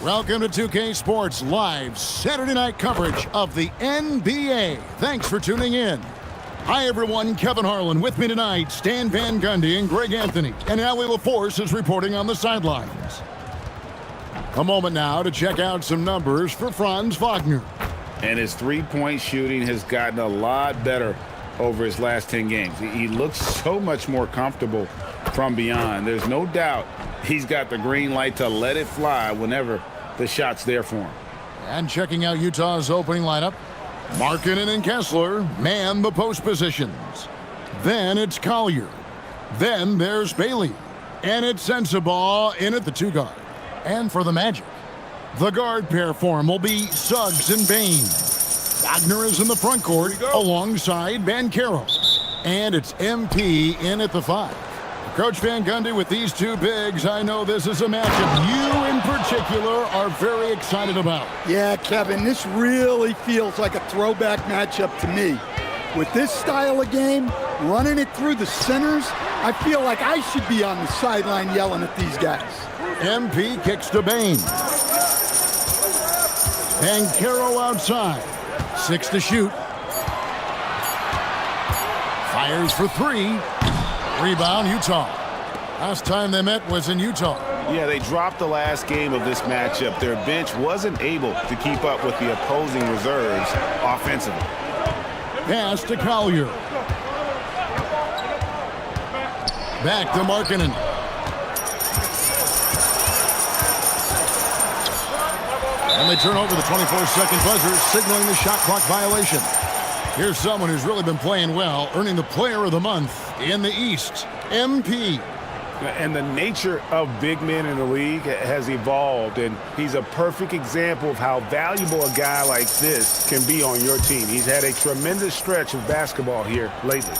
Welcome to 2K Sports Live Saturday night coverage of the NBA. Thanks for tuning in. Hi, everyone. Kevin Harlan with me tonight. Stan Van Gundy and Greg Anthony. And Allie LaForce is reporting on the sidelines. A moment now to check out some numbers for Franz Wagner. And his three-point shooting has gotten a lot better over his last 10 games. He looks so much more comfortable from beyond. There's no doubt he's got the green light to let it fly whenever the shot's there for him. And checking out Utah's opening lineup, Markkanen and Kessler man the post positions. Then it's Collier. Then there's Bailey. And it's Sensabaugh in at the two guard. And for the Magic, the guard pair form will be Suggs and Bane. Wagner is in the front court alongside Banchero. And it's MP in at the 5. Coach Van Gundy, with these two bigs, I know this is a matchup you in particular are very excited about. Yeah, Kevin, this really feels like a throwback matchup to me. With this style of game, running it through the centers, I feel like I should be on the sideline yelling at these guys. MP kicks to Bane. Banchero outside. 6 to shoot. Fires for 3. Rebound, Utah. Last time they met was in Utah. Yeah, they dropped the last game of this matchup. Their bench wasn't able to keep up with the opposing reserves offensively. Pass to Collier. Back to Markkanen. And they turn over the 24-second buzzer, signaling the shot clock violation. Here's someone who's really been playing well, earning the Player of the Month in the East, MP. And the nature of big men in the league has evolved, and he's a perfect example of how valuable a guy like this can be on your team. He's had a tremendous stretch of basketball here lately.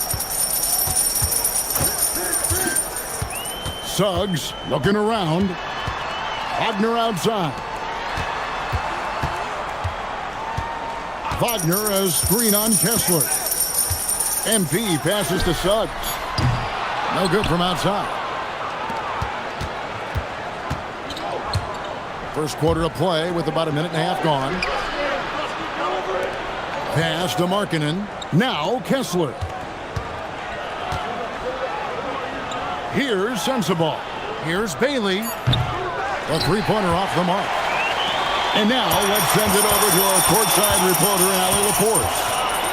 Suggs looking around. Wagner outside. Wagner has screen on Kessler. MP passes to Suggs. No good from outside. First quarter of play with about a minute and a half gone. Pass to Markkanen. Now Kessler. Here's Sensabaugh. Here's Bailey. A three-pointer off the mark. And now let's send it over to our courtside reporter, Allie LaForce.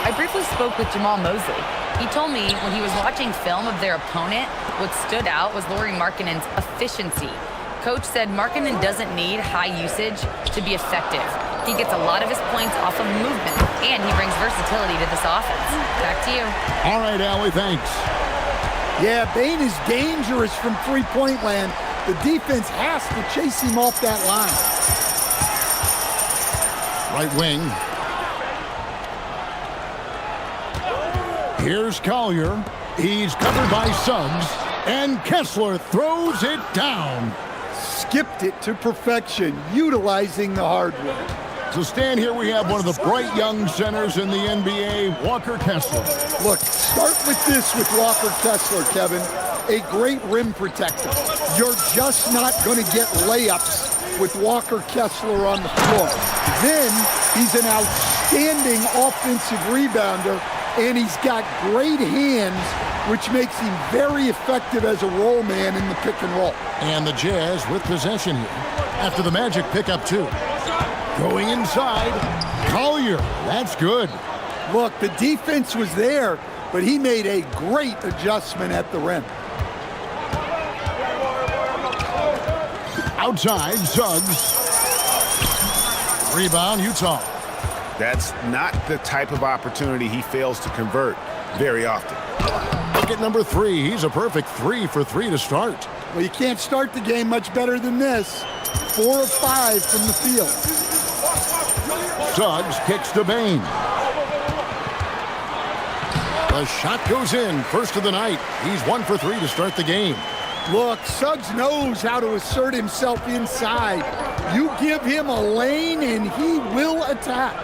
I briefly spoke with Jamal Mosley. He told me when he was watching film of their opponent, what stood out was Lauri Markkanen's efficiency. Coach said Markkanen doesn't need high usage to be effective. He gets a lot of his points off of movement, and he brings versatility to this offense. Back to you. All right, Allie, thanks. Yeah, Bane is dangerous from three-point land. The defense has to chase him off that line. Right wing. Here's Collier. He's covered by Suggs. And Kessler throws it down. Skipped it to perfection, utilizing the hardware. So stand here, we have one of the bright young centers in the NBA, Walker Kessler. Look, start with this with Walker Kessler, Kevin. A great rim protector. You're just not going to get layups with Walker Kessler on the floor. Then he's an outstanding offensive rebounder, and he's got great hands, which makes him very effective as a roll man in the pick and roll. And the Jazz with possession here after the Magic pick up 2. Going inside, Collier. That's good. Look, the defense was there, but he made a great adjustment at the rim. Outside, Suggs. Rebound, Utah. That's not the type of opportunity he fails to convert very often. Bucket number 3. He's a perfect 3 for 3 to start. Well, you can't start the game much better than this. 4 of 5 from the field. Suggs kicks to Bane. The shot goes in. First of the night. He's 1 for 3 to start the game. Look, Suggs knows how to assert himself inside. You give him a lane and he will attack.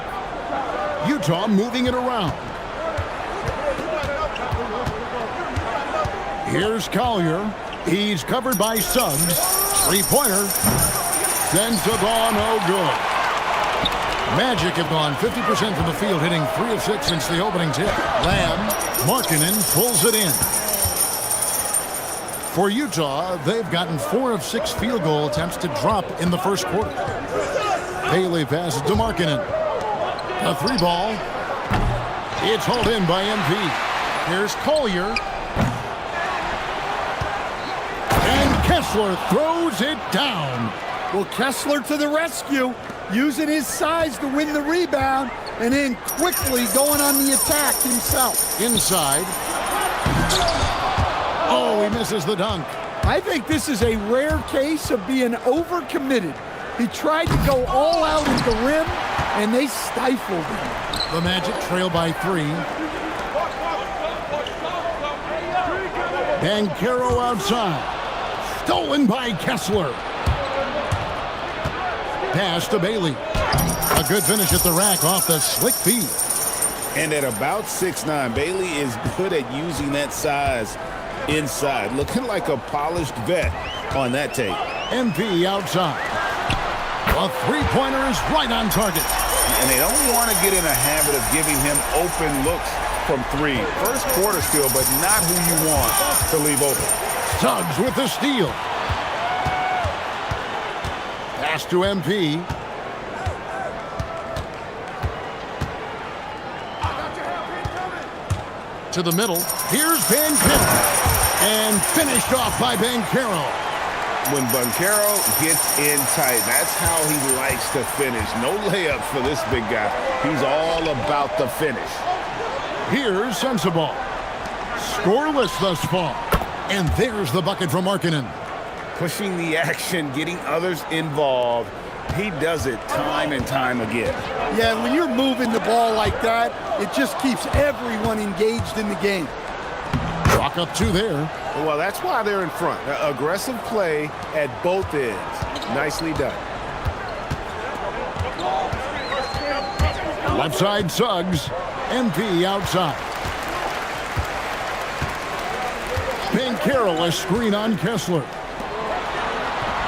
Utah moving it around. Here's Collier. He's covered by Suggs. Three-pointer. Sensabaugh, no good. Magic have gone 50% from the field, hitting 3 of 6 since the opening tip. Lamb, Markkanen pulls it in. For Utah, they've gotten 4 of 6 field goal attempts to drop in the first quarter. Bailey passes to Markkanen. A 3-ball. It's hauled in by MP. Here's Collier. And Kessler throws it down. Well, Kessler to the rescue, using his size to win the rebound, and then quickly going on the attack himself. Inside. Oh, he misses the dunk. I think this is a rare case of being overcommitted. He tried to go all out at the rim, and they stifled him. The Magic trail by 3. Banchero outside. Stolen by Kessler. Pass to Bailey. A good finish at the rack off the slick feed. And at about 6'9", Bailey is good at using that size inside. Looking like a polished vet on that tape. MP outside. A three-pointer is right on target. And they don't want to get in a habit of giving him open looks from 3. First quarter still, but not who you want to leave open. Suggs with the steal. Pass to MP. To the middle. Here's Banchero. And finished off by Banchero. When Banchero gets in tight, that's how he likes to finish. No layups for this big guy. He's all about the finish. Here's Sensabaugh. Scoreless thus far. And there's the bucket from Markkanen. Pushing the action, getting others involved. He does it time and time again. Yeah, when you're moving the ball like that, it just keeps everyone engaged in the game. Walk up 2 there. Well, that's why they're in front. Aggressive play at both ends. Nicely done. Left side Suggs. MP outside. Banchero, a screen on Kessler.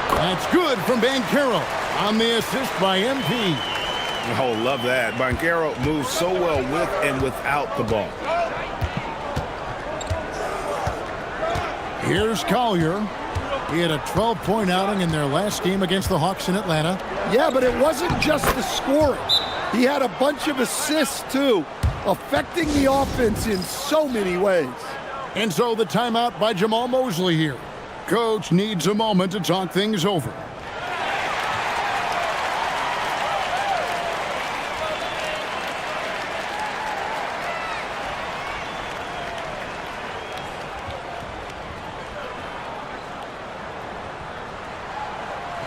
That's good from Banchero on the assist by MP. Oh, love that. Banchero moves so well with and without the ball. Here's Collier. He had a 12-point outing in their last game against the Hawks in Atlanta. Yeah, but it wasn't just the scoring. He had a bunch of assists, too, affecting the offense in so many ways. And so the timeout by Jamal Mosley here. Coach needs a moment to talk things over.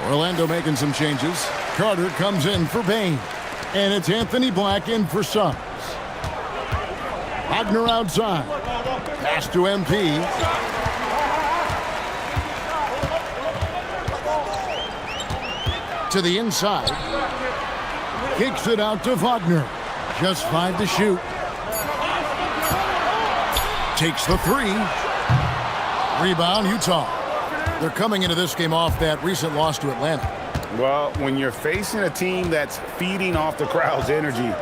Orlando making some changes. Carter comes in for Bane. And it's Anthony Black in for Suggs. Wagner outside. Pass to MP. To the inside. Kicks it out to Wagner. Just 5 to shoot. Takes the 3. Rebound, Utah. They're coming into this game off that recent loss to Atlanta. Well, when you're facing a team that's feeding off the crowd's energy,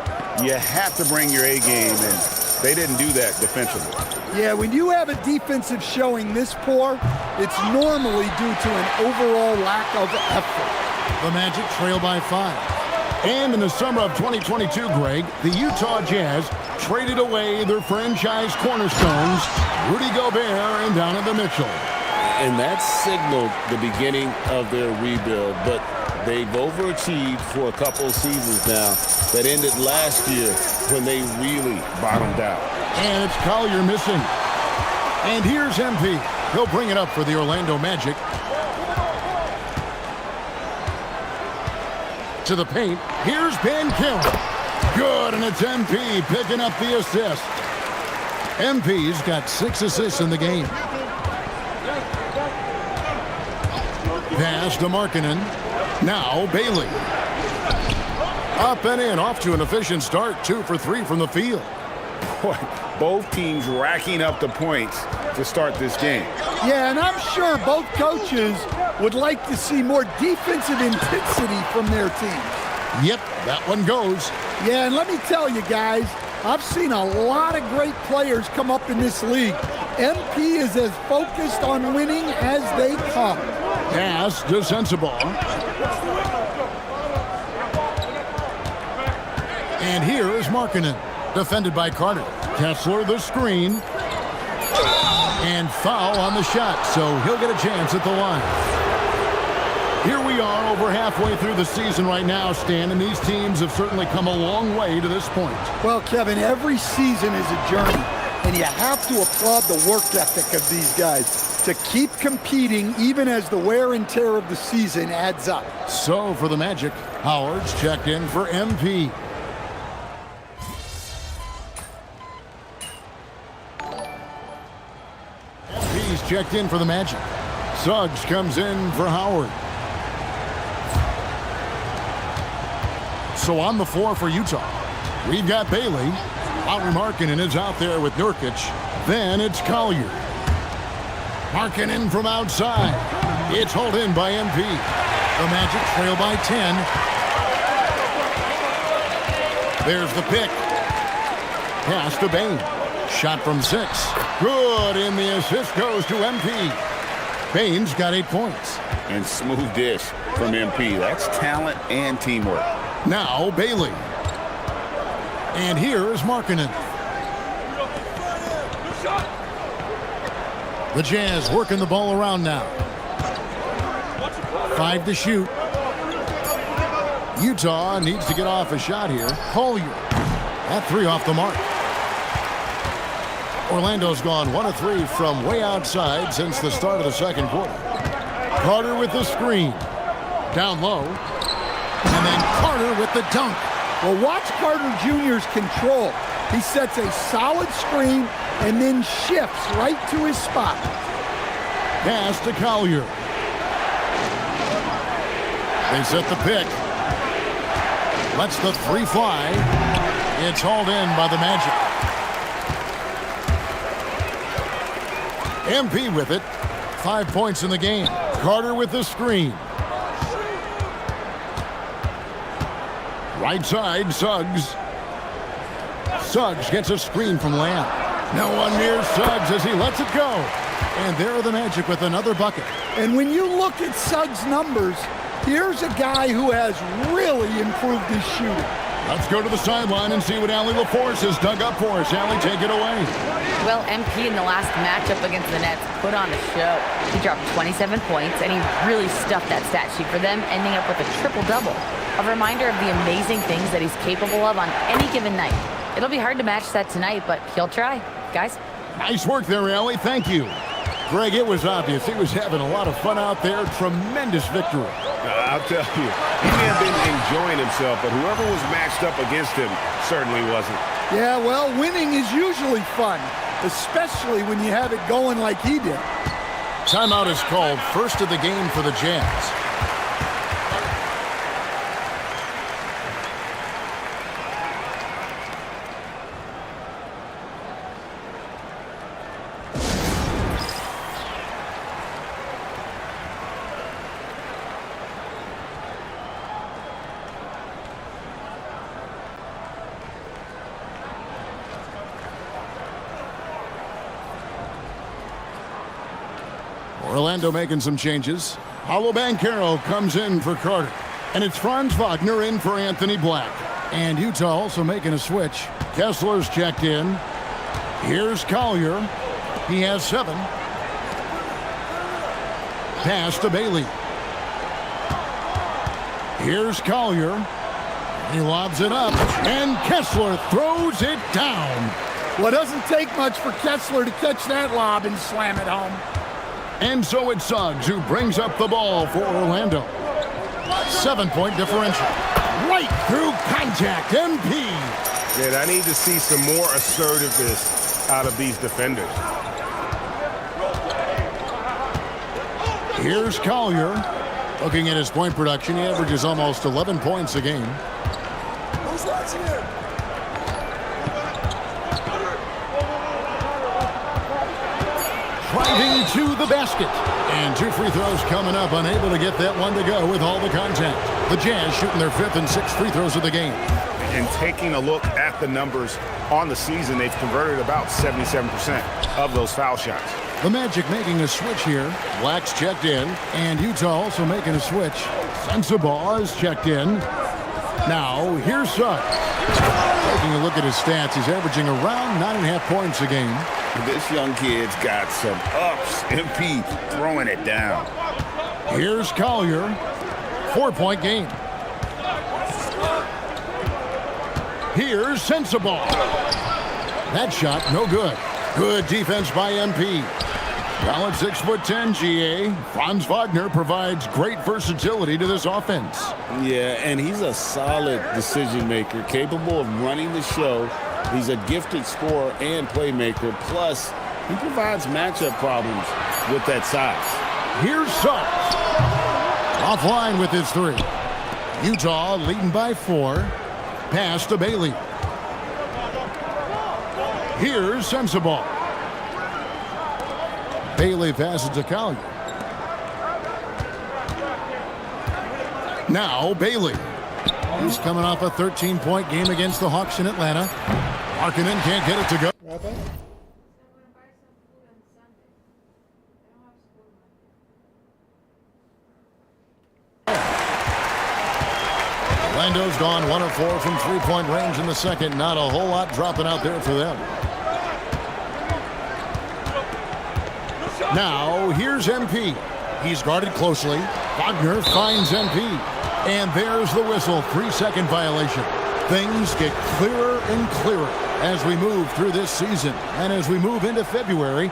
you have to bring your A game, and they didn't do that defensively. Yeah, when you have a defensive showing this poor, it's normally due to an overall lack of effort. The Magic trail by 5. And in the summer of 2022, Greg, the Utah Jazz traded away their franchise cornerstones, Rudy Gobert and Donovan Mitchell. And that signaled the beginning of their rebuild, but they've overachieved for a couple of seasons now. That ended last year when they really bottomed out. And it's Collier missing. And here's MP. He'll bring it up for the Orlando Magic. To the paint. Here's Banchero. Good, and it's MP picking up the assist. MP's got 6 assists in the game. Pass to Markkanen. Now Bailey. Up and in, off to an efficient start. 2 for 3 from the field. Boy, both teams racking up the points to start this game. Yeah, and I'm sure both coaches would like to see more defensive intensity from their team. Yep, that one goes. Yeah, and let me tell you guys, I've seen a lot of great players come up in this league. MP is as focused on winning as they come. Pass to Sensabaugh. And here is Markkanen, defended by Carter. Kessler the screen. And foul on the shot, so he'll get a chance at the line. Here we are over halfway through the season right now, Stan, and these teams have certainly come a long way to this point. Well, Kevin, every season is a journey, and you have to applaud the work ethic of these guys to keep competing even as the wear and tear of the season adds up. So for the Magic, Howard's checked in for MP. MP's checked in for the Magic. Suggs comes in for Howard. So on the floor for Utah, we've got Bailey. Lauri Markkanen is out there with Nurkic. Then it's Collier. Markkanen from outside. It's hauled in by MP. The Magic trail by 10. There's the pick. Pass to Bane. Shot from 6. Good, and the assist goes to MP. Bane's got 8 points. And smooth dish from MP. That's talent and teamwork. Now Bailey. And here is Markkanen. The Jazz working the ball around now. 5 to shoot. Utah needs to get off a shot here. Collier. That 3 off the mark. Orlando's gone 1 of 3 from way outside since the start of the second quarter. Carter with the screen. Down low. And then Carter with the dunk. Well, watch Carter Jr.'s control. He sets a solid screen and then shifts right to his spot. Pass to Collier. They set the pick. Lets the 3 fly. It's hauled in by the Magic. MP with it. 5 points in the game. Carter with the screen. Right side, Suggs. Suggs gets a screen from Lamb. No one near Suggs as he lets it go. And there are the Magic with another bucket. And when you look at Suggs' numbers, here's a guy who has really improved his shooting. Let's go to the sideline and see what Allie LaForce has dug up for us. Allie, take it away. Well, MP in the last matchup against the Nets put on a show. He dropped 27 points, and he really stuffed that stat sheet for them, ending up with a triple-double. A reminder of the amazing things that he's capable of on any given night. It'll be hard to match that tonight, but he'll try. Guys? Nice work there, Allie. Thank you. Greg, it was obvious. He was having a lot of fun out there. Tremendous victory. I'll tell you, he may have been enjoying himself, but whoever was matched up against him certainly wasn't. Yeah, well, winning is usually fun, especially when you have it going like he did. Timeout is called. First of the game for the Jazz. Orlando making some changes. Paolo Banchero comes in for Carter. And it's Franz Wagner in for Anthony Black. And Utah also making a switch. Kessler's checked in. Here's Collier. He has 7. Pass to Bailey. Here's Collier. He lobs it up. And Kessler throws it down. Well, it doesn't take much for Kessler to catch that lob and slam it home. And so it's Suggs who brings up the ball for Orlando. 7-point differential. Right through contact. MP. Man, I need to see some more assertiveness out of these defenders. Here's Collier. Looking at his point production, he averages almost 11 points a game. Who's watching here? driving to the basket. And 2 free throws coming up, unable to get that one to go with all the contact. The Jazz shooting their 5th and 6th free throws of the game. And taking a look at the numbers on the season, they've converted about 77% of those foul shots. The Magic making a switch here. Black's checked in, and Utah also making a switch. Sensabaugh is checked in. Now, here's Suggs. Taking a look at his stats, he's averaging around 9.5 points a game. This young kid's got some ups. MP throwing it down. Here's Collier. 4-point game. Here's Sensabaugh. That shot, no good. Good defense by MP. Well, at 6'10", GA, Franz Wagner provides great versatility to this offense. Yeah, and he's a solid decision maker, capable of running the show. He's a gifted scorer and playmaker. Plus, he provides matchup problems with that size. Here's Suggs. Offline with his 3. Utah leading by 4. Pass to Bailey. Here's Sensabaugh. Bailey passes to Collier. Now Bailey. He's coming off a 13-point game against the Hawks in Atlanta. Markkanen can't get it to go. Orlando's gone 1 of 4 from 3-point range in the second. Not a whole lot dropping out there for them. Now, here's MP. He's guarded closely. Wagner finds MP. And there's the whistle. 3-second violation. Things get clearer and clearer as we move through this season. And as we move into February,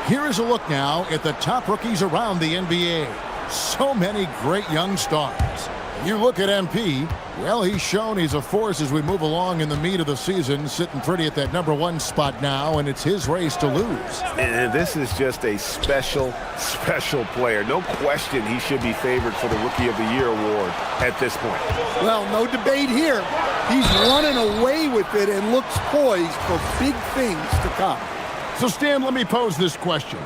here is a look now at the top rookies around the NBA. So many great young stars. You look at MP, well, he's shown he's a force as we move along in the meat of the season, sitting pretty at that number 1 spot now, and it's his race to lose. And this is just a special, special player. No question he should be favored for the Rookie of the Year award at this point. Well, no debate here. He's running away with it and looks poised for big things to come. So, Stan, let me pose this question.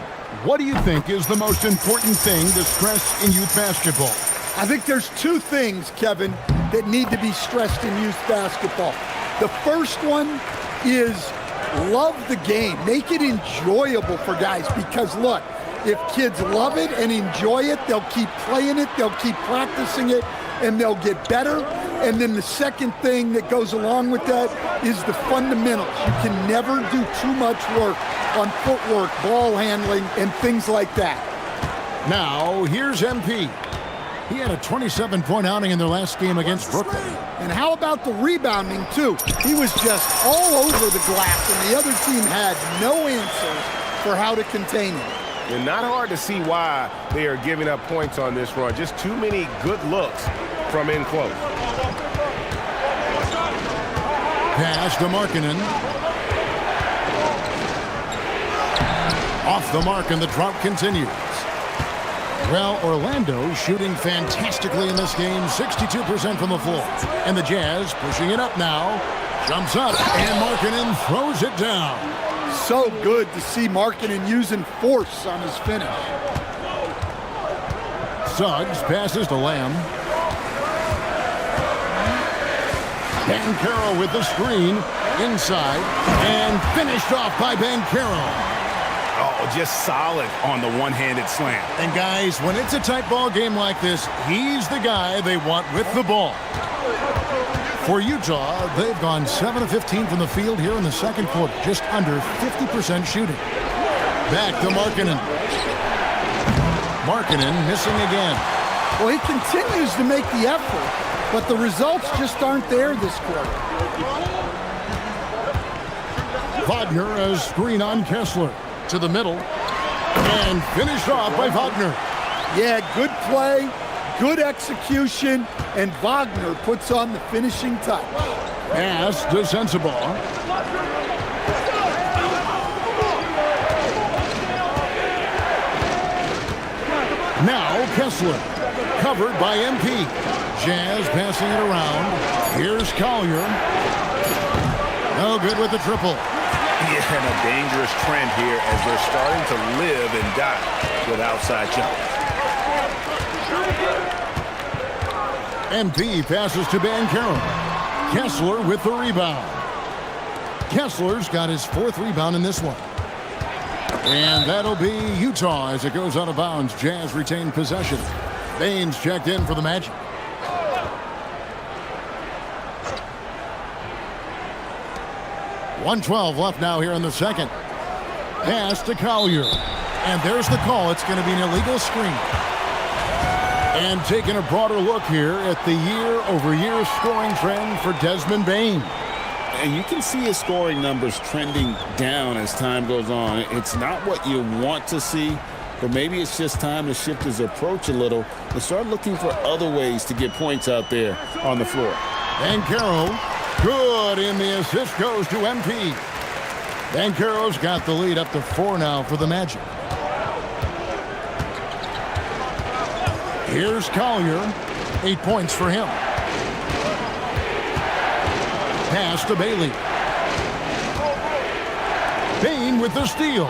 What do you think is the most important thing to stress in youth basketball? I think there's 2 things, Kevin, that need to be stressed in youth basketball. The first one is love the game. Make it enjoyable for guys because, look, if kids love it and enjoy it, they'll keep playing it, they'll keep practicing it, and they'll get better. And then the second thing that goes along with that is the fundamentals. You can never do too much work on footwork, ball handling, and things like that. Now, here's MP. He had a 27-point outing in their last game against Brooklyn. And how about the rebounding, too? He was just all over the glass, and the other team had no answers for how to contain him. And not hard to see why they are giving up points on this run. Just too many good looks from in close. Pass to Markkanen. Off the mark, and the drought continues. Well, Orlando shooting fantastically in this game, 62% from the floor. And the Jazz pushing it up now. Jumps up, and Markkanen throws it down. So good to see Markkanen using force on his finish. Suggs passes to Lamb. Banchero with the screen inside, and finished off by Banchero. Oh, just solid on the one-handed slam. And guys, when it's a tight ball game like this, he's the guy they want with the ball. For Utah, they've gone 7 of 15 from the field here in the second quarter, just under 50% shooting. Back to Markkanen. Markkanen missing again. Well, he continues to make the effort, but the results just aren't there this quarter. Wagner a screen on Kessler. To the middle, and finished off by Wagner. Yeah, good play, good execution, and Wagner puts on the finishing touch. Pass to Sensabaugh. Now Kessler, covered by MP. Jazz passing it around. Here's Collier. No good with the triple. Yeah, and a dangerous trend here as they're starting to live and die with outside jumpers. MP passes to Banchero. Kessler with the rebound. Kessler's got his 4th rebound in this one. And that'll be Utah as it goes out of bounds. Jazz retain possession. Baines checked in for the Magic. .112 left now here in the second. Pass to Collier. And there's the call. It's going to be an illegal screen. And taking a broader look here at the year-over-year scoring trend for Desmond Bane. And you can see his scoring numbers trending down as time goes on. It's not what you want to see, but maybe it's just time to shift his approach a little and start looking for other ways to get points out there on the floor. Banchero, good, and the assist goes to MP. Banchero's got the lead up to 4 now for the Magic. Here's Collier, 8 points for him. Pass to Bailey. Bane with the steal.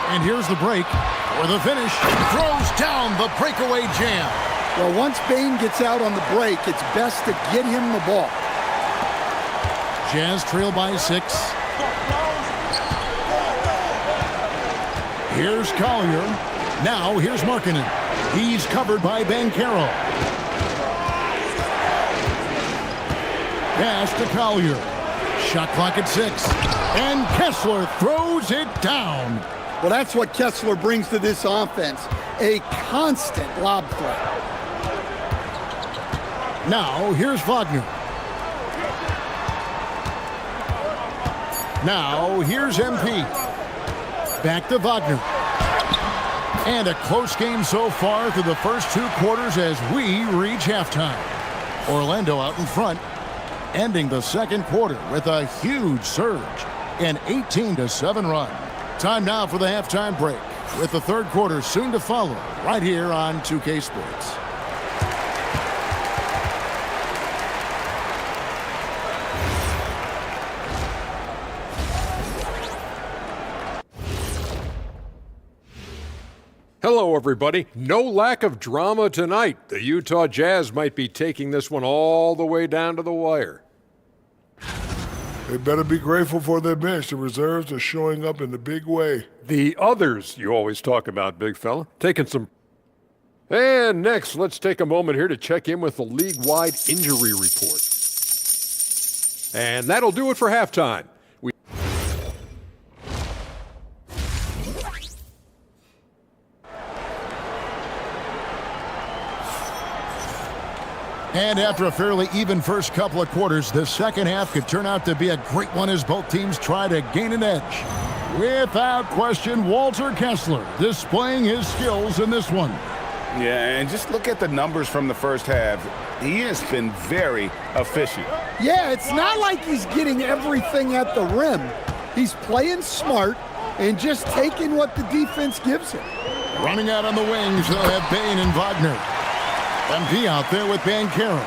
And here's the break for the finish. Throws down the breakaway jam. Well, once Bane gets out on the break, it's best to get him the ball. Jazz trail by 6. Here's Collier. Now here's Markkanen. He's covered by Banchero. Pass to Collier. Shot clock at 6. And Kessler throws it down. Well, that's what Kessler brings to this offense. A constant lob threat. Now here's Wagner. Now here's MP. Back to Wagner. And a close game so far through the first 2 quarters as we reach halftime. Orlando out in front, ending the second quarter with a huge surge, an 18-7 run. Time now for the halftime break, with the third quarter soon to follow, right here on 2K Sports. Hello, everybody. No lack of drama tonight. The Utah Jazz might be taking this one all the way down to the wire. They better be grateful for their bench. The reserves are showing up in a big way. The others you always talk about, big fella, taking some... And next, let's take a moment here to check in with the league-wide injury report. And that'll do it for halftime. And after a fairly even first couple of quarters, the second half could turn out to be a great one as both teams try to gain an edge. Without question, Walter Kessler displaying his skills in this one. Yeah, and just look at the numbers from the first half. He has been very efficient. Yeah, it's not like he's getting everything at the rim. He's playing smart and just taking what the defense gives him. Running out on the wings, they'll have Bane and Wagner. MP out there with Banchero.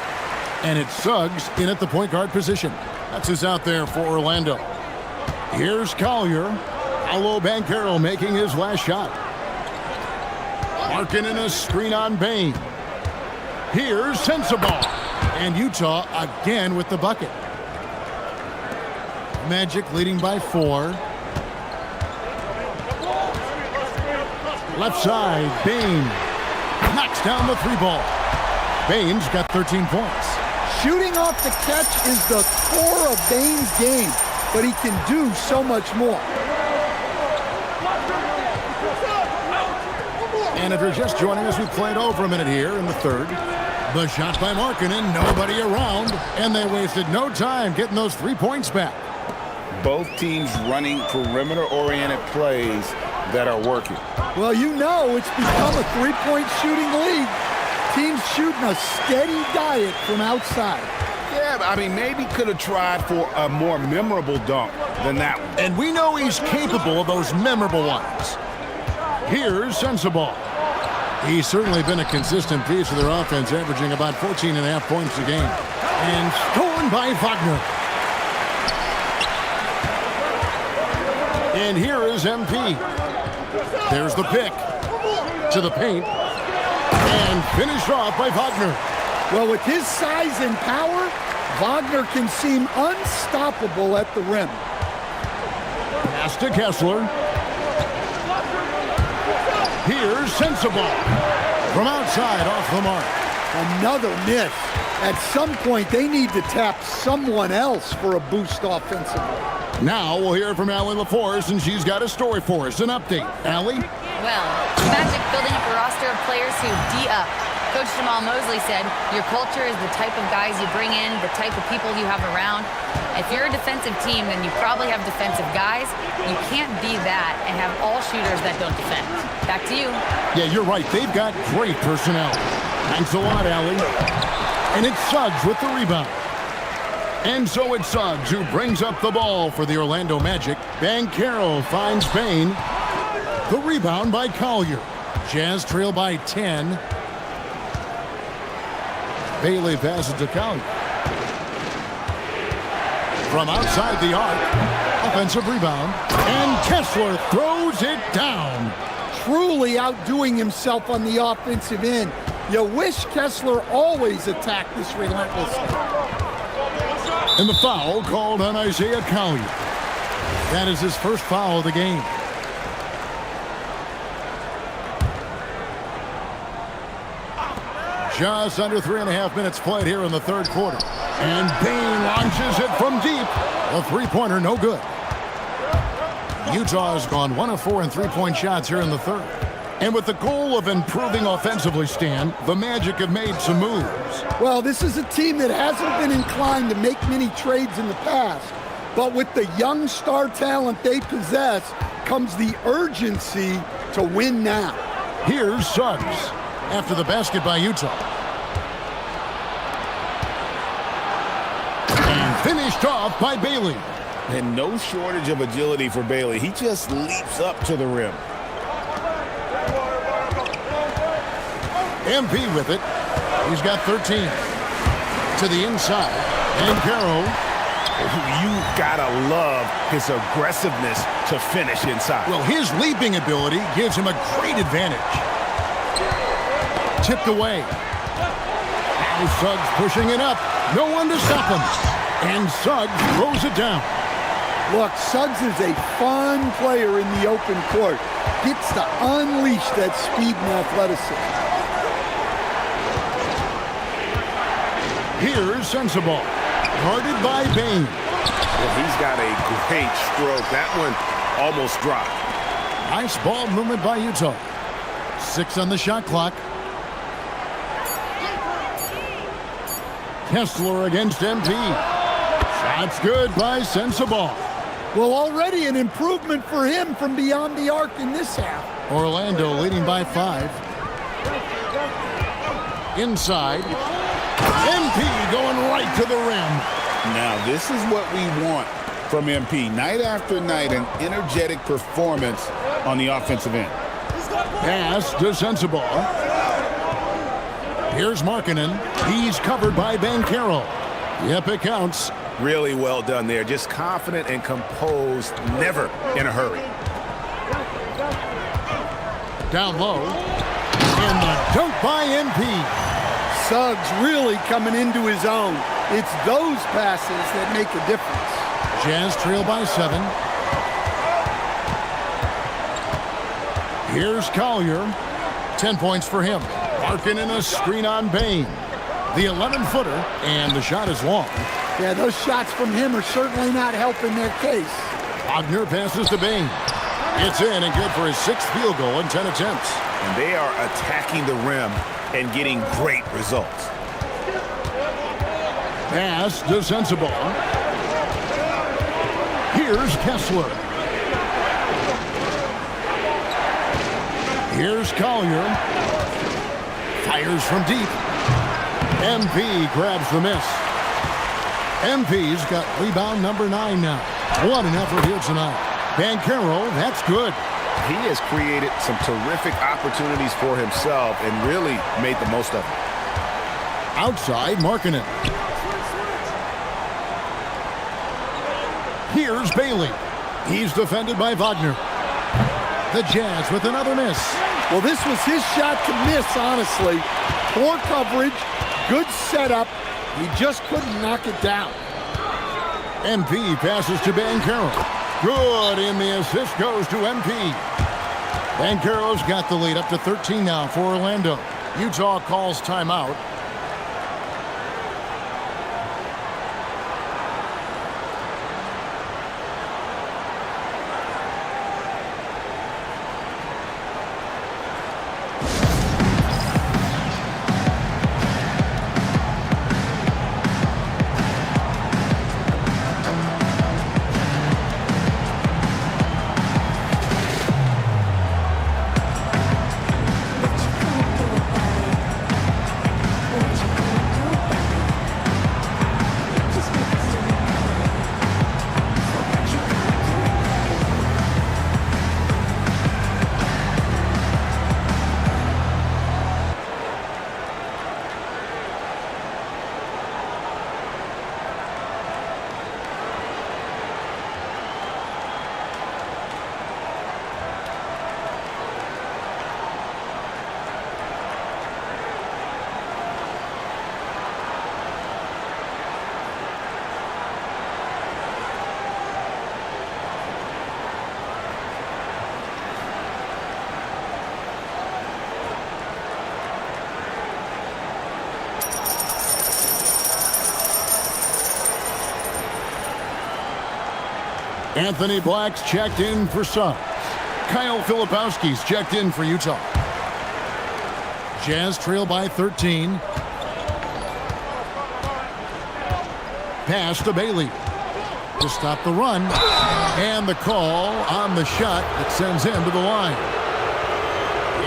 And it's Suggs in at the point guard position. That's who's out there for Orlando. Here's Collier. Paolo Banchero making his last shot. Markkanen a screen on Bane. Here's Sensabaugh. And Utah again with the bucket. Magic leading by 4. Left side, Bane knocks down the 3-ball. Bane's got 13 points. Shooting off the catch is the core of Bane's game, but he can do so much more. And if you're just joining us, we've played over a minute here in the third. The shot by Markkanen, nobody around, and they wasted no time getting those 3 points back. Both teams running perimeter-oriented plays that are working. Well, you know it's become a 3-point shooting league. Teams shooting a steady diet from outside. Yeah, I mean, maybe could have tried for a more memorable dunk than that one. And we know he's capable of those memorable ones. Here's Sensabaugh. He's certainly been a consistent piece of their offense, averaging about 14.5 points a game. And stolen by Wagner. And here is MP. There's the pick. To the paint. And finished off by Wagner. Well, with his size and power, Wagner can seem unstoppable at the rim. Pass to Kessler. Here's Sensabaugh. From outside, off the mark. Another miss. At some point, they need to tap someone else for a boost offensively. Now we'll hear from Allie LaForce, and she's got a story for us. An update. Allie? Well, Magic building up a roster of players who D-up. Coach Jamal Mosley said, your culture is the type of guys you bring in, the type of people you have around. If you're a defensive team, then you probably have defensive guys. You can't be that and have all shooters that don't defend. Back to you. Yeah, you're right. They've got great personality. Thanks a lot, Allie. And it's Suggs with the rebound. And so it's Suggs who brings up the ball for the Orlando Magic. Banchero finds Bane. The rebound by Collier. Jazz trail by 10. Bailey passes to Collier. From outside the arc, offensive rebound. And Kessler throws it down. Truly outdoing himself on the offensive end. You wish Kessler always attacked this relentlessly. And the foul called on Isaiah Collier. That is his first foul of the game. Just under 3.5 minutes played here in the third quarter. And Bane launches it from deep. A three-pointer, no good. Utah has gone 1 of 4 in three-point shots here in the third. And with the goal of improving offensively, Stan, the Magic have made some moves. Well, this is a team that hasn't been inclined to make many trades in the past. But with the young star talent they possess comes the urgency to win now. Here's Suggs after the basket by Utah. And finished off by Bailey. And no shortage of agility for Bailey. He just leaps up to the rim. MP with it. He's got 13. To the inside. And Banchero. You gotta love his aggressiveness to finish inside. Well, his leaping ability gives him a great advantage. Tipped away. Now Suggs pushing it up. No one to stop him. And Suggs throws it down. Look, Suggs is a fun player in the open court. Gets to unleash that speed and athleticism. Here's Sensabaugh. Guarded by Bane. Well, he's got a great stroke. That one almost dropped. Nice ball movement by Utah. 6 on the shot clock. Kessler against MP. Shot's good by Sensabaugh. Well, already an improvement for him from beyond the arc in this half. Orlando leading by 5. Inside. MP going right to the rim. Now, this is what we want from MP. Night after night, an energetic performance on the offensive end. Pass to Sensabaugh. Here's Markkanen. He's covered by Banchero. Yep, it counts. Really well done there. Just confident and composed, never in a hurry. Down low. And the dunk by MP. Suggs really coming into his own. It's those passes that make a difference. Jazz trail by 7. Here's Collier. 10 points for him. Markkanen a screen on Bane. The 11-footer, and the shot is long. Yeah, those shots from him are certainly not helping their case. Wagner passes to Bane. It's in and good for his 6th field goal in 10 attempts. And they are attacking the rim and getting great results. Pass to Sensabaugh. Here's Kessler. Here's Collier. Fires from deep. MP grabs the miss. MP's got rebound number 9 now. What an effort here tonight. Banchero, that's good. He has created some terrific opportunities for himself and really made the most of it. Outside, Markkanen. Here's Bailey. He's defended by Wagner. The Jazz with another miss. Well, this was his shot to miss, honestly. Poor coverage, good setup. He just couldn't knock it down. MP passes to Banchero. Good, and the assist goes to MP. Banchero's got the lead up to 13 now for Orlando. Utah calls timeout. Anthony Black's checked in for Suns. Kyle Filipowski's checked in for Utah. Jazz trail by 13. Pass to Bailey to stop the run. And the call on the shot that sends him to the line.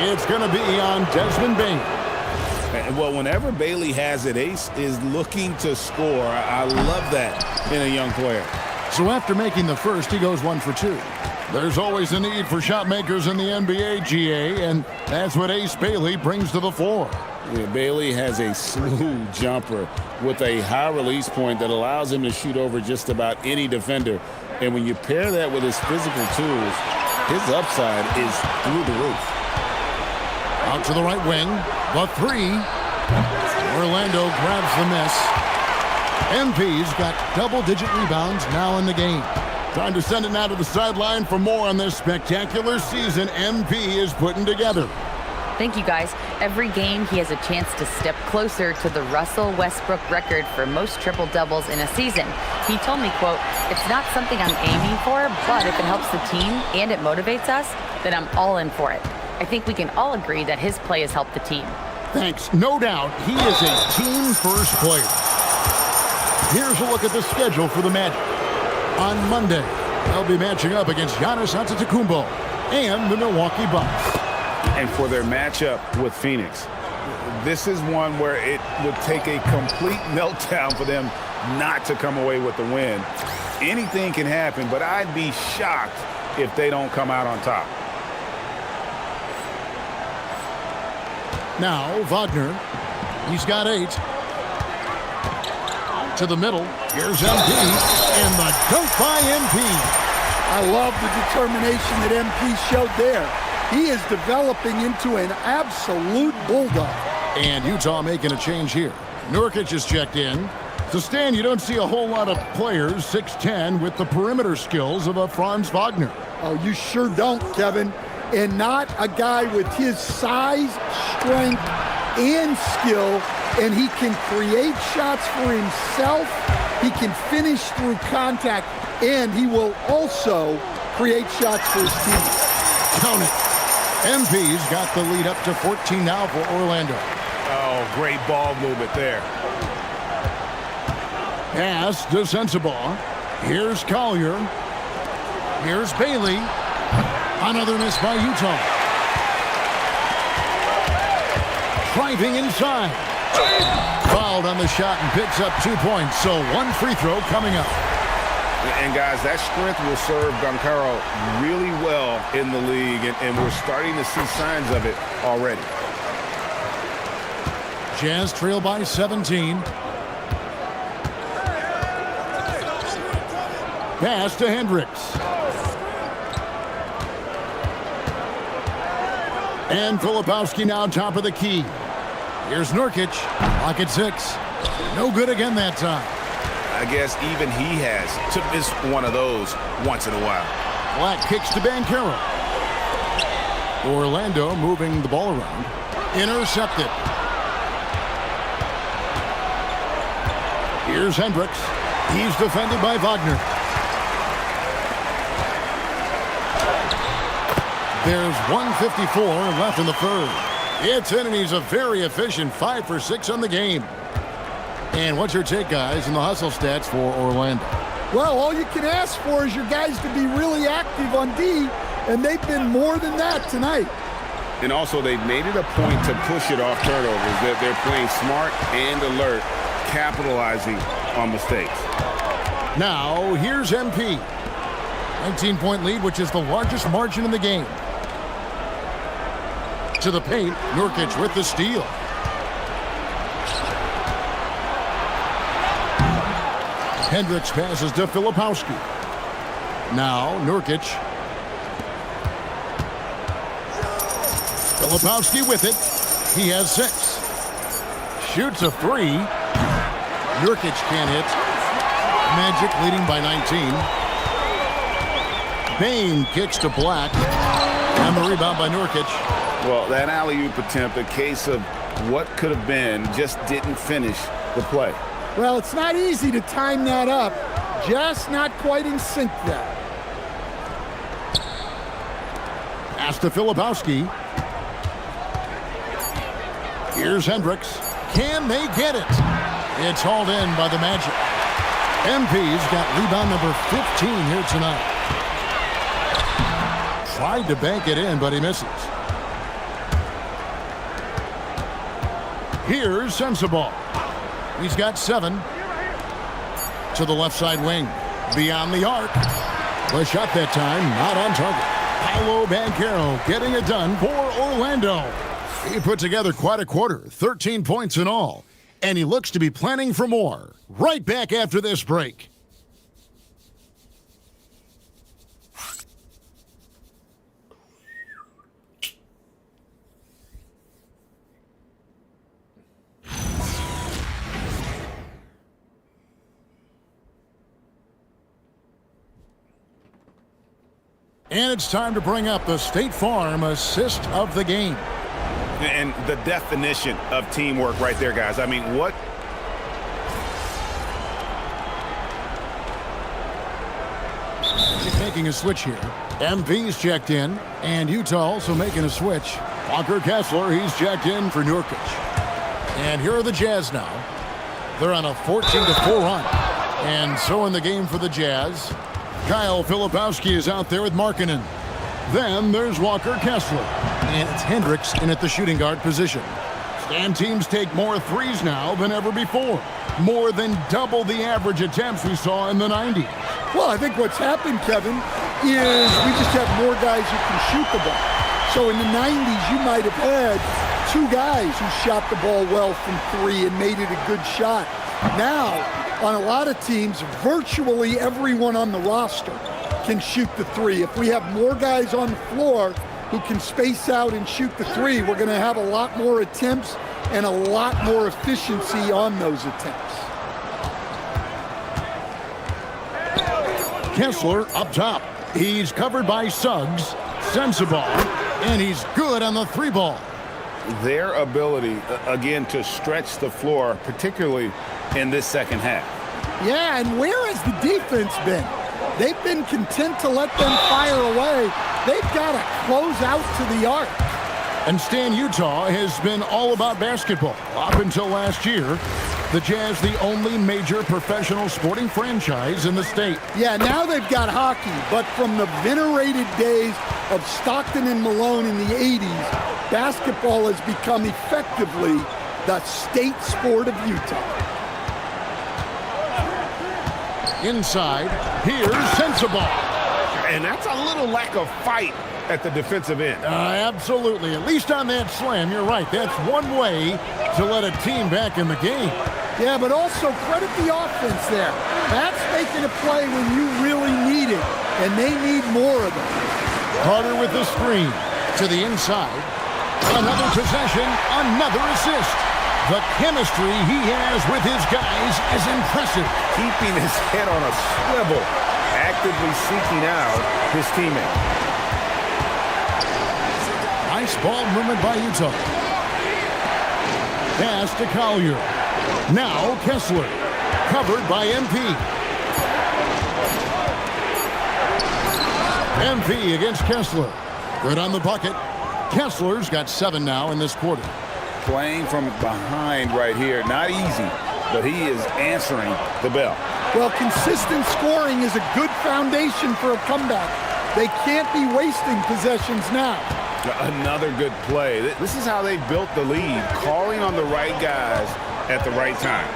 It's going to be on Desmond Bane. Well, whenever Bailey has it, Ace is looking to score. I love that in a young player. So after making the first, he goes 1 for 2. There's always a need for shot makers in the NBA, GA, and that's what Ace Bailey brings to the floor. Yeah, Bailey has a smooth jumper with a high release point that allows him to shoot over just about any defender. And when you pair that with his physical tools, his upside is through the roof. Out to the right wing, the three. Orlando grabs the miss. MP's got double-digit rebounds now in the game. Time to send it now to the sideline for more on this spectacular season MP is putting together. Thank you, guys. Every game, he has a chance to step closer to the Russell Westbrook record for most triple-doubles in a season. He told me, quote, "It's not something I'm aiming for, but if it helps the team and it motivates us, then I'm all in for it." I think we can all agree that his play has helped the team. Thanks. No doubt, he is a team-first player. Here's a look at the schedule for the Magic. On Monday, they'll be matching up against Giannis Antetokounmpo and the Milwaukee Bucks. And for their matchup with Phoenix, this is one where it would take a complete meltdown for them not to come away with the win. Anything can happen, but I'd be shocked if they don't come out on top. Now, Wagner. He's got 8. To the middle. Here's MP. And the dunk by MP. I love the determination that MP showed there. He is developing into an absolute bulldog. And Utah making a change here. Nurkic is checked in. To stand, you don't see a whole lot of players 6'10" with the perimeter skills of a Franz Wagner. Oh, you sure don't, Kevin. And not a guy with his size, strength, and skill. And he can create shots for himself. He can finish through contact. And he will also create shots for his team. Count it. MP's got the lead up to 14 now for Orlando. Oh, great ball movement there. Pass to Sensabaugh. Here's Collier. Here's Bailey. Another miss by Utah. Driving inside. Fouled on the shot and picks up 2 points. So 1 free throw coming up. And, guys, that strength will serve Banchero really well in the league, and we're starting to see signs of it already. Jazz trail by 17. Pass to Hendricks. And Filipowski now top of the key. Here's Nurkic. Clock at 6. No good again that time. I guess even he has to miss one of those once in a while. Black kicks to Banchero. Orlando moving the ball around. Intercepted. Here's Hendricks. He's defended by Wagner. There's 1:54 left in the third. It's in, and he's a very efficient 5 for 6 on the game. And what's your take, guys, in the hustle stats for Orlando? Well, all you can ask for is your guys to be really active on D, and they've been more than that tonight. And also, they've made it a point to push it off turnovers. They're playing smart and alert, capitalizing on mistakes. Now, here's MP. 19-point lead, which is the largest margin in the game. To the paint, Nurkic with the steal. Hendricks passes to Filipowski. Now, Nurkic. Filipowski with it. He has 6. Shoots a 3. Nurkic can't hit. Magic leading by 19. Bane kicks to Black. And the rebound by Nurkic. Well, that alley-oop attempt, a case of what could have been, just didn't finish the play. Well, it's not easy to time that up. Just not quite in sync there. Pass to Filipowski. Here's Hendricks. Can they get it? It's hauled in by the Magic. MP's got rebound number 15 here tonight. Tried to bank it in, but he misses. Here's Sensabaugh. He's got 7. To the left side wing. Beyond the arc. The shot that time, not on target. Paolo Banchero getting it done for Orlando. He put together quite a quarter, 13 points in all. And he looks to be planning for more. Right back after this break. And it's time to bring up the State Farm assist of the game. And the definition of teamwork right there, guys. I mean, what? He's making a switch here. MV's checked in, and Utah also making a switch. Walker Kessler, he's checked in for Nurkic. And here are the Jazz now. They're on a 14-4 run. And so in the game for the Jazz, Kyle Filipowski is out there with Markkanen. Then there's Walker Kessler. And it's Hendricks in at the shooting guard position. And teams take more threes now than ever before. More than double the average attempts we saw in the 90s. Well, I think what's happened, Kevin, is we just have more guys who can shoot the ball. So in the 90s, you might have had 2 guys who shot the ball well from 3 and made it a good shot. Now, on a lot of teams, virtually everyone on the roster can shoot the 3. If we have more guys on the floor who can space out and shoot the 3, we're going to have a lot more attempts and a lot more efficiency on those attempts. Kessler up top. He's covered by Suggs, Sensabaugh, and he's good on the 3 ball. Their ability, again, to stretch the floor, particularly in this second half. Yeah, and where has the defense been? They've been content to let them fire away. They've got to close out to the arc. And Stan, Utah has been all about basketball. Up until last year, the Jazz the only major professional sporting franchise in the state. Yeah, now they've got hockey, but from the venerated days of Stockton and Malone in the 80s, basketball has become effectively the state sport of Utah. Inside, here's Sensabaugh. And that's a little lack of fight at the defensive end. Absolutely. At least on that slam, you're right. That's one way to let a team back in the game. Yeah, but also credit the offense there. That's making a play when you really need it, and they need more of it. Carter with the screen to the inside. Another possession, another assist. The chemistry he has with his guys is impressive. Keeping his head on a swivel, actively seeking out his teammate. Nice ball movement by Utah. Pass to Collier. Now Kessler. Covered by MP. MP against Kessler. Good on the bucket. Kessler's got 7 now in this quarter. Playing from behind right here. Not easy, but he is answering the bell. Well, consistent scoring is a good foundation for a comeback. They can't be wasting possessions now. Another good play. This is how they built the lead, calling on the right guys at the right time.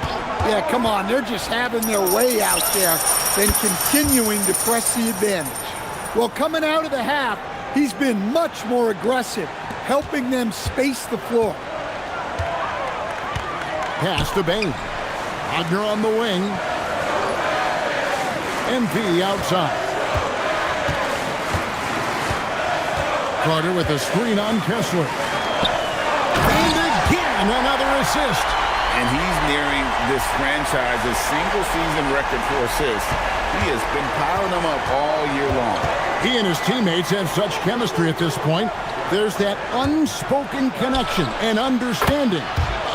Yeah, come on. They're just having their way out there and continuing to press the advantage. Well, coming out of the half, he's been much more aggressive, helping them space the floor. Pass to Bain. Wagner on the wing. MP outside. Carter with a screen on Kessler. And again, another assist. And he's nearing this franchise's single-season record for assists. He has been piling them up all year long. He and his teammates have such chemistry at this point. There's that unspoken connection and understanding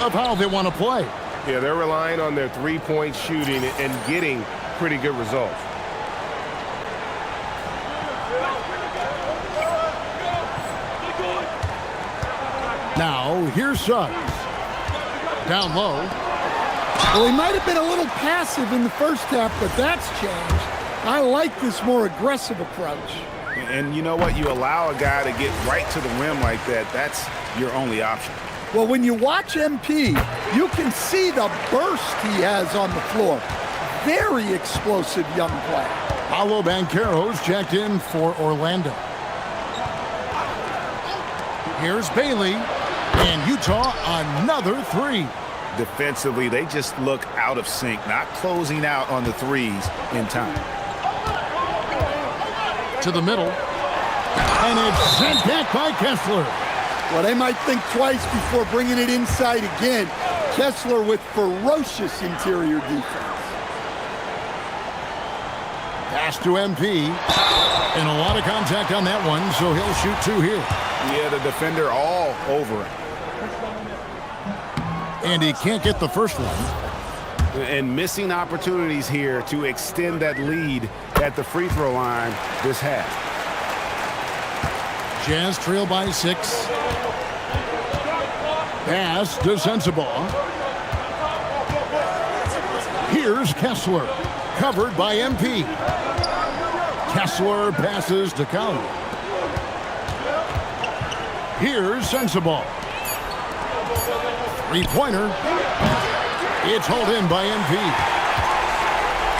of how they want to play. Yeah, they're relying on their three-point shooting and getting pretty good results. Now, here's Suggs. Down low. Well, he might have been a little passive in the first half, but that's changed. I like this more aggressive approach. And you know what? You allow a guy to get right to the rim like that, that's your only option. Well, when you watch MP, you can see the burst he has on the floor. Very explosive young player. Paolo Banchero's checked in for Orlando. Here's Bailey, and Utah another 3. Defensively, they just look out of sync, not closing out on the threes in time. To the middle, and it's sent back by Kessler. Well, they might think twice before bringing it inside again. Kessler with ferocious interior defense. Pass to MP, and a lot of contact on that one, so he'll shoot 2 here. Yeah, the defender all over him. And he can't get the first one. And missing opportunities here to extend that lead at the free throw line this half. Jazz trail by 6. Pass to Sensabaugh. Here's Kessler, covered by MP. Kessler passes to Collier. Here's Sensabaugh. Three-pointer. It's hauled in by MP.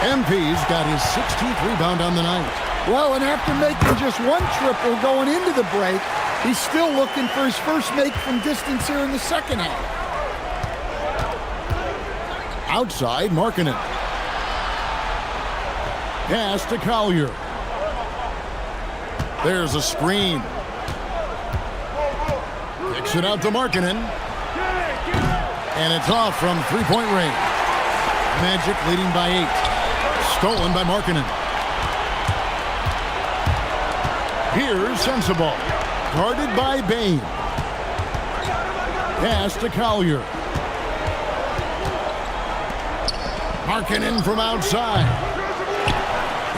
MP's got his 16th rebound on the night. Well, and after making just 1 triple going into the break, he's still looking for his first make from distance here in the second half. Outside, Markkanen. Pass to Collier. There's a screen. Kicks it out to Markkanen. And it's off from three-point range. Magic leading by 8. Stolen by Markkanen. Here's Sensabaugh. Guarded by Bain. Pass to Collier. Markkanen from outside.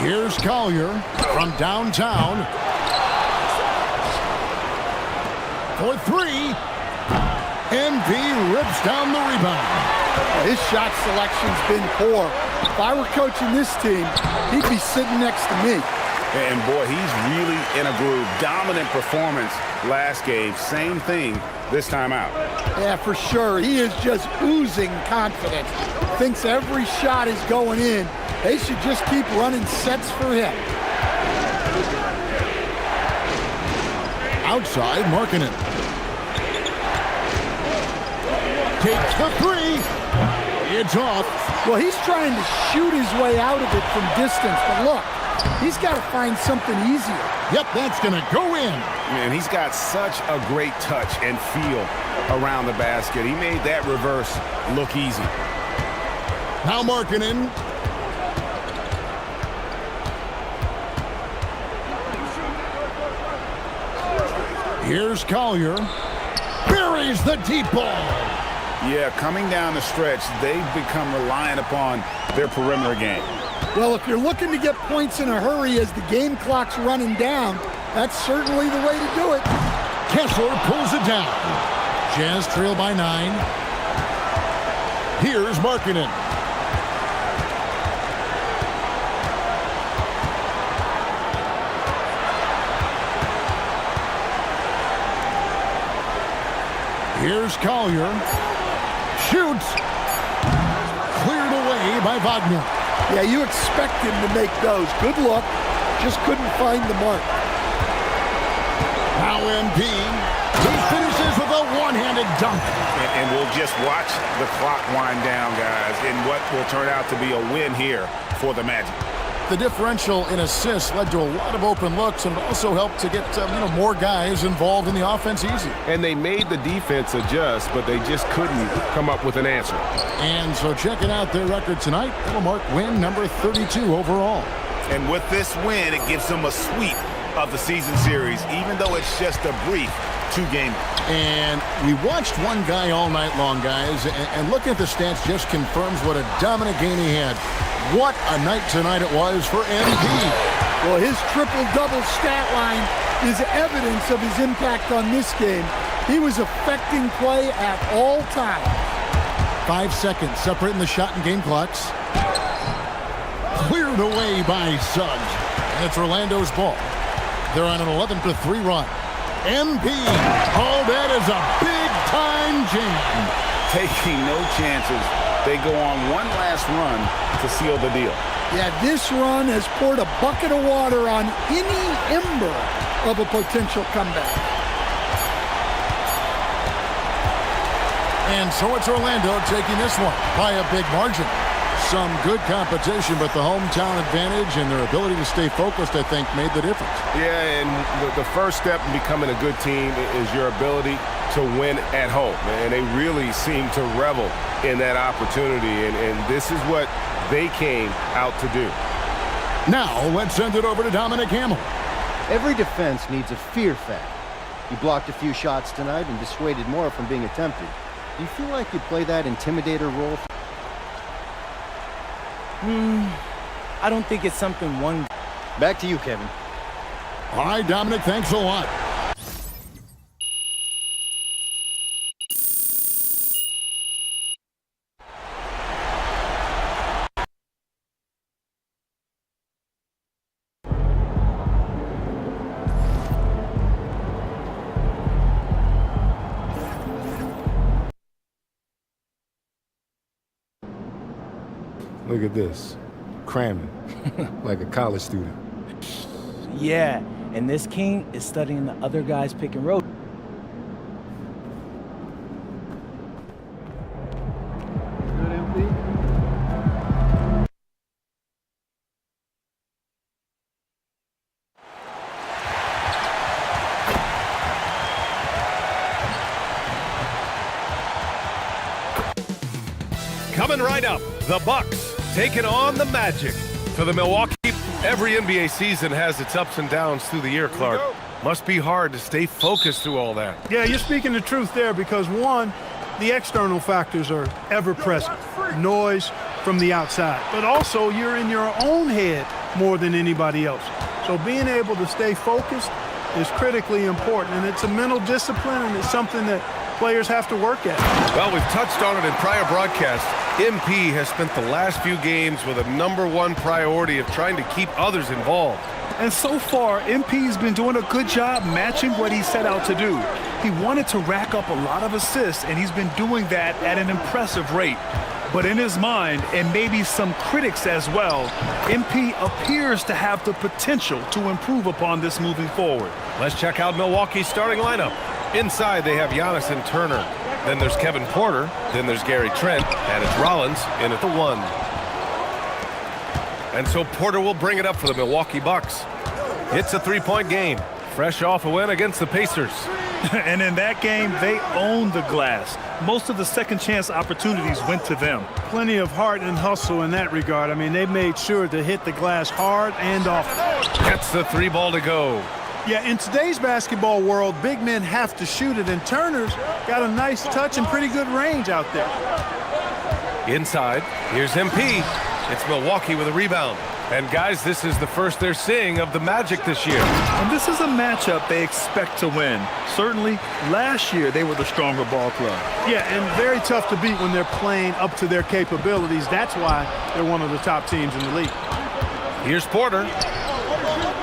Here's Collier from downtown. For 3. MP rips down the rebound. His shot selection's been poor. If I were coaching this team, he'd be sitting next to me. And boy, he's really in a groove. Dominant performance last game. Same thing this time out. Yeah, for sure. He is just oozing confidence. Thinks every shot is going in. They should just keep running sets for him. Outside, Markkanen. Takes the 3. It's off. Well, he's trying to shoot his way out of it from distance, but look, He's got to find something easier. Yep, that's going to go in. Man, he's got such a great touch and feel around the basket. He made that reverse look easy. Now Markkanen. Here's Collier. Buries the deep ball. Yeah, coming down the stretch, they've become reliant upon their perimeter game. Well, if you're looking to get points in a hurry as the game clock's running down, that's certainly the way to do it. Kessler pulls it down. Jazz trail by 9. Here's Markkanen. Here's Collier. Shoots. Cleared away by Wagner. Yeah, you expect him to make those. Good look. Just couldn't find the mark. Now MP. He finishes with a one-handed dunk. And we'll just watch the clock wind down, guys, in what will turn out to be a win here for the Magic. The differential in assists led to a lot of open looks and also helped to get more guys involved in the offense easy. And they made the defense adjust, but they just couldn't come up with an answer. And so checking out their record tonight, it'll mark win number 32 overall. And with this win, it gives them a sweep of the season series, even though it's just a brief 2-game. And we watched one guy all night long, guys, and looking at the stats just confirms what a dominant game he had. What a night tonight it was for MP. Well, his triple-double stat line is evidence of his impact on this game. He was affecting play at all times. 5 seconds separating the shot and game clocks. Cleared away by Suggs. And it's Orlando's ball. They're on an 11-3 run. MP. Oh, that is a big-time jam. Taking no chances. They go on one last run to seal the deal. Yeah, this run has poured a bucket of water on any ember of a potential comeback. And so it's Orlando taking this one by a big margin. Some good competition, but the hometown advantage and their ability to stay focused, I think, made the difference. Yeah, and the first step in becoming a good team is your ability to win at home. And they really seem to revel in that opportunity, and this is what they came out to do. Now, let's send it over to Dominic Hamill. Every defense needs a fear factor. You blocked a few shots tonight and dissuaded more from being attempted. Do you feel like you play that intimidator role? I don't think it's something one... Back to you, Kevin. All right, Dominic, thanks a lot. Look at this. Cramming. Like a college student. Yeah, and this king is studying the other guy's pick and roll. Coming right up, the Bucks taking on the Magic. For the Milwaukee, every NBA season has its ups and downs through the year, Clark. Must be hard to stay focused through all that. Yeah, you're speaking the truth there because, one, the external factors are ever present. Noise from the outside. But also, you're in your own head more than anybody else. So being able to stay focused is critically important. And it's a mental discipline, and it's something that players have to work at. Well, we've touched on it in prior broadcasts. MP has spent the last few games with a #1 priority of trying to keep others involved. And so far, MP's been doing a good job matching what he set out to do. He wanted to rack up a lot of assists, and he's been doing that at an impressive rate. But in his mind, and maybe some critics as well, MP appears to have the potential to improve upon this moving forward. Let's check out Milwaukee's starting lineup. Inside, they have Giannis and Turner. Then there's Kevin Porter. Then there's Gary Trent. And it's Rollins in at the 1. And so Porter will bring it up for the Milwaukee Bucks. It's a three-point game. Fresh off a win against the Pacers. And in that game, they owned the glass. Most of the second chance opportunities went to them. Plenty of heart and hustle in that regard. I mean, they made sure to hit the glass hard and often. Gets the three ball to go. Yeah, in today's basketball world, big men have to shoot it, and Turner's got a nice touch and pretty good range out there. Inside, here's MP. It's Milwaukee with a rebound. And guys, this is the first they're seeing of the Magic this year. And this is a matchup they expect to win. Certainly, last year they were the stronger ball club. Yeah, and very tough to beat when they're playing up to their capabilities. That's why they're one of the top teams in the league. Here's Porter.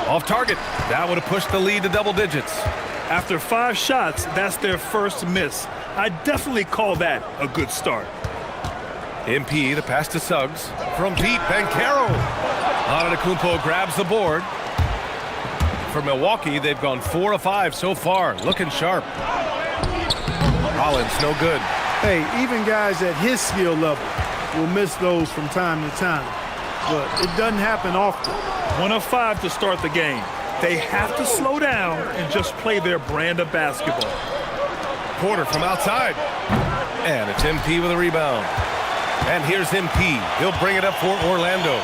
Off target. That would have pushed the lead to double digits. After 5 shots, that's their first miss. I definitely call that a good start. MP, the pass to Suggs. From Pete Banchero. Antetokounmpo grabs the board. For Milwaukee, they've gone 4 of 5 so far. Looking sharp. Rollins, no good. Hey, even guys at his skill level will miss those from time to time. But it doesn't happen often. 1 of 5 to start the game. They have to slow down and just play their brand of basketball. Porter from outside. And it's MP with a rebound. And here's MP. He'll bring it up for Orlando.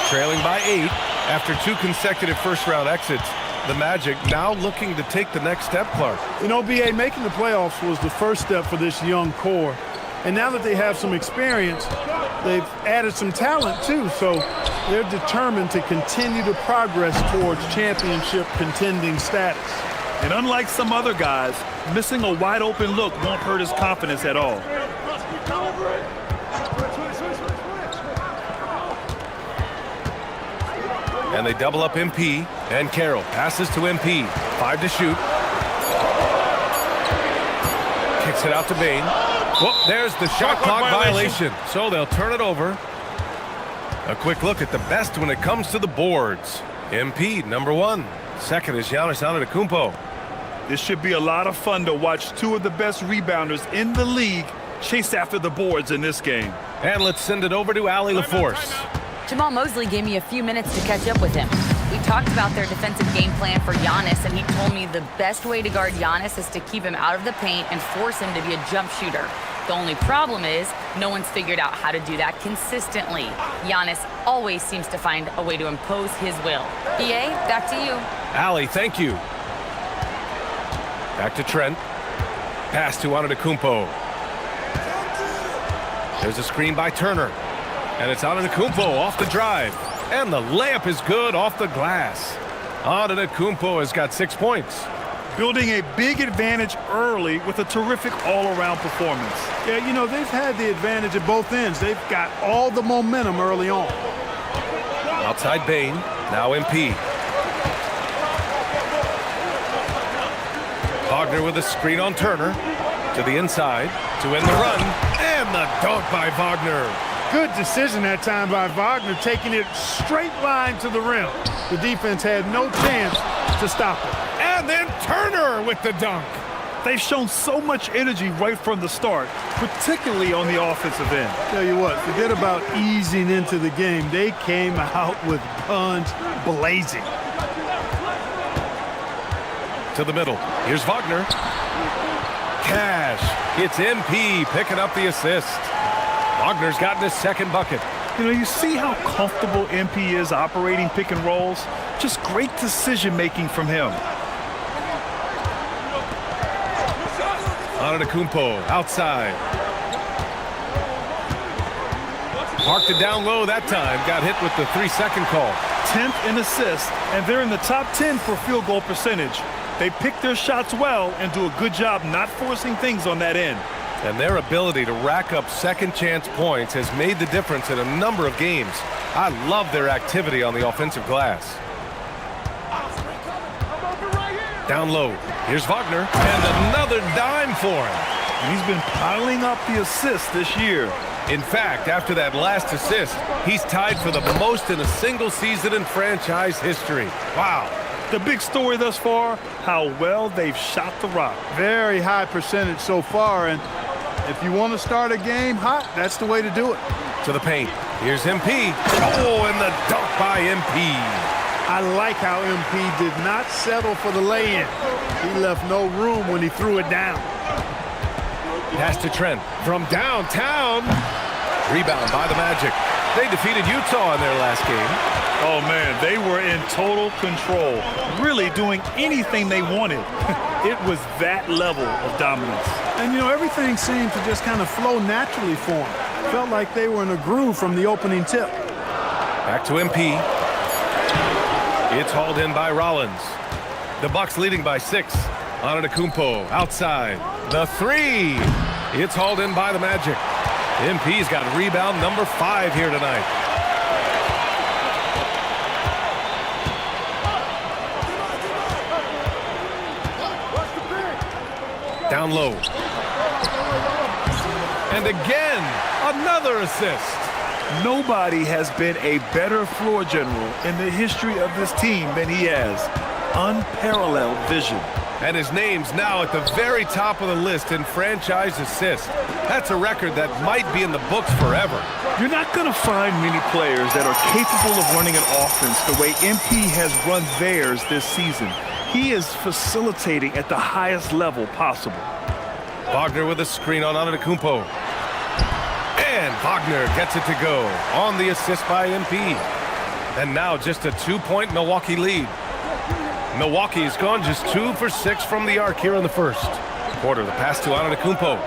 Trailing by 8 after 2 consecutive first-round exits. The Magic now looking to take the next step, Clark. You know, B.A., making the playoffs was the first step for this young core. And now that they have some experience, they've added some talent, too. So they're determined to continue to progress towards championship contending status. And unlike some other guys, missing a wide-open look won't hurt his confidence at all. And they double up MP, and Carroll passes to MP. 5 to shoot. Kicks it out to Bane. Whoop, there's the shot clock violation. So they'll turn it over. A quick look at the best when it comes to the boards. MP, number 1. Second is Giannis Antetokounmpo. This should be a lot of fun to watch 2 of the best rebounders in the league chase after the boards in this game. And let's send it over to Allie LaForce. Jamal Mosley gave me a few minutes to catch up with him. We talked about their defensive game plan for Giannis, and he told me the best way to guard Giannis is to keep him out of the paint and force him to be a jump shooter. The only problem is no one's figured out how to do that consistently. Giannis always seems to find a way to impose his will. EA, back to you. Allie, thank you. Back to Trent. Pass to Antetokounmpo. There's a screen by Turner. And it's Antetokounmpo off the drive. And the layup is good off the glass. Antetokounmpo has got 6 points. Building a big advantage early with a terrific all-around performance. Yeah, you know, they've had the advantage at both ends. They've got all the momentum early on. Outside Bane, now MP. Wagner with a screen on Turner. To the inside, to end the run. And the dunk by Wagner. Good decision that time by Wagner, taking it straight line to the rim. The defense had no chance to stop it. And then Turner with the dunk. They've shown so much energy right from the start, particularly on the offensive end. Tell you what, forget about easing into the game. They came out with guns blazing. To the middle. Here's Wagner. Cash. It's MP picking up the assist. Wagner's gotten his second bucket. You know, you see how comfortable MP is operating pick and rolls? Just great decision-making from him. Antetokounmpo outside. Parked it down low that time. Got hit with the 3-second call. 10th in assists, and they're in the top 10 for field goal percentage. They pick their shots well and do a good job not forcing things on that end. And their ability to rack up second chance points has made the difference in a number of games. I love their activity on the offensive glass. Down low. Here's Wagner. And another dime for him. And he's been piling up the assists this year. In fact, after that last assist, he's tied for the most in a single season in franchise history. Wow. The big story thus far, how well they've shot the rock. Very high percentage so far, and if you want to start a game hot, that's the way to do it. To the paint. Here's MP. Oh, and the dunk by MP. I like how MP did not settle for the lay-in. He left no room when he threw it down. Pass to Trent from downtown. Rebound by the Magic. They defeated Utah in their last game. Oh, man, they were in total control, really doing anything they wanted. It was that level of dominance. And, you know, everything seemed to just kind of flow naturally for them. Felt like they were in a groove from the opening tip. Back to MP. It's hauled in by Rollins. The Bucks leading by 6. Antetokounmpo outside. The 3. It's hauled in by the Magic. MP's got rebound number 5 here tonight. Down low. And again, another assist. Nobody has been a better floor general in the history of this team than he has. Unparalleled vision. And his name's now at the very top of the list in franchise assists. That's a record that might be in the books forever. You're not going to find many players that are capable of running an offense the way MP has run theirs this season. He is facilitating at the highest level possible. Wagner with a screen on Antetokounmpo. And Wagner gets it to go on the assist by MP. And now just a 2-point Milwaukee lead. Milwaukee has gone just 2 for 6 from the arc here in the first quarter. The pass to Antetokounmpo.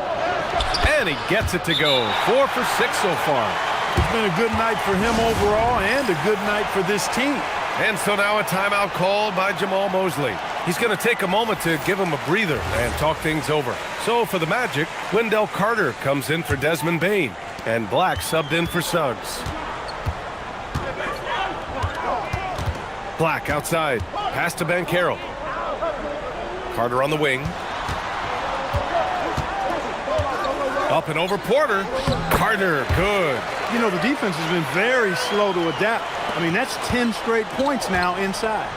And he gets it to go. 4 for 6 so far. It's been a good night for him overall and a good night for this team. And so now a timeout called by Jamal Mosley. He's going to take a moment to give him a breather and talk things over. So for the Magic, Wendell Carter comes in for Desmond Bane. And Black subbed in for Suggs. Black outside. Pass to Banchero. Carter on the wing. Up and over Porter. Carter, good. You know, the defense has been very slow to adapt. I mean, that's 10 straight points now inside.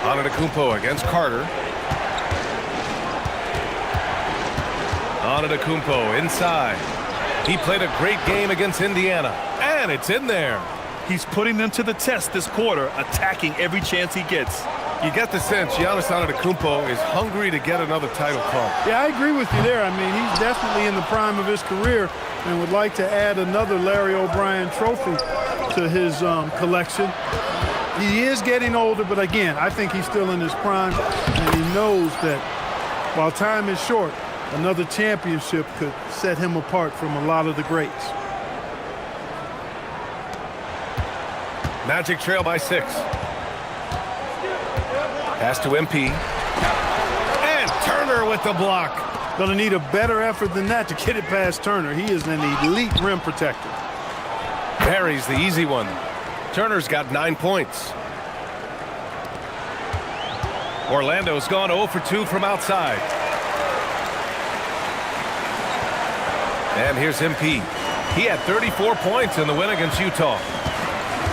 Antetokounmpo against Carter. Antetokounmpo inside. He played a great game against Indiana. And it's in there. He's putting them to the test this quarter, attacking every chance he gets. You get the sense Giannis Antetokounmpo is hungry to get another title call. Yeah, I agree with you there. I mean, he's definitely in the prime of his career and would like to add another Larry O'Brien trophy to his collection. He is getting older, but again, I think he's still in his prime, and he knows that while time is short, another championship could set him apart from a lot of the greats. Magic trail by 6. Pass to MP. And Turner with the block. Gonna need a better effort than that to get it past Turner. He is an elite rim protector. Barry's the easy one. Turner's got 9 points. Orlando's gone 0 for 2 from outside. And here's MP. He had 34 points in the win against Utah.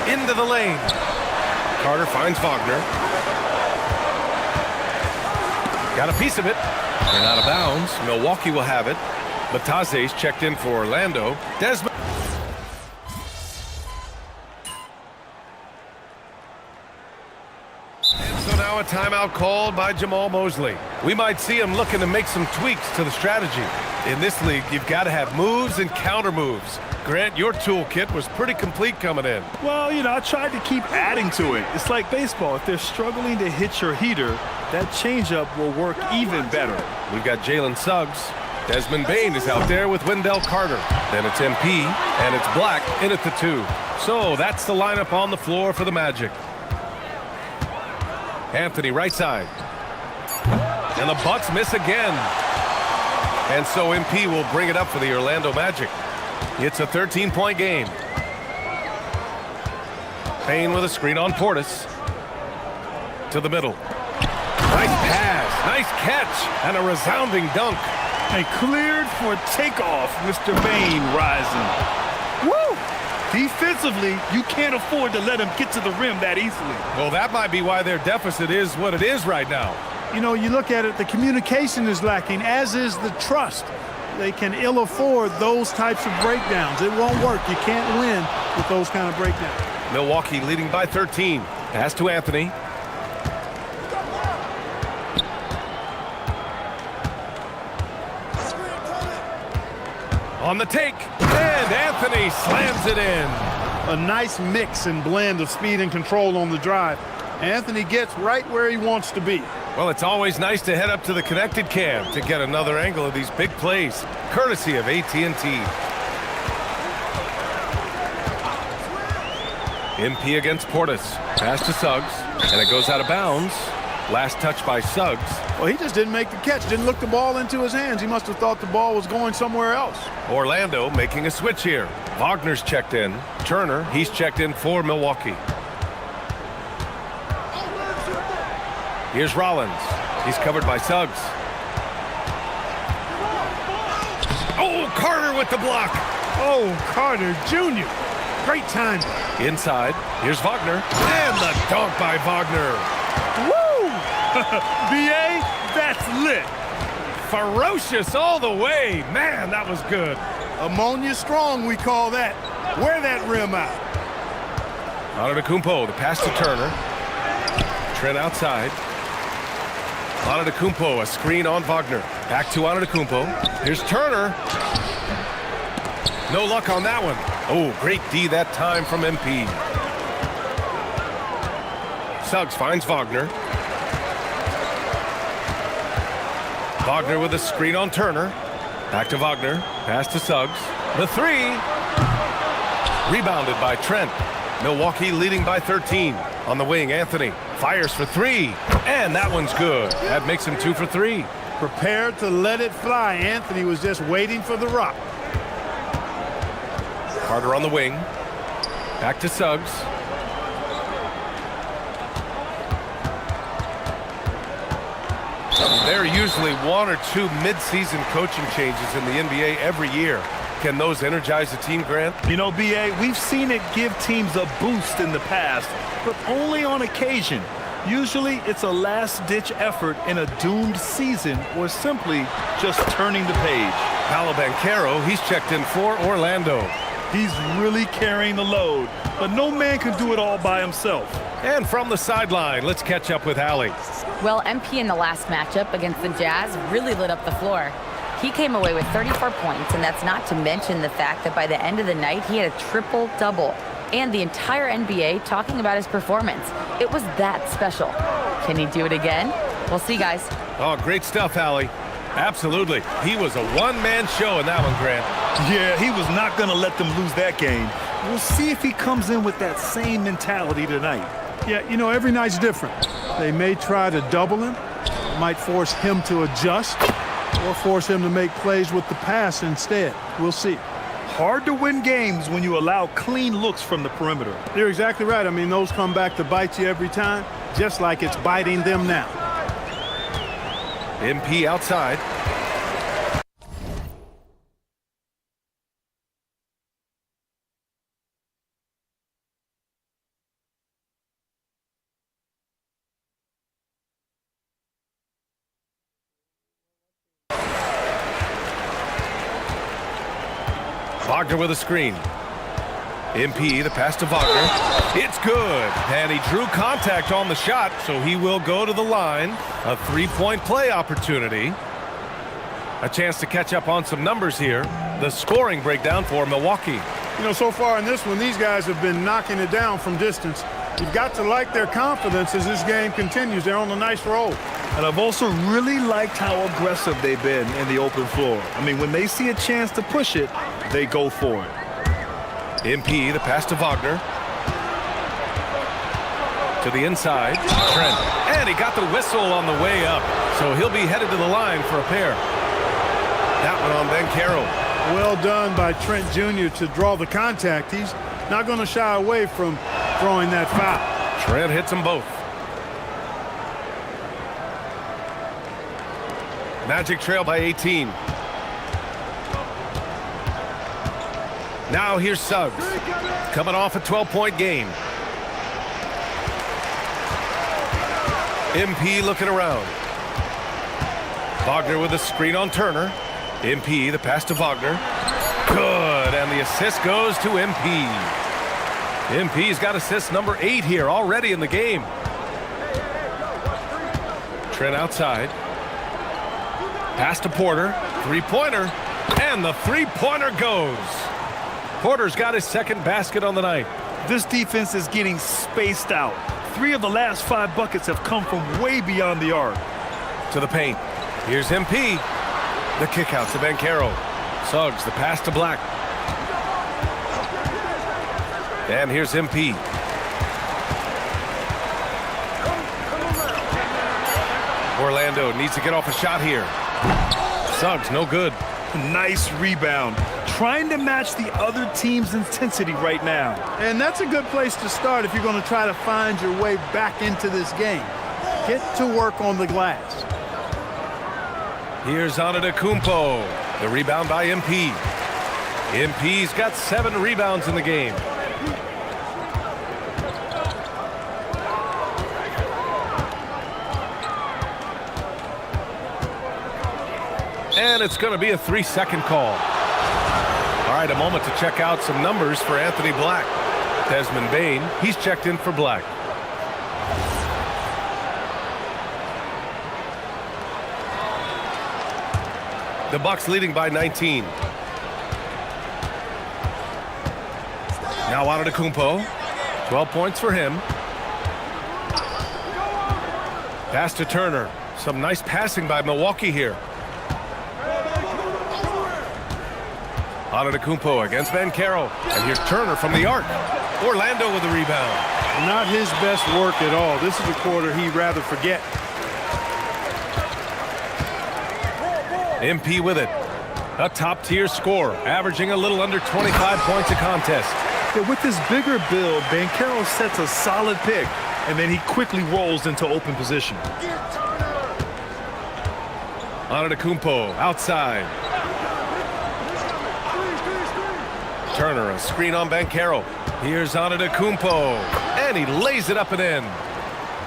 Into the lane. Carter finds Wagner. Got a piece of it. And out of bounds. Milwaukee will have it. Batase's checked in for Orlando. Desmond. And so now a timeout called by Jamal Mosley. We might see him looking to make some tweaks to the strategy. In this league, you've got to have moves and counter moves. Grant, your toolkit was pretty complete coming in. Well, you know, I tried to keep adding to it. It's like baseball. If they're struggling to hit your heater, that changeup will work even better. We've got Jalen Suggs. Desmond Bane is out there with Wendell Carter. Then it's MP, and it's Black in at the 2. So that's the lineup on the floor for the Magic. Anthony right side. And the Bucks miss again. And so MP will bring it up for the Orlando Magic. It's a 13-point game. Payne with a screen on Portis. To the middle. Nice pass, nice catch, and a resounding dunk. And cleared for takeoff, Mr. Bane rising. Woo! Defensively, you can't afford to let him get to the rim that easily. Well, that might be why their deficit is what it is right now. You know, you look at it, the communication is lacking, as is the trust. they can ill afford those types of breakdowns. It won't work. You can't win with those kind of breakdowns. Milwaukee leading by 13. Pass to Anthony. On the take, and Anthony slams it in. A nice mix and blend of speed and control on the drive. Anthony gets right where he wants to be. Well, it's always nice to head up to the connected cam to get another angle of these big plays, courtesy of AT&T. MP against Portis. Pass to Suggs, and it goes out of bounds. Last touch by Suggs. Well, he just didn't make the catch, didn't look the ball into his hands. He must have thought the ball was going somewhere else. Orlando making a switch here. Wagner's checked in. Turner, he's checked in for Milwaukee. Here's Rollins. He's covered by Suggs. Oh, Carter with the block. Oh, Carter Jr. Great time. Inside. Here's Wagner. And the dunk by Wagner. Woo! B.A., that's lit. Ferocious all the way. Man, that was good. Ammonia strong, we call that. Wear that rim out. Antetokounmpo, the pass to Turner. Trent outside. Antetokounmpo, a screen on Wagner. Back to Antetokounmpo. Here's Turner. No luck on that one. Oh, great D that time from MP. Suggs finds Wagner. Wagner with a screen on Turner. Back to Wagner. Pass to Suggs. The three. Rebounded by Trent. Milwaukee leading by 13. On the wing, Anthony fires for three. And that one's good. That makes him 2 for 3. Prepared to let it fly. Anthony was just waiting for the rock. Carter on the wing. Back to Suggs. There are usually 1 or 2 mid-season coaching changes in the NBA every year. Can those energize the team, Grant? You know, B.A., we've seen it give teams a boost in the past, but only on occasion. Usually it's a last-ditch effort in a doomed season or simply just turning the page. Paolo Banchero, he's checked in for Orlando. He's really carrying the load, but no man can do it all by himself. And from the sideline, let's catch up with Allie. Well, MP in the last matchup against the Jazz really lit up the floor. He came away with 34 points, and that's not to mention the fact that by the end of the night, he had a triple-double. And the entire NBA talking about his performance. It was that special. Can he do it again? We'll see, guys. Oh, great stuff, Allie. Absolutely. He was a one-man show in that one, Grant. Yeah, he was not going to let them lose that game. We'll see if he comes in with that same mentality tonight. Yeah, you know, every night's different. They may try to double him, might force him to adjust, or force him to make plays with the pass instead. We'll see. Hard to win games when you allow clean looks from the perimeter. You're exactly right. I mean, those come back to bite you every time, just like it's biting them now. MP outside. Wagner with a screen. MP, the pass to Wagner. It's good. And he drew contact on the shot, so he will go to the line. A three-point play opportunity. A chance to catch up on some numbers here. The scoring breakdown for Milwaukee. You know, so far in this one, these guys have been knocking it down from distance. You've got to like their confidence as this game continues. They're on a nice roll. And I've also really liked how aggressive they've been in the open floor. I mean, when they see a chance to push it, they go for it. MP, the pass to Wagner. To the inside, Trent. And he got the whistle on the way up. So he'll be headed to the line for a pair. That one on Banchero. Well done by Trent Jr. to draw the contact. He's not going to shy away from throwing that foul. Trent hits them both. Magic trail by 18. Now here's Suggs. Coming off a 12-point game. MP looking around. Wagner with a screen on Turner. MP, the pass to Wagner. Good, and the assist goes to MP. MP's got assist number 8 here already in the game. Trent outside. Pass to Porter. Three-pointer. And the three-pointer goes. Porter's got his second basket on the night. This defense is getting spaced out. 3 of the last 5 buckets have come from way beyond the arc. To the paint. Here's MP. The kick out to Banchero. Suggs, the pass to Black. And here's MP. Orlando needs to get off a shot here. Suggs, no good. Nice rebound. Trying to match the other team's intensity right now. And that's a good place to start if you're going to try to find your way back into this game. Get to work on the glass. Here's Antetokounmpo. The rebound by MP. MP's got 7 rebounds in the game. And it's going to be a 3-second call. All right, a moment to check out some numbers for Anthony Black. Desmond Bane, he's checked in for Black. The Bucks leading by 19. Now Antetokounmpo. 12 points for him. Pass to Turner. Some nice passing by Milwaukee here. Antetokounmpo against Banchero. And here's Turner from the arc. Orlando with the rebound. Not his best work at all. This is a quarter he'd rather forget. MP with it. A top-tier scorer, averaging a little under 25 points a contest. Yeah, with his bigger build, Banchero sets a solid pick, and then he quickly rolls into open position. Antetokounmpo outside. Turner, a screen on Banchero. Here's Antetokounmpo, and he lays it up and in.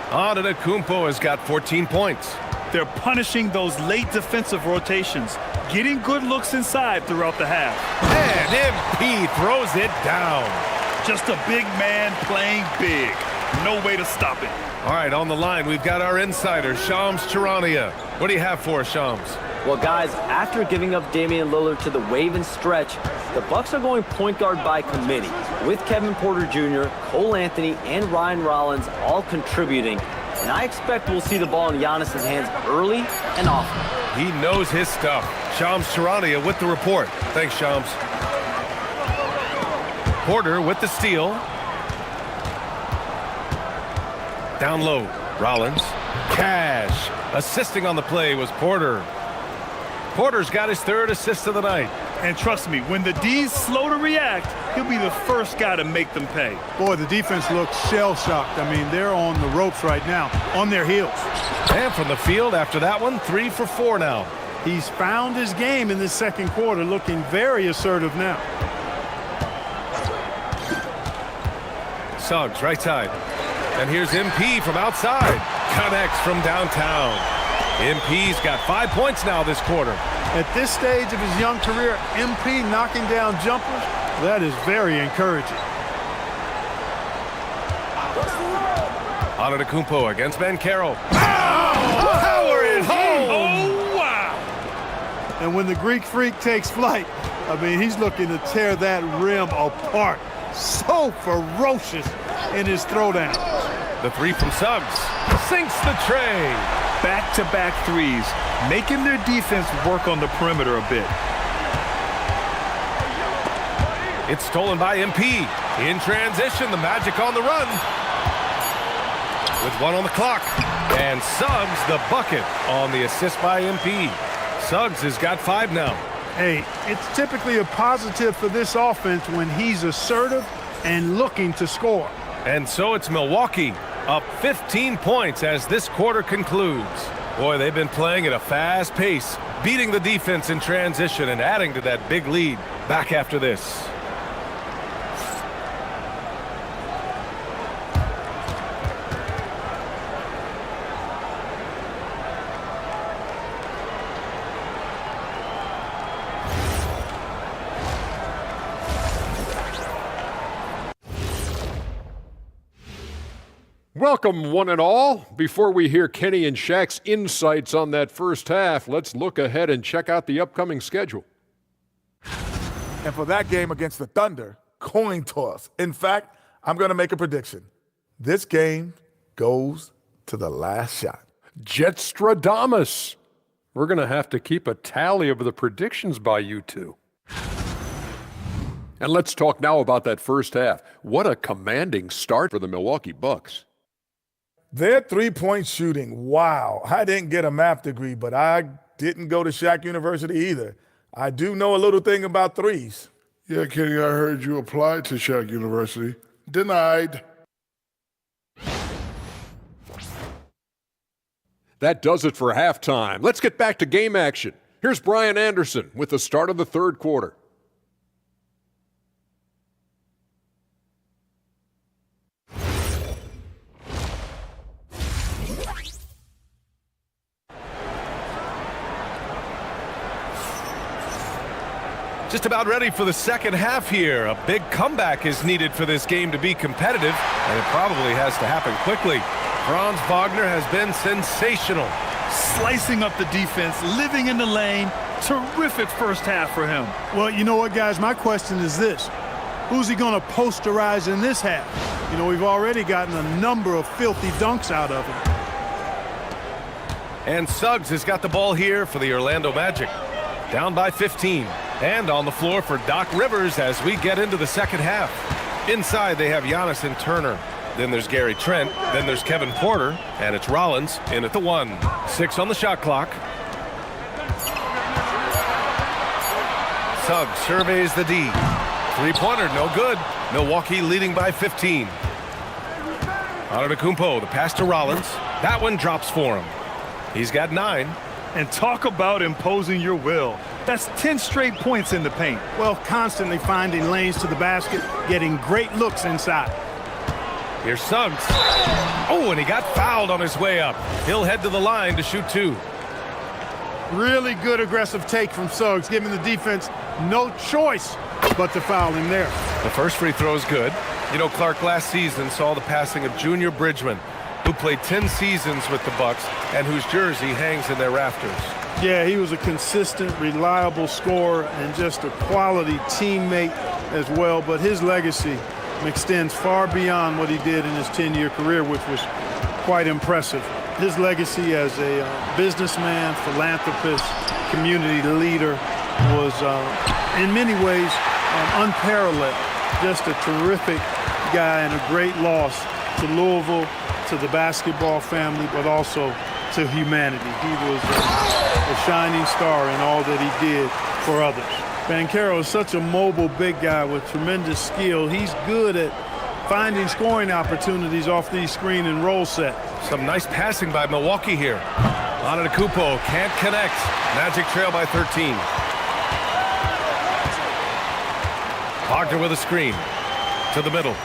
Antetokounmpo has got 14 points. They're punishing those late defensive rotations, getting good looks inside throughout the half. And MP throws it down. Just a big man playing big. No way to stop it. All right, on the line, we've got our insider, Shams Charania. What do you have for us, Shams? Well, guys, after giving up Damian Lillard to the wave and stretch, the Bucks are going point guard by committee, with Kevin Porter Jr., Cole Anthony, and Ryan Rollins all contributing. And I expect we'll see the ball in Giannis's hands early and often. He knows his stuff. Shams Charania with the report. Thanks, Shams. Porter with the steal. Down low, Rollins. Cash. Assisting on the play was Porter. Porter's got his 3rd assist of the night. And trust me, when the D's slow to react, he'll be the first guy to make them pay. Boy, the defense looks shell-shocked. I mean, they're on the ropes right now, on their heels. And from the field after that one, 3 for 4 now. He's found his game in this second quarter, looking very assertive now. Suggs, right side. And here's MP from outside. Connects from downtown. MP's got 5 points now this quarter. At this stage of his young career, MP knocking down jumpers, that is very encouraging. Antetokounmpo against Banchero. Power it home! Oh, wow! And when the Greek Freak takes flight, I mean, he's looking to tear that rim apart. So ferocious in his throwdown. The 3 from Suggs. Sinks the tray. Back-to-back threes, making their defense work on the perimeter a bit. It's stolen by MP. In transition, the Magic on the run. With 1 on the clock. And Suggs the bucket on the assist by MP. Suggs has got 5 now. Hey, it's typically a positive for this offense when he's assertive and looking to score. And so it's Milwaukee up 15 points as this quarter concludes. Boy, they've been playing at a fast pace, beating the defense in transition and adding to that big lead. Back after this. Welcome, one and all. Before we hear Kenny and Shaq's insights on that first half, let's look ahead and check out the upcoming schedule. And for that game against the Thunder, coin toss. In fact, I'm going to make a prediction. This game goes to the last shot. Jetstradamus. We're going to have to keep a tally of the predictions by you two. And let's talk now about that first half. What a commanding start for the Milwaukee Bucks. Their three-point shooting, wow. I didn't get a math degree, but I didn't go to Shaq University either. I do know a little thing about threes. Yeah, Kenny, I heard you applied to Shaq University. Denied. That does it for halftime. Let's get back to game action. Here's Brian Anderson with the start of the third quarter. Just about ready for the second half here. A big comeback is needed for this game to be competitive, and it probably has to happen quickly. Franz Wagner has been sensational. Slicing up the defense, living in the lane. Terrific first half for him. Well, you know what, guys? My question is this. Who's he going to posterize in this half? You know, we've already gotten a number of filthy dunks out of him. And Suggs has got the ball here for the Orlando Magic. Down by 15. And on the floor for Doc Rivers as we get into the second half. Inside they have Giannis and Turner. Then there's Gary Trent. Then there's Kevin Porter. And it's Rollins in at the 1. 6 on the shot clock. Suggs surveys the D. Three-pointer, no good. Milwaukee leading by 15. Antetokounmpo, the pass to Rollins. That one drops for him. He's got 9. And talk about imposing your will. That's 10 straight points in the paint. Well, constantly finding lanes to the basket, getting great looks inside. Here's Suggs. Oh, and he got fouled on his way up. He'll head to the line to shoot 2. Really good aggressive take from Suggs, giving the defense no choice but to foul him there. The first free throw is good. You know, Clark last season saw the passing of Junior Bridgman, who played 10 seasons with the Bucks and whose jersey hangs in their rafters. Yeah, he was a consistent, reliable scorer and just a quality teammate as well. But his legacy extends far beyond what he did in his 10-year career, which was quite impressive. His legacy as a businessman, philanthropist, community leader was in many ways unparalleled. Just a terrific guy and a great loss to Louisville, to the basketball family, but also to humanity. He was a shining star in all that he did for others. Banchero is such a mobile big guy with tremendous skill. He's good at finding scoring opportunities off these screen and roll sets. Some nice passing by Milwaukee here. Antetokounmpo can't connect. Magic trail by 13. Wagner with a screen to the middle.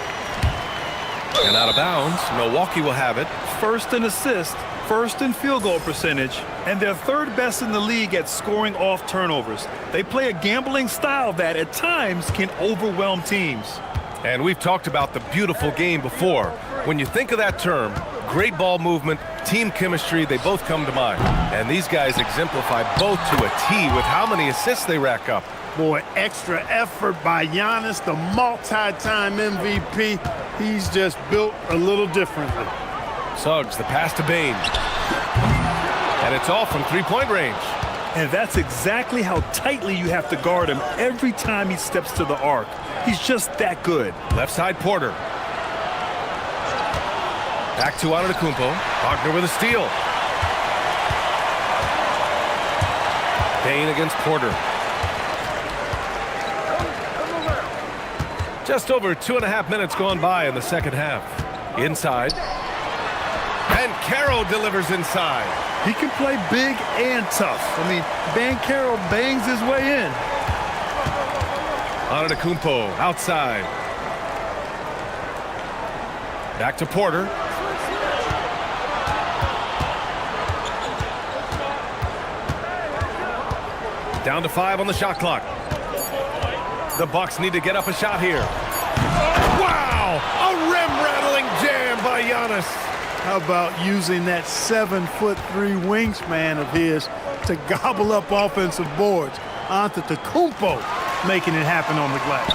And out of bounds. Milwaukee will have it. First in assist, first in field goal percentage, and they're third best in the league at scoring off turnovers. They play a gambling style that at times can overwhelm teams. And we've talked about the beautiful game before. When you think of that term, great ball movement, team chemistry, they both come to mind. And these guys exemplify both to a T with how many assists they rack up. Boy, extra effort by Giannis, the multi-time MVP. He's just built a little differently. Suggs, the pass to Bane. And it's all from three-point range. And that's exactly how tightly you have to guard him every time he steps to the arc. He's just that good. Left side, Porter. Back to Antetokounmpo. Wagner with a steal. Bane against Porter. Just over 2.5 minutes gone by in the second half. Inside. And Banchero delivers inside. He can play big and tough. I mean, Banchero bangs his way in. Antetokounmpo outside. Back to Porter. Down to 5 on the shot clock. The Bucks need to get up a shot here. Wow! A rim-rattling jam by Giannis. How about using that 7'3" wingspan of his to gobble up offensive boards? Antetokounmpo making it happen on the glass.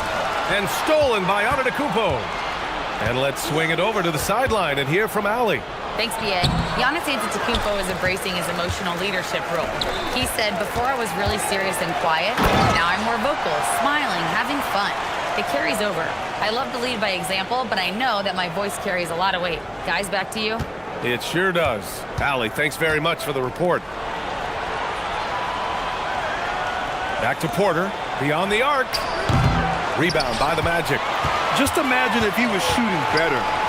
And stolen by Antetokounmpo. And let's swing it over to the sideline and hear from Allie. Thanks, B.A. Giannis Antetokounmpo is embracing his emotional leadership role. He said, before I was really serious and quiet, now I'm more vocal, smiling, having fun. It carries over. I love to lead by example, but I know that my voice carries a lot of weight. Guys, back to you. It sure does. Allie, thanks very much for the report. Back to Porter, beyond the arc. Rebound by the Magic. Just imagine if he was shooting better.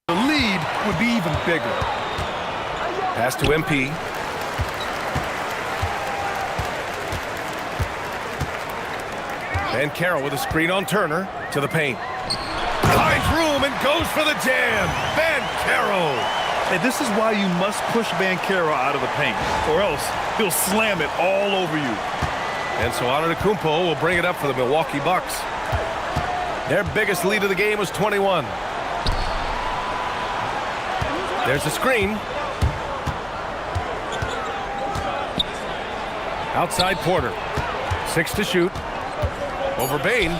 The lead would be even bigger. Pass to MP. Banchero with a screen on Turner to the paint. Finds room and goes for the jam. Banchero. And this is why you must push Banchero out of the paint, or else he'll slam it all over you. And so Antetokounmpo will bring it up for the Milwaukee Bucks. Their biggest lead of the game was 21. There's the screen. Outside Porter. 6 to shoot. Over Bane.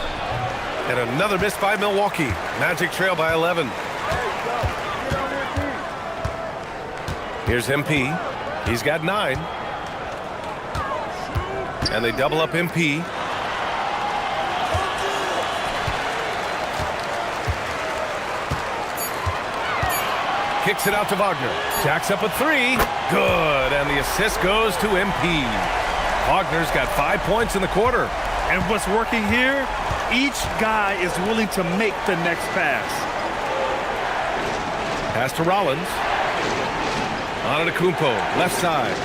And another miss by Milwaukee. Magic trail by 11. Here's MP. He's got 9. And they double up MP. Kicks it out to Wagner. Jacks up a 3. Good. And the assist goes to MP. Wagner's got 5 points in the quarter. And what's working here? Each guy is willing to make the next pass. Pass to Rollins. Antetokounmpo, left side.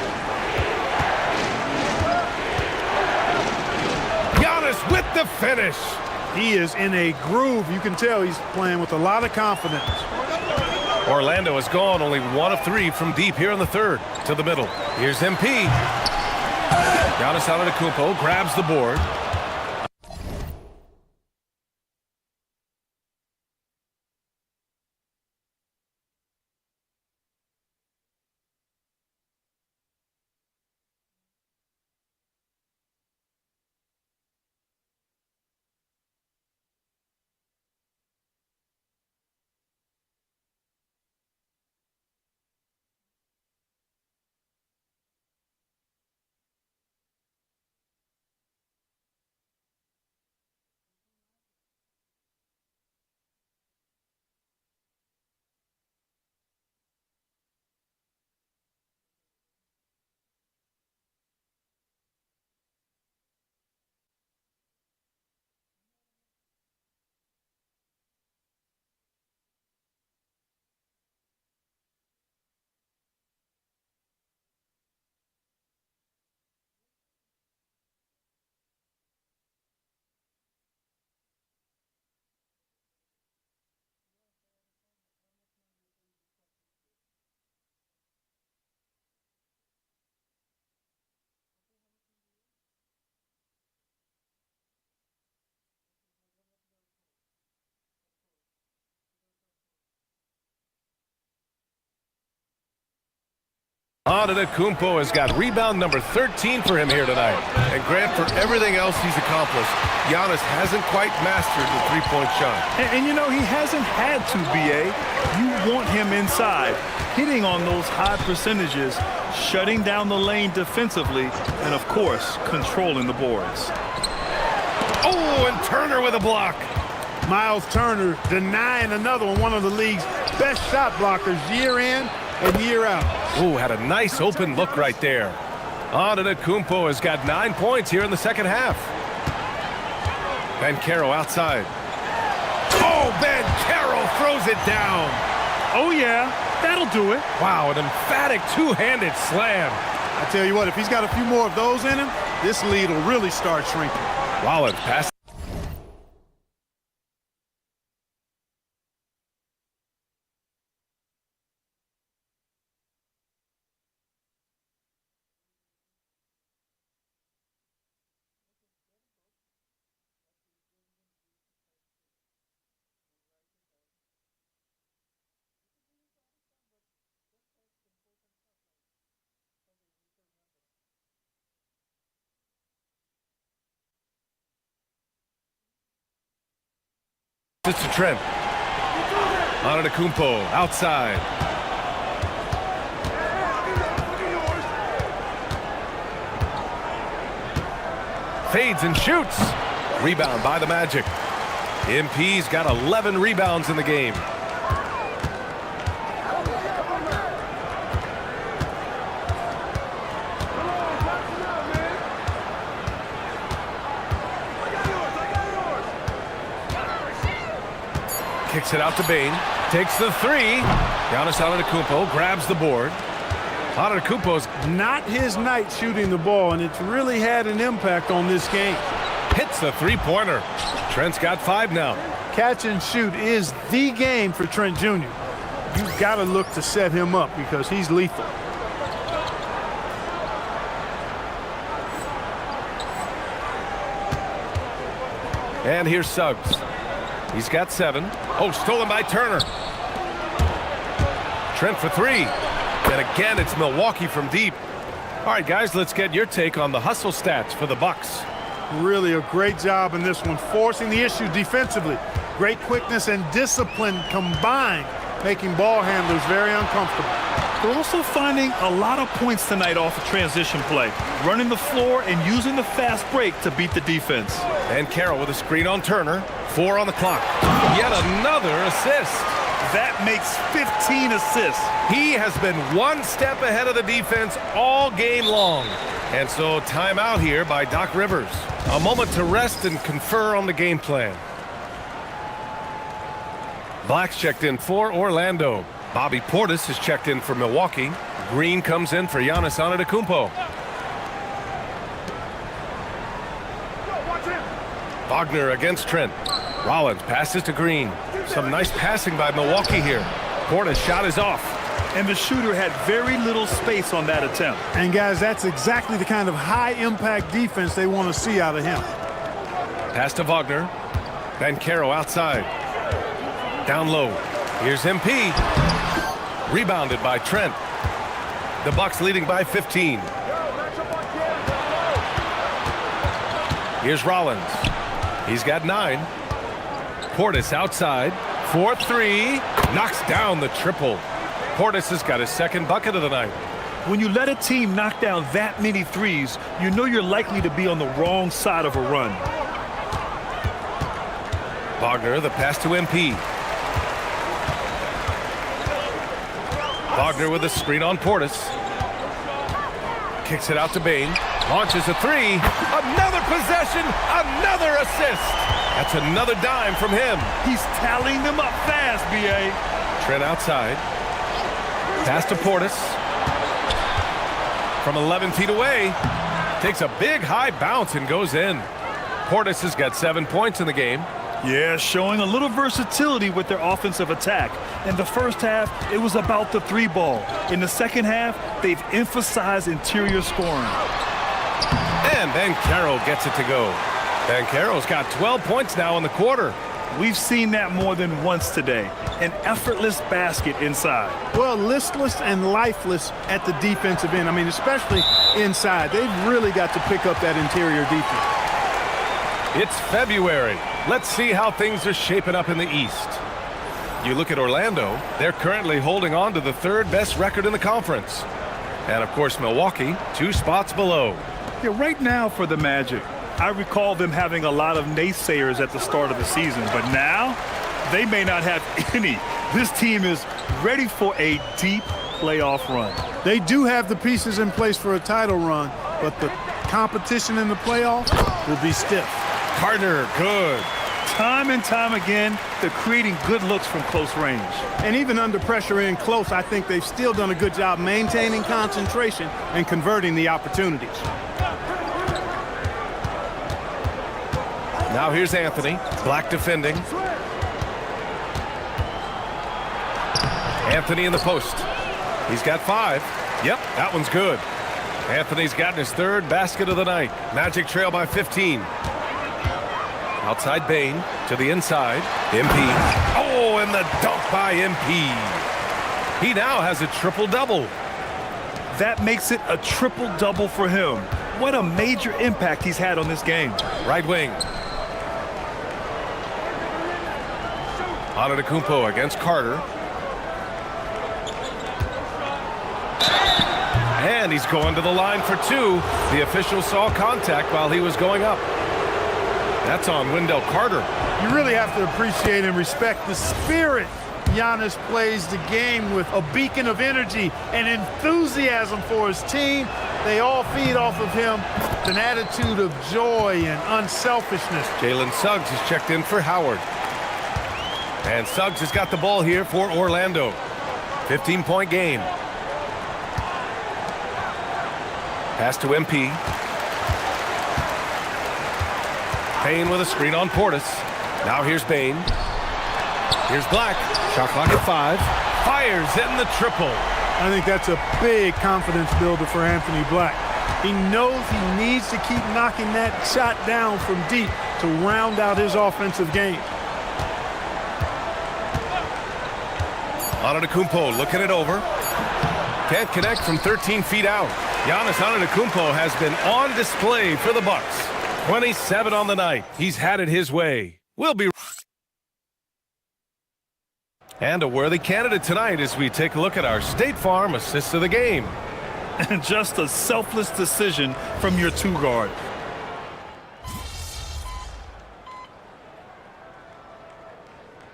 Giannis with the finish. He is in a groove. You can tell he's playing with a lot of confidence. Orlando is gone, only 1 of 3 from deep here in the third. To the middle. Here's MP. Giannis Antetokounmpo grabs the board. Antetokounmpo has got rebound number 13 for him here tonight. And Grant, for everything else he's accomplished, Giannis hasn't quite mastered the three-point shot. And you know, he hasn't had to, B.A. You want him inside, hitting on those high percentages, shutting down the lane defensively, and, of course, controlling the boards. Oh, and Turner with a block. Miles Turner denying another one of the league's best shot blockers year in and year out. Oh, had a nice open look right there. Antetokounmpo has got 9 points here in the second half. Banchero outside. Oh, Banchero throws it down. Oh, yeah, that'll do it. Wow, an emphatic two-handed slam. I tell you what, if he's got a few more of those in him, this lead will really start shrinking. Rollins pass. It's to Trent. Antetokounmpo outside. Fades and shoots. Rebound by the Magic. MP's got 11 rebounds in the game. Kicks it out to Bane. Takes the three. Giannis Antetokounmpo grabs the board. Antetokounmpo's not his night shooting the ball, and it's really had an impact on this game. Hits the three-pointer. Trent's got 5 now. Catch and shoot is the game for Trent Jr. You've got to look to set him up because he's lethal. And here's Suggs. He's got 7. Oh, stolen by Turner. Trent for 3. And again, it's Milwaukee from deep. All right, guys, let's get your take on the hustle stats for the Bucks. Really a great job in this one, forcing the issue defensively. Great quickness and discipline combined, making ball handlers very uncomfortable. They're also finding a lot of points tonight off of transition play, running the floor and using the fast break to beat the defense. And Carroll with a screen on Turner. 4 on the clock. Yet another assist. That makes 15 assists. He has been one step ahead of the defense all game long. And so timeout here by Doc Rivers. A moment to rest and confer on the game plan. Black's checked in for Orlando. Bobby Portis has checked in for Milwaukee. Green comes in for Giannis Antetokounmpo. Wagner against Trent. Rollins passes to Green. Some nice passing by Milwaukee here. Portis' shot is off. And the shooter had very little space on that attempt. And guys, that's exactly the kind of high-impact defense they want to see out of him. Pass to Wagner. Banchero outside. Down low. Here's MP. Rebounded by Trent. The Bucks leading by 15. Here's Rollins. He's got 9. Portis outside. 4-3. Knocks down the triple. Portis has got his second bucket of the night. When you let a team knock down that many threes, you know you're likely to be on the wrong side of a run. Wagner, the pass to MP. Wagner with a screen on Portis. Kicks it out to Bane. Launches a 3. Another possession. Another assist. That's another dime from him. He's tallying them up fast, B.A. Trent outside. Pass to Portis. From 11 feet away. Takes a big high bounce and goes in. Portis has got 7 points in the game. Yeah, showing a little versatility with their offensive attack. In the first half, it was about the 3 ball. In the second half, they've emphasized interior scoring. And Banchero gets it to go. Banchero's got 12 points now in the quarter. We've seen that more than once today. An effortless basket inside. Well, listless and lifeless at the defensive end. I mean, especially inside. They've really got to pick up that interior defense. It's February. Let's see how things are shaping up in the East. You look at Orlando, they're currently holding on to the 3rd best record in the conference. And of course, Milwaukee, 2 spots below. Yeah, right now for the Magic, I recall them having a lot of naysayers at the start of the season, but now they may not have any. This team is ready for a deep playoff run. They do have the pieces in place for a title run, but the competition in the playoffs will be stiff. Carter, good. Time and time again, they're creating good looks from close range. And even under pressure in close, I think they've still done a good job maintaining concentration and converting the opportunities. Now here's Anthony. Black defending. Anthony in the post. He's got 5. Yep, that one's good. Anthony's gotten his 3rd basket of the night. Magic trail by 15. Outside Bane to the inside. MP. Oh, and the dunk by MP. He now has a triple-double. That makes it a triple-double for him. What a major impact he's had on this game. Right wing. Antetokounmpo against Carter. And he's going to the line for 2. The official saw contact while he was going up. That's on Wendell Carter. You really have to appreciate and respect the spirit Giannis plays the game with, a beacon of energy and enthusiasm for his team. They all feed off of him, an attitude of joy and unselfishness. Jalen Suggs has checked in for Howard. And Suggs has got the ball here for Orlando. 15-point game. Pass to MP. Bane with a screen on Portis. Now here's Bane. Here's Black. Shot clock at 5. Fires in the triple. I think that's a big confidence builder for Anthony Black. He knows he needs to keep knocking that shot down from deep to round out his offensive game. Antetokounmpo looking it over. Can't connect from 13 feet out. Giannis Antetokounmpo has been on display for the Bucks. 27 on the night. He's had it his way. We'll be... And a worthy candidate tonight as we take a look at our State Farm assist of the game. And just a selfless decision from your two guard.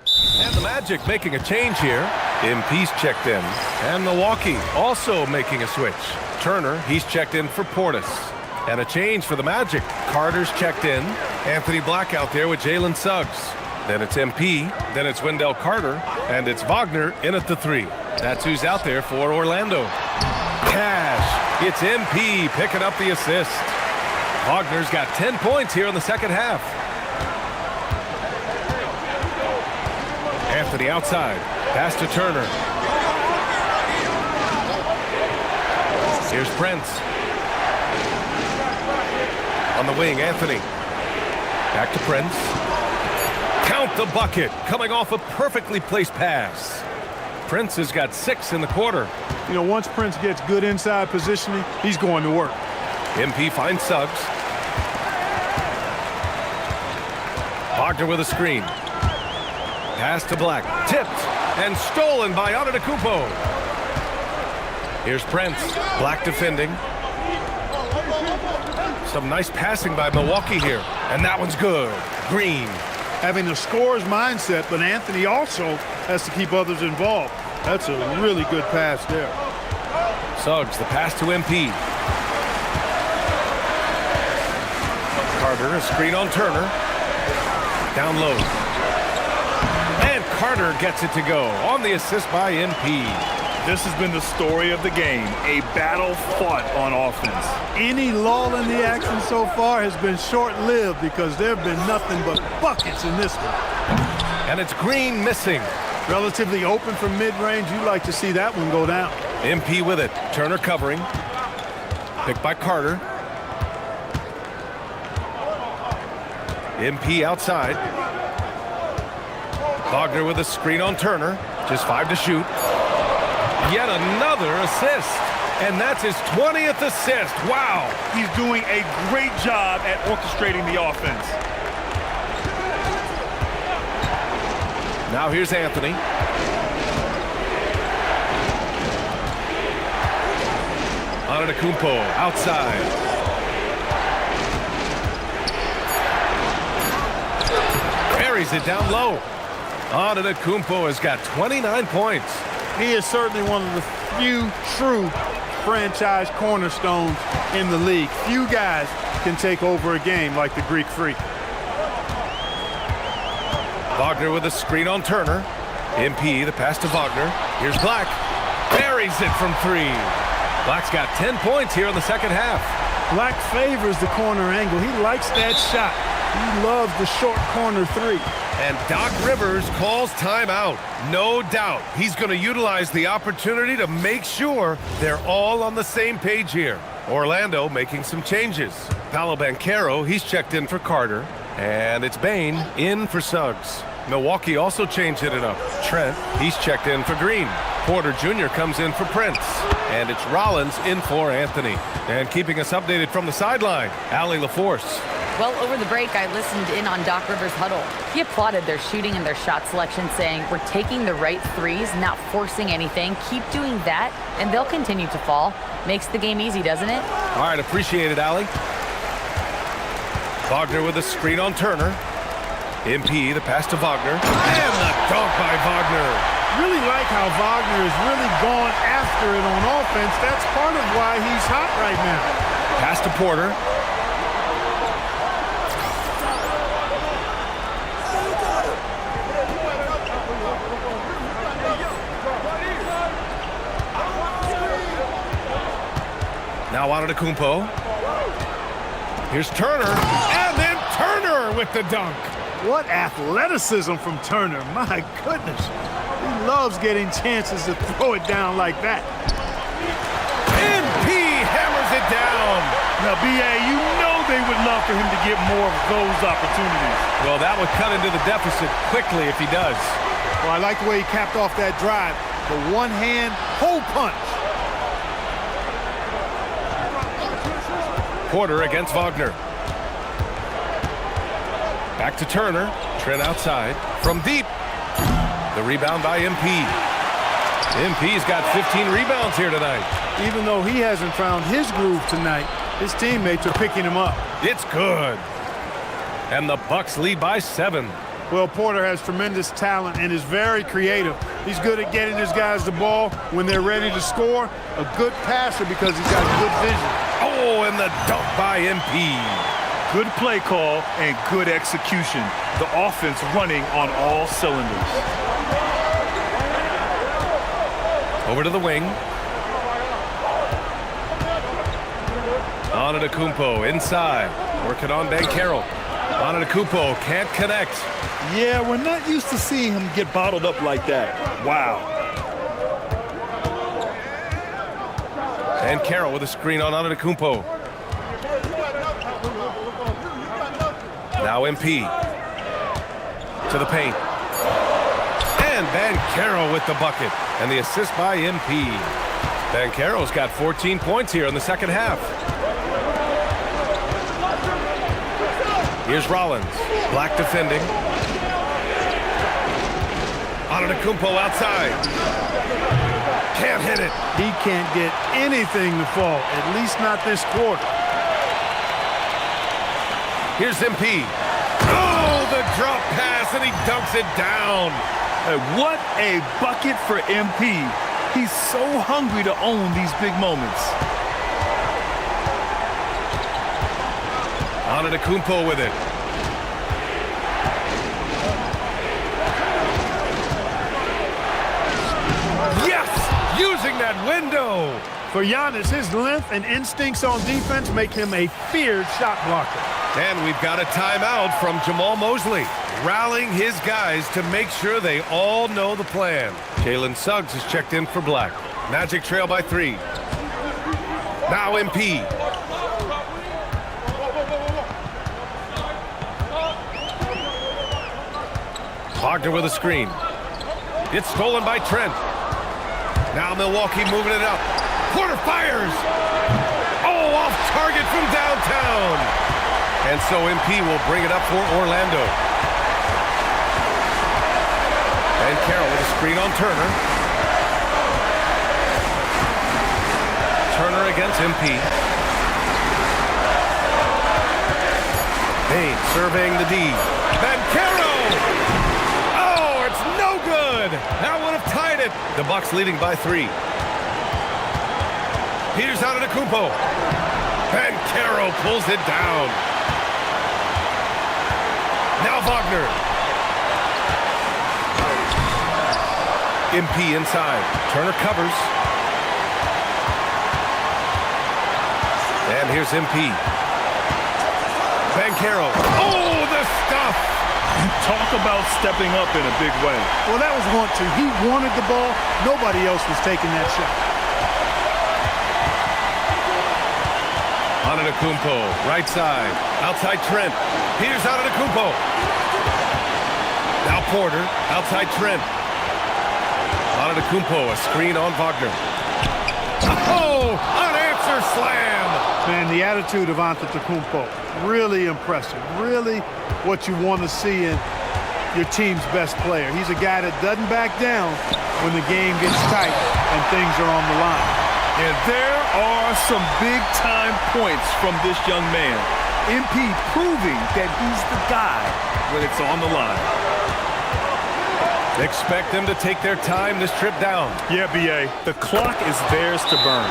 And the Magic making a change here. MP's checked in. And Milwaukee also making a switch. Turner, he's checked in for Portis. And a change for the Magic. Carter's checked in. Anthony Black out there with Jalen Suggs. Then it's MP. Then it's Wendell Carter. And it's Wagner in at the 3. That's who's out there for Orlando. Cash. It's MP picking up the assist. Wagner's got 10 points here in the second half. Anthony outside. Pass to Turner. Here's Prince. On the wing, Anthony. Back to Prince. Count the bucket. Coming off a perfectly placed pass. Prince has got 6 in the quarter. You know, once Prince gets good inside positioning, he's going to work. MP finds Suggs. Wagner with a screen. Pass to Black. Tipped and stolen by Antetokounmpo. Here's Prince. Black defending. Some nice passing by Milwaukee here. And that one's good. Green. Having a scorer's mindset, but Anthony also has to keep others involved. That's a really good pass there. Suggs, the pass to MP. Carter, a screen on Turner. Down low. And Carter gets it to go on the assist by MP. This has been the story of the game, a battle fought on offense. Any lull in the action so far has been short-lived because there have been nothing but buckets in this one. And it's Green missing. Relatively open from mid-range. You'd like to see that one go down. MP with it. Turner covering. Picked by Carter. MP outside. Wagner with a screen on Turner. Just 5 to shoot. Yet another assist. And that's his 20th assist. Wow. He's doing a great job at orchestrating the offense. Now here's Anthony. Antetokounmpo outside. Buries it down low. Antetokounmpo has got 29 points. He is certainly one of the few true franchise cornerstones in the league. Few guys can take over a game like the Greek Freak. Wagner with a screen on Turner. MP, the pass to Wagner. Here's Black. Buries it from 3. Black's got 10 points here in the second half. Black favors the corner angle. He likes that shot. He loves the short corner 3. And Doc Rivers calls timeout. No doubt he's going to utilize the opportunity to make sure they're all on the same page here. Orlando making some changes. Paolo Banchero, he's checked in for Carter. And it's Bane in for Suggs. Milwaukee also changing it up. Trent, he's checked in for Green. Porter Jr. comes in for Prince. And it's Rollins in for Anthony. And keeping us updated from the sideline, Allie LaForce. Well, over the break, I listened in on Doc Rivers' huddle. He applauded their shooting and their shot selection, saying, we're taking the right threes, not forcing anything. Keep doing that, and they'll continue to fall. Makes the game easy, doesn't it? All right, appreciate it, Allie. Wagner with a screen on Turner. MP, the pass to Wagner. And the dunk by Wagner. Really like how Wagner has really gone after it on offense. That's part of why he's hot right now. Pass to Porter. Now Antetokounmpo. Here's Turner. And then Turner with the dunk. What athleticism from Turner. My goodness. He loves getting chances to throw it down like that. MP hammers it down. Now, B.A., you know they would love for him to get more of those opportunities. Well, that would cut into the deficit quickly if he does. Well, I like the way he capped off that drive. The one-hand hole punch. Porter against Wagner. Back to Turner. Trent outside. From deep. The rebound by MP. MP's got 15 rebounds here tonight. Even though he hasn't found his groove tonight, his teammates are picking him up. It's good. And the Bucks lead by 7. Well, Porter has tremendous talent and is very creative. He's good at getting his guys the ball when they're ready to score. A good passer because he's got good vision. Oh, and the dunk by MP. Good play call and good execution. The offense running on all cylinders. Over to the wing. Antetokounmpo inside. Working on Banchero. Antetokounmpo can't connect. Yeah, we're not used to seeing him get bottled up like that. Wow. Banchero with a screen on Antetokounmpo. Now MP. To the paint. And Banchero with the bucket. And the assist by MP. Banchero's got 14 points here in the second half. Here's Rollins. Black defending. Antetokounmpo outside. Can't hit it. He can't get anything to fall, at least not this quarter. Here's MP. Oh, the drop pass, and he dunks it down. What a bucket for MP. He's so hungry to own these big moments. Antetokounmpo with it. Yes! Using that window! For Giannis, his length and instincts on defense make him a feared shot blocker. And we've got a timeout from Jamal Mosley, rallying his guys to make sure they all know the plan. Jalen Suggs is checked in for Black. Magic trail by 3. Now MP. Wagner with a screen. It's stolen by Trent. Now Milwaukee moving it up. Porter fires. Oh, off target from downtown. And so MP will bring it up for Orlando. And Carroll with a screen on Turner. Turner against MP. Payne surveying the D. Banchero! Oh, it's no good! That would have tied it. The Bucks leading by 3. Here's Antetokounmpo. Banchero pulls it down. Now Wagner. MP inside. Turner covers. And here's MP. Banchero. Oh, the stuff! Talk about stepping up in a big way. Well, that was want to. He wanted the ball. Nobody else was taking that shot. Antetokounmpo, right side. Outside Trent. Here's Antetokounmpo. Now Porter. Outside Trent. Antetokounmpo, a screen on Wagner. Oh, unanswered slam. Man, the attitude of Antetokounmpo, really impressive. Really what you want to see in your team's best player. He's a guy that doesn't back down when the game gets tight and things are on the line. And there are some big-time points from this young man. MP proving that he's the guy when it's on the line. Expect them to take their time this trip down. Yeah, B.A., the clock is theirs to burn.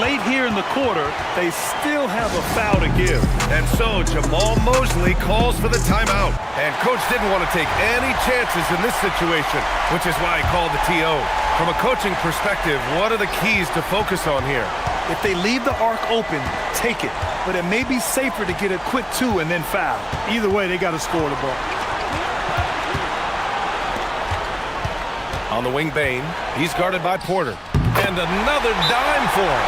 Late here in the quarter, they still have a foul to give. And so Jamal Mosley calls for the timeout. And Coach didn't want to take any chances in this situation, which is why he called the TO. From a coaching perspective, what are the keys to focus on here? If they leave the arc open, take it. But it may be safer to get a quick 2 and then foul. Either way, they got to score the ball. On the wing, Bane. He's guarded by Porter. And another dime for him.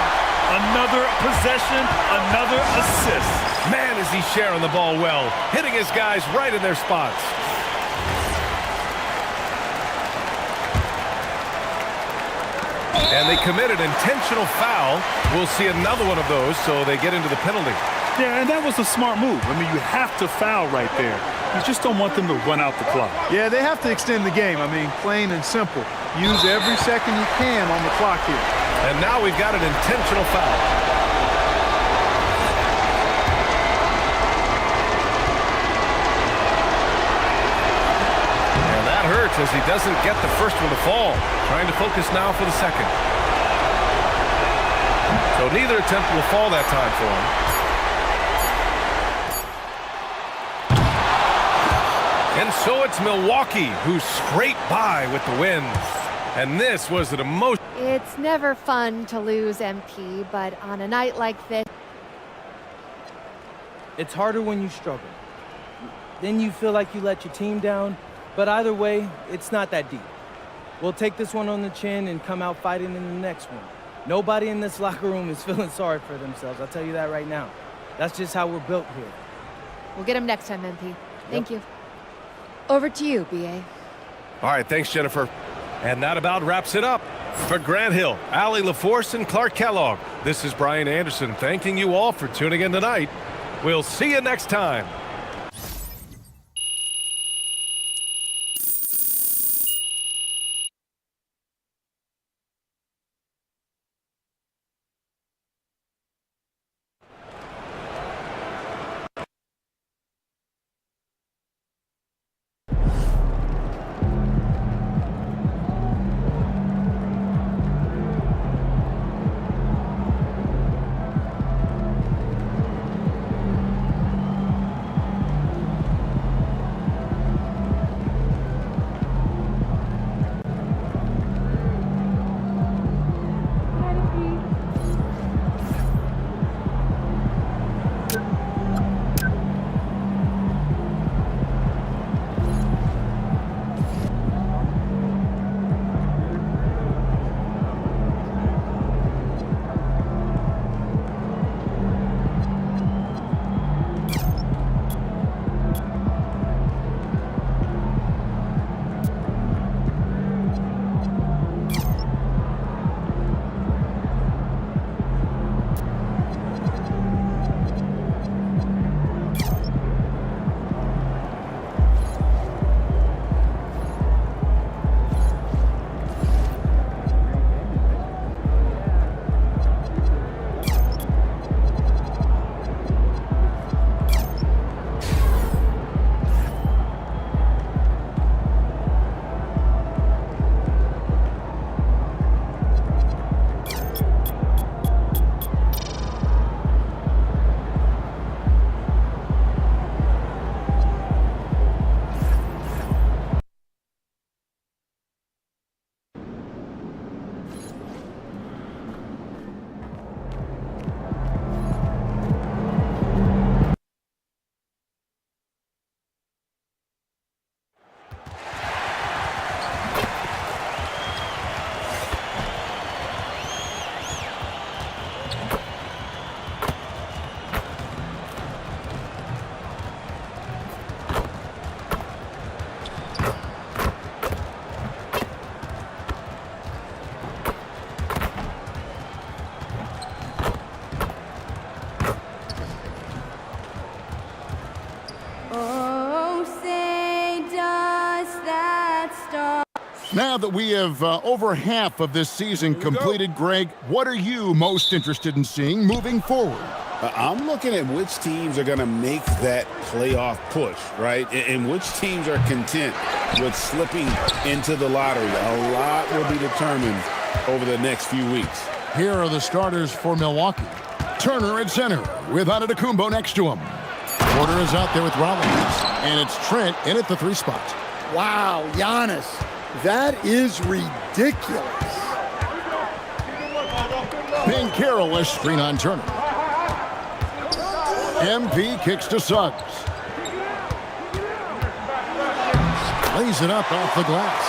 Another possession, another assist. Man, is he sharing the ball well, hitting his guys right in their spots. And they committed intentional foul. We'll see another one of those, so they get into the penalty. Yeah, and that was a smart move. I mean, you have to foul right there. You just don't want them to run out the clock. Yeah, they have to extend the game. I mean, plain and simple. Use every second you can on the clock here. And now we've got an intentional foul. And that hurts as he doesn't get the first one to fall. Trying to focus now for the second. So neither attempt will fall that time for him. And so it's Milwaukee who scraped by with the win. And this was an emotional. It's never fun to lose, MP, but on a night like this... It's harder when you struggle. Then you feel like you let your team down, but either way, it's not that deep. We'll take this one on the chin and come out fighting in the next one. Nobody in this locker room is feeling sorry for themselves, I'll tell you that right now. That's just how we're built here. We'll get him next time, MP. Thank you. Over to you, B.A. All right, thanks, Jennifer. And that about wraps it up. For Grant Hill, Allie LaForce, and Clark Kellogg, this is Brian Anderson thanking you all for tuning in tonight. We'll see you next time. Now that we have over half of this season completed, Greg, what are you most interested in seeing moving forward? I'm looking at which teams are going to make that playoff push, right? And which teams are content with slipping into the lottery. A lot will be determined over the next few weeks. Here are the starters for Milwaukee. Turner at center with Antetokounmpo next to him. Porter is out there with Rollins. And it's Trent in at the 3 spot. Wow, Giannis. That is ridiculous. Ben Carroll is screen on Turner. MP kicks to Suggs. Lays it up off the glass.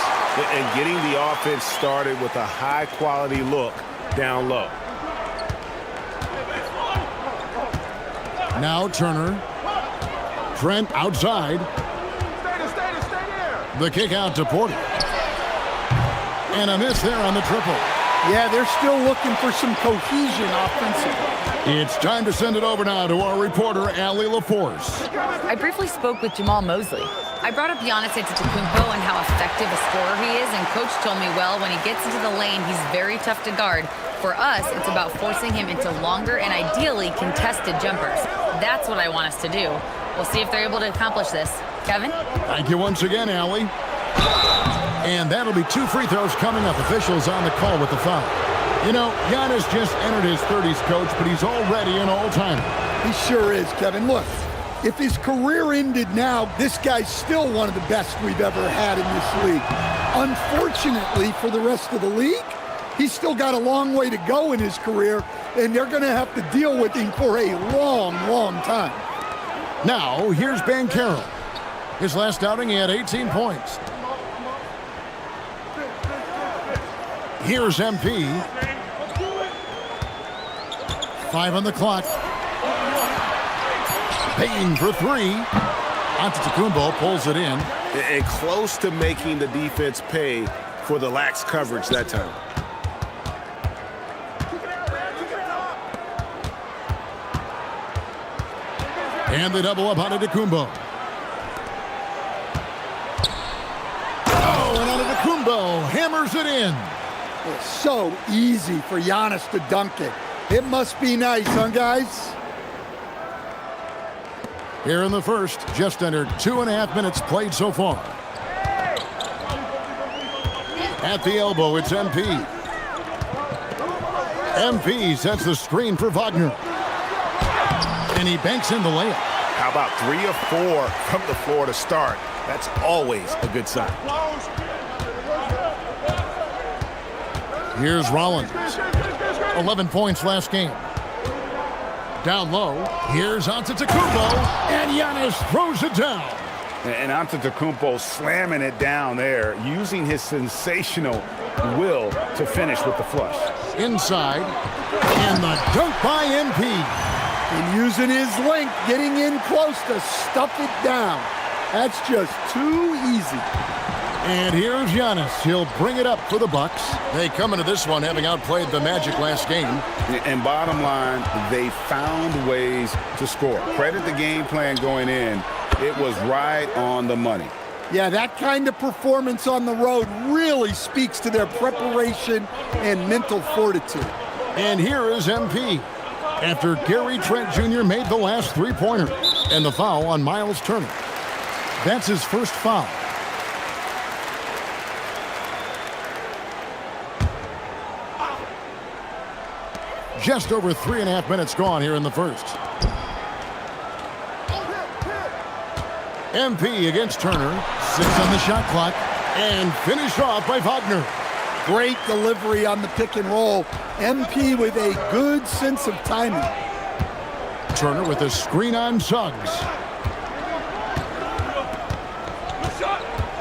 And getting the offense started with a high-quality look down low. Now Turner. Trent outside. The kick out to Porter. And a miss there on the triple. Yeah, they're still looking for some cohesion offensively. It's time to send it over now to our reporter, Allie LaForce. I briefly spoke with Jamal Mosley. I brought up Giannis Antetokounmpo and how effective a scorer he is, and Coach told me, well, when he gets into the lane, he's very tough to guard. For us, it's about forcing him into longer and ideally contested jumpers. That's what I want us to do. We'll see if they're able to accomplish this. Kevin? Thank you once again, Allie. And that'll be 2 free throws coming up. Officials on the call with the foul. You know, Giannis just entered his 30s, Coach, but he's already an all-timer. He sure is, Kevin. Look, if his career ended now, this guy's still one of the best we've ever had in this league. Unfortunately for the rest of the league, he's still got a long way to go in his career, and they're going to have to deal with him for a long, long time. Now, here's Banchero. His last outing, he had 18 points. Here's MP. 5 on the clock. Payne for 3. Antetokounmpo pulls it in. And close to making the defense pay for the lax coverage that time. And they double up on Antetokounmpo. Oh, and Antetokounmpo hammers it in. It's so easy for Giannis to dunk it. It must be nice, huh, guys? Here in the first, just under 2.5 minutes played so far. At the elbow, it's MP. MP sets the screen for Wagner. And he banks in the layup. How about 3 or 4 from the floor to start? That's always a good sign. Here's Rollins. 11 points last game. Down low, here's Antetokounmpo, and Giannis throws it down. And Antetokounmpo slamming it down there, using his sensational will to finish with the flush. Inside, and the dunk by MP. And using his length, getting in close to stuff it down. That's just too easy. And here's Giannis. He'll bring it up for the Bucks. They come into this one having outplayed the Magic last game. And bottom line, they found ways to score. Credit the game plan going in. It was right on the money. Yeah, that kind of performance on the road really speaks to their preparation and mental fortitude. And here is MP. After Gary Trent Jr. made the last 3-pointer. And the foul on Miles Turner. That's his first foul. Just over 3.5 minutes gone here in the first. MP against Turner. 6 on the shot clock. And finished off by Wagner. Great delivery on the pick and roll. MP with a good sense of timing. Turner with a screen on Suggs.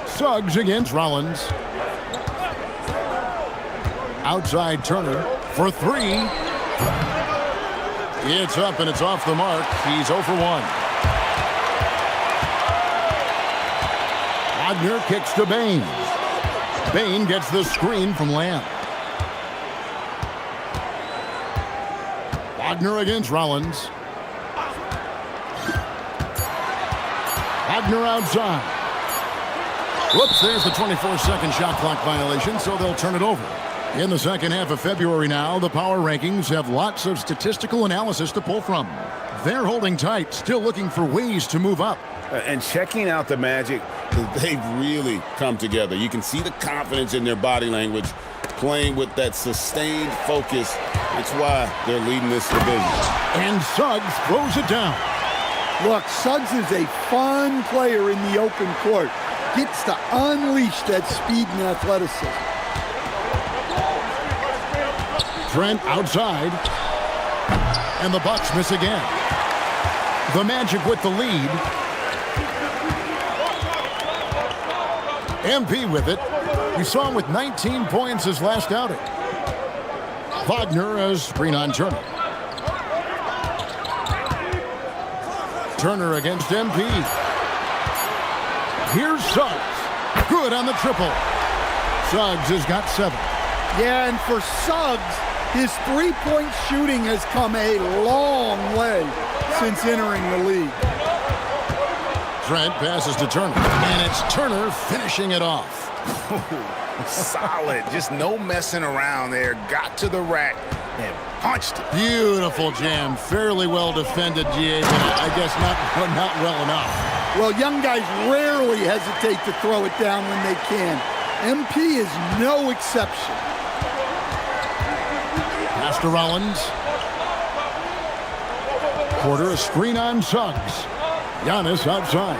Suggs against Rollins. Outside Turner for 3. It's up and it's off the mark. He's 0 for 1. Wagner kicks to Bane. Bane gets the screen from Lamb. Wagner against Rollins. Wagner outside. Whoops, there's the 24-second shot clock violation, so they'll turn it over. In the second half of February now, the power rankings have lots of statistical analysis to pull from. They're holding tight, still looking for ways to move up. And checking out the Magic, they've really come together. You can see the confidence in their body language, playing with that sustained focus. That's why they're leading this division. And Suggs throws it down. Look, Suggs is a fun player in the open court. Gets to unleash that speed and athleticism. Trent outside. And the Bucks miss again. The Magic with the lead. MP with it. We saw him with 19 points his last outing. Wagner as screen on Turner. Turner against MP. Here's Suggs. Good on the triple. Suggs has got 7. Yeah, and for Suggs, his three-point shooting has come a long way since entering the league. Trent passes to Turner, and it's Turner finishing it off. Solid. Just no messing around there. Got to the rack and punched it. Beautiful jam. Fairly well defended, GA, but I guess not well enough. Well, young guys rarely hesitate to throw it down when they can. MP is no exception. Pass to Rollins. Porter, a screen on Suggs. Giannis outside.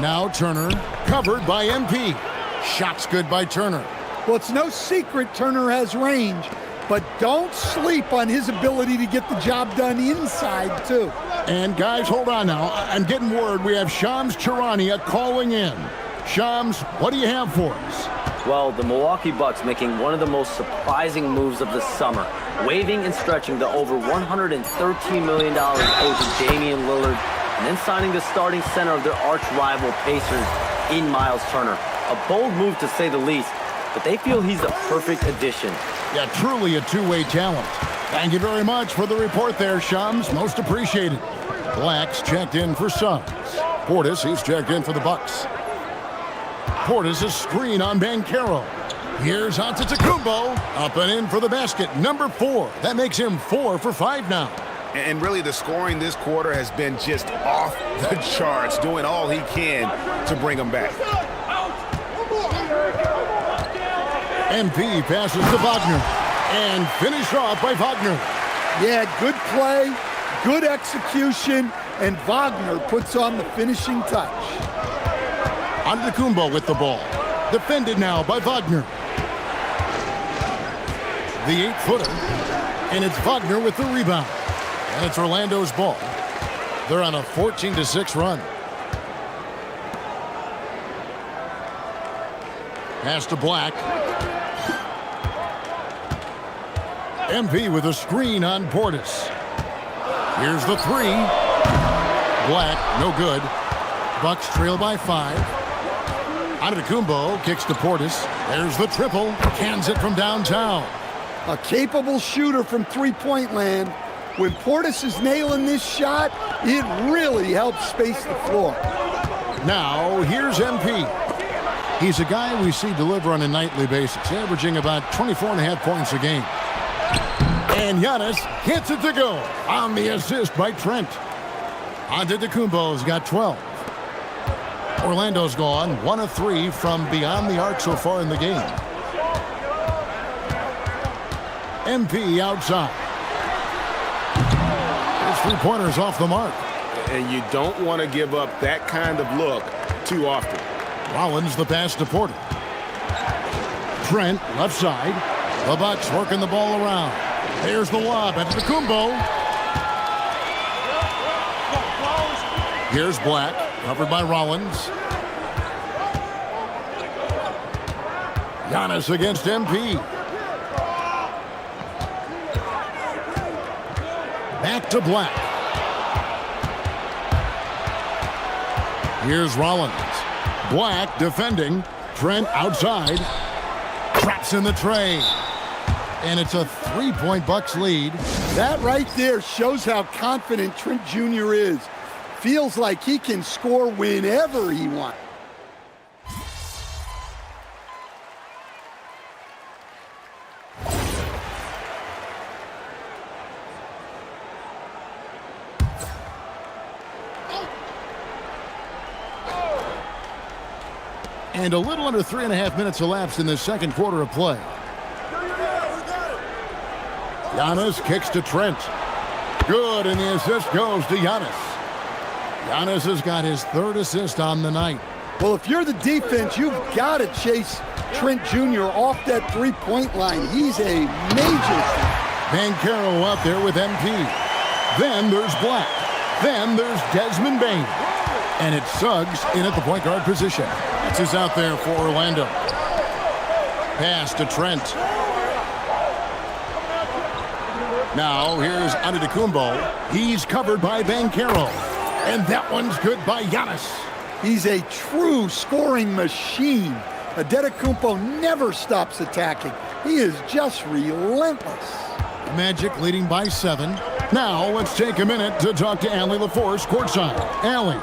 Now Turner, covered by MP. Shots good by Turner. Well, it's no secret Turner has range, but don't sleep on his ability to get the job done inside, too. And guys, hold on now. I'm getting word we have Shams Charania calling in. Shams, what do you have for us? Well, the Milwaukee Bucks making one of the most surprising moves of the summer, waiving and stretching the over $113 million owed to Damian Lillard, and then signing the starting center of their arch-rival Pacers in Miles Turner. A bold move to say the least, but they feel he's the perfect addition. Yeah, truly a two-way talent. Thank you very much for the report there, Shams. Most appreciated. Black's checked in for Suggs. Portis, he's checked in for the Bucks. Portis, a screen on Banchero. Here's Antetokounmpo. Up and in for the basket. Number 4. That makes him 4 for 5 now. And really, the scoring this quarter has been just off the charts, doing all he can to bring them back. MP passes to Wagner. And finished off by Wagner. Yeah, good play, good execution, and Wagner puts on the finishing touch. Antetokounmpo with the ball. Defended now by Wagner. The 8-footer. And it's Wagner with the rebound. And it's Orlando's ball. They're on a 14-6 run. Pass to Black. MP with a screen on Portis. Here's the 3. Black, no good. Bucks trail by 5. Antetokounmpo kicks to Portis. There's the triple. Cans it from downtown. A capable shooter from three-point land. When Portis is nailing this shot, it really helps space the floor. Now, here's MP. He's a guy we see deliver on a nightly basis, averaging about 24.5 points a game. And Giannis hits it to go on the assist by Trent. Antetokounmpo's got 12. Orlando's gone 1 of 3 from beyond the arc so far in the game. MP outside. His three-pointer's off the mark. And you don't want to give up that kind of look too often. Rollins the pass to Porter. Trent left side. The Bucks working the ball around. There's the lob at Antetokounmpo. Here's Black, covered by Rollins. Giannis against MP. Back to Black. Here's Rollins. Black defending. Trent outside. Traps in the tray. And it's a 3-point Bucks lead. That right there shows how confident Trent Jr. is. Feels like he can score whenever he wants. And a little under 3.5 minutes elapsed in the second quarter of play. Giannis kicks to Trent. Good, and the assist goes to Giannis. Giannis has got his 3rd assist on the night. Well, if you're the defense, you've got to chase Trent Jr. off that three-point line. He's a major. Banchero out there with MP. Then there's Black. Then there's Desmond Bane. And it's Suggs in at the point guard position. That's who's out there for Orlando. Pass to Trent. Now here's Antetokounmpo. He's covered by Banchero. And that one's good by Giannis. He's a true scoring machine. Antetokounmpo never stops attacking. He is just relentless. Magic leading by 7. Now let's take a minute to talk to Allie LaForce courtside. Allie.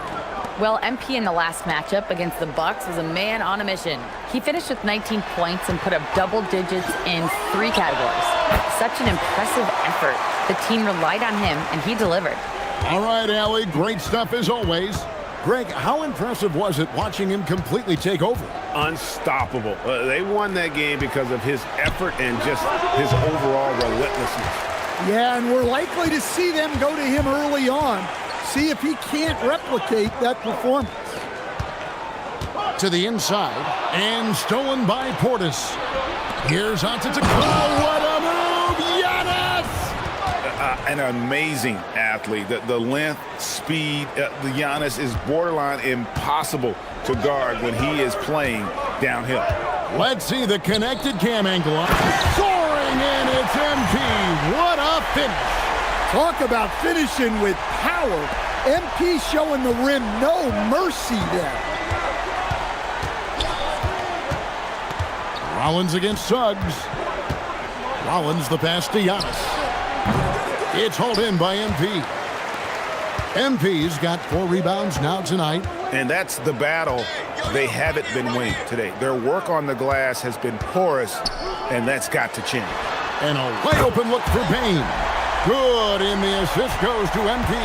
Well, MP in the last matchup against the Bucks was a man on a mission. He finished with 19 points and put up double digits in 3 categories. Such an impressive effort. The team relied on him, and he delivered. All right, Allie, great stuff as always. Greg, how impressive was it watching him completely take over? Unstoppable. They won that game because of his effort and just his overall relentlessness. Yeah, and we're likely to see them go to him early on. See if he can't replicate that performance. To the inside, and stolen by Portis. Here's Antetokounmpo. What a move! Giannis! An amazing athlete. The length, speed, the Giannis is borderline impossible to guard when he is playing downhill. Let's see the connected cam angle. Soaring in, it's MP. What a finish. Talk about finishing with power. MP showing the rim no mercy there. Rollins against Suggs. Rollins the pass to Giannis. It's hauled in by MP. MP's got 4 rebounds now tonight. And that's the battle they haven't been winning today. Their work on the glass has been porous, and that's got to change. And a wide open look for Payne. Good, and the assist goes to MP.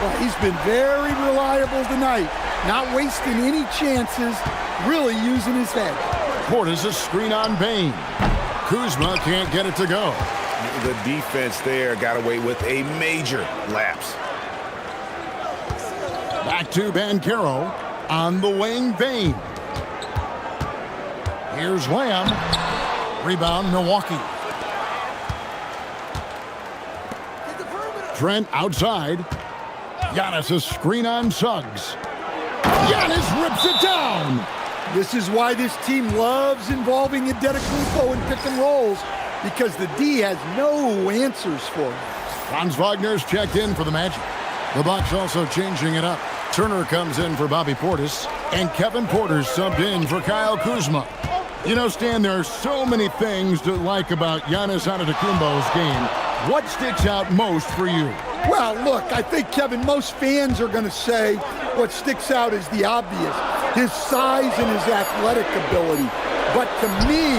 Well, he's been very reliable tonight. Not wasting any chances, really using his head. Portis a screen on Payne. Kuzma can't get it to go. The defense there got away with a major lapse. Back to Banchero on the wing, Payne. Here's Lamb. Rebound, Milwaukee. Trent outside. Giannis a screen on Suggs. Giannis rips it down. This is why this team loves involving Antetokounmpo in pick and rolls, because the D has no answers for him. Franz Wagner's checked in for the Magic. The Bucks also changing it up. Turner comes in for Bobby Portis, and Kevin Porter's subbed in for Kyle Kuzma. You know, Stan, there are so many things to like about Giannis Antetokounmpo's game. What sticks out most for you? Well, look, I think, Kevin, most fans are going to say what sticks out is the obvious, his size and his athletic ability. But to me,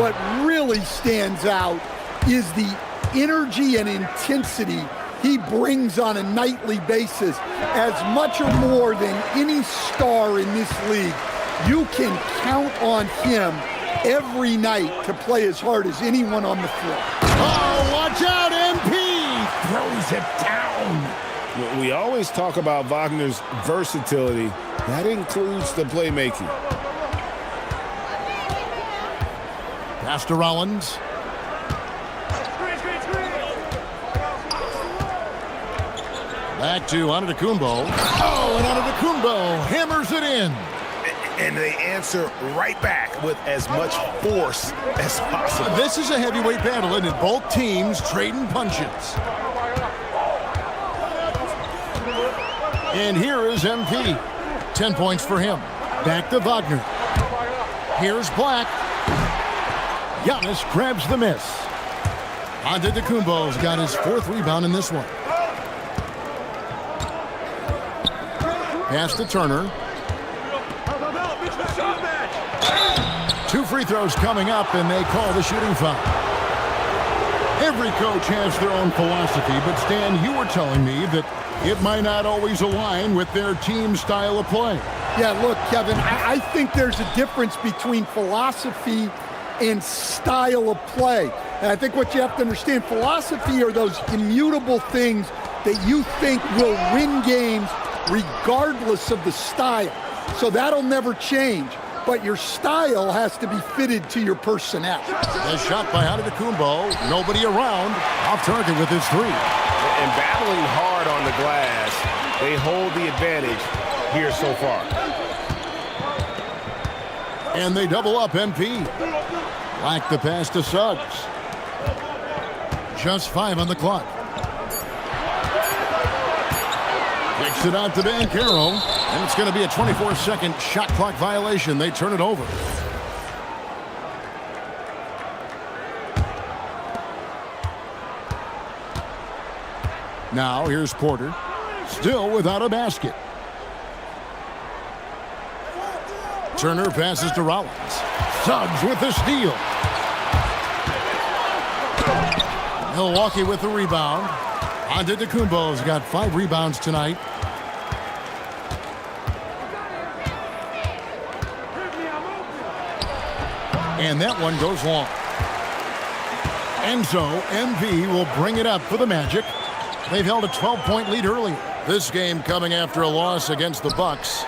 what really stands out is the energy and intensity he brings on a nightly basis, as much or more than any star in this league. You can count on him every night to play as hard as anyone on the floor. Oh, watch out, MP! Throws it down. We always talk about Wagner's versatility. That includes the playmaking. Pass to Rollins. Back to Antetokounmpo. Oh, and Antetokounmpo hammers it in. And they answer right back with as much force as possible. This is a heavyweight battle, and both teams trading punches. And here is MP. 10 points for him. Back to Wagner. Here's Black. Giannis grabs the miss. Antetokounmpo's got his 4th rebound in this one. Pass to Turner. 2 free throws coming up, and they call the shooting foul. Every coach has their own philosophy, but Stan, you were telling me that it might not always align with their team style of play. Yeah, look, Kevin, I think there's a difference between philosophy and style of play. And I think what you have to understand, philosophy are those immutable things that you think will win games regardless of the style. So that'll never change. But your style has to be fitted to your personnel. The shot by Antetokounmpo. Nobody around. Off target with his 3. And battling hard on the glass, they hold the advantage here so far. And they double up MP. Like the pass to Suggs. just 5 on the clock. Kicks it out to Banchero, and it's going to be a 24-second shot clock violation. They turn it over. Now here's Porter, still without a basket. Turner passes to Rollins. Suggs with the steal. Milwaukee with the rebound. Antetokounmpo's got 5 rebounds tonight. And that one goes long. And so MV will bring it up for the Magic. They've held a 12-point lead earlier. This game coming after a loss against the Bucks.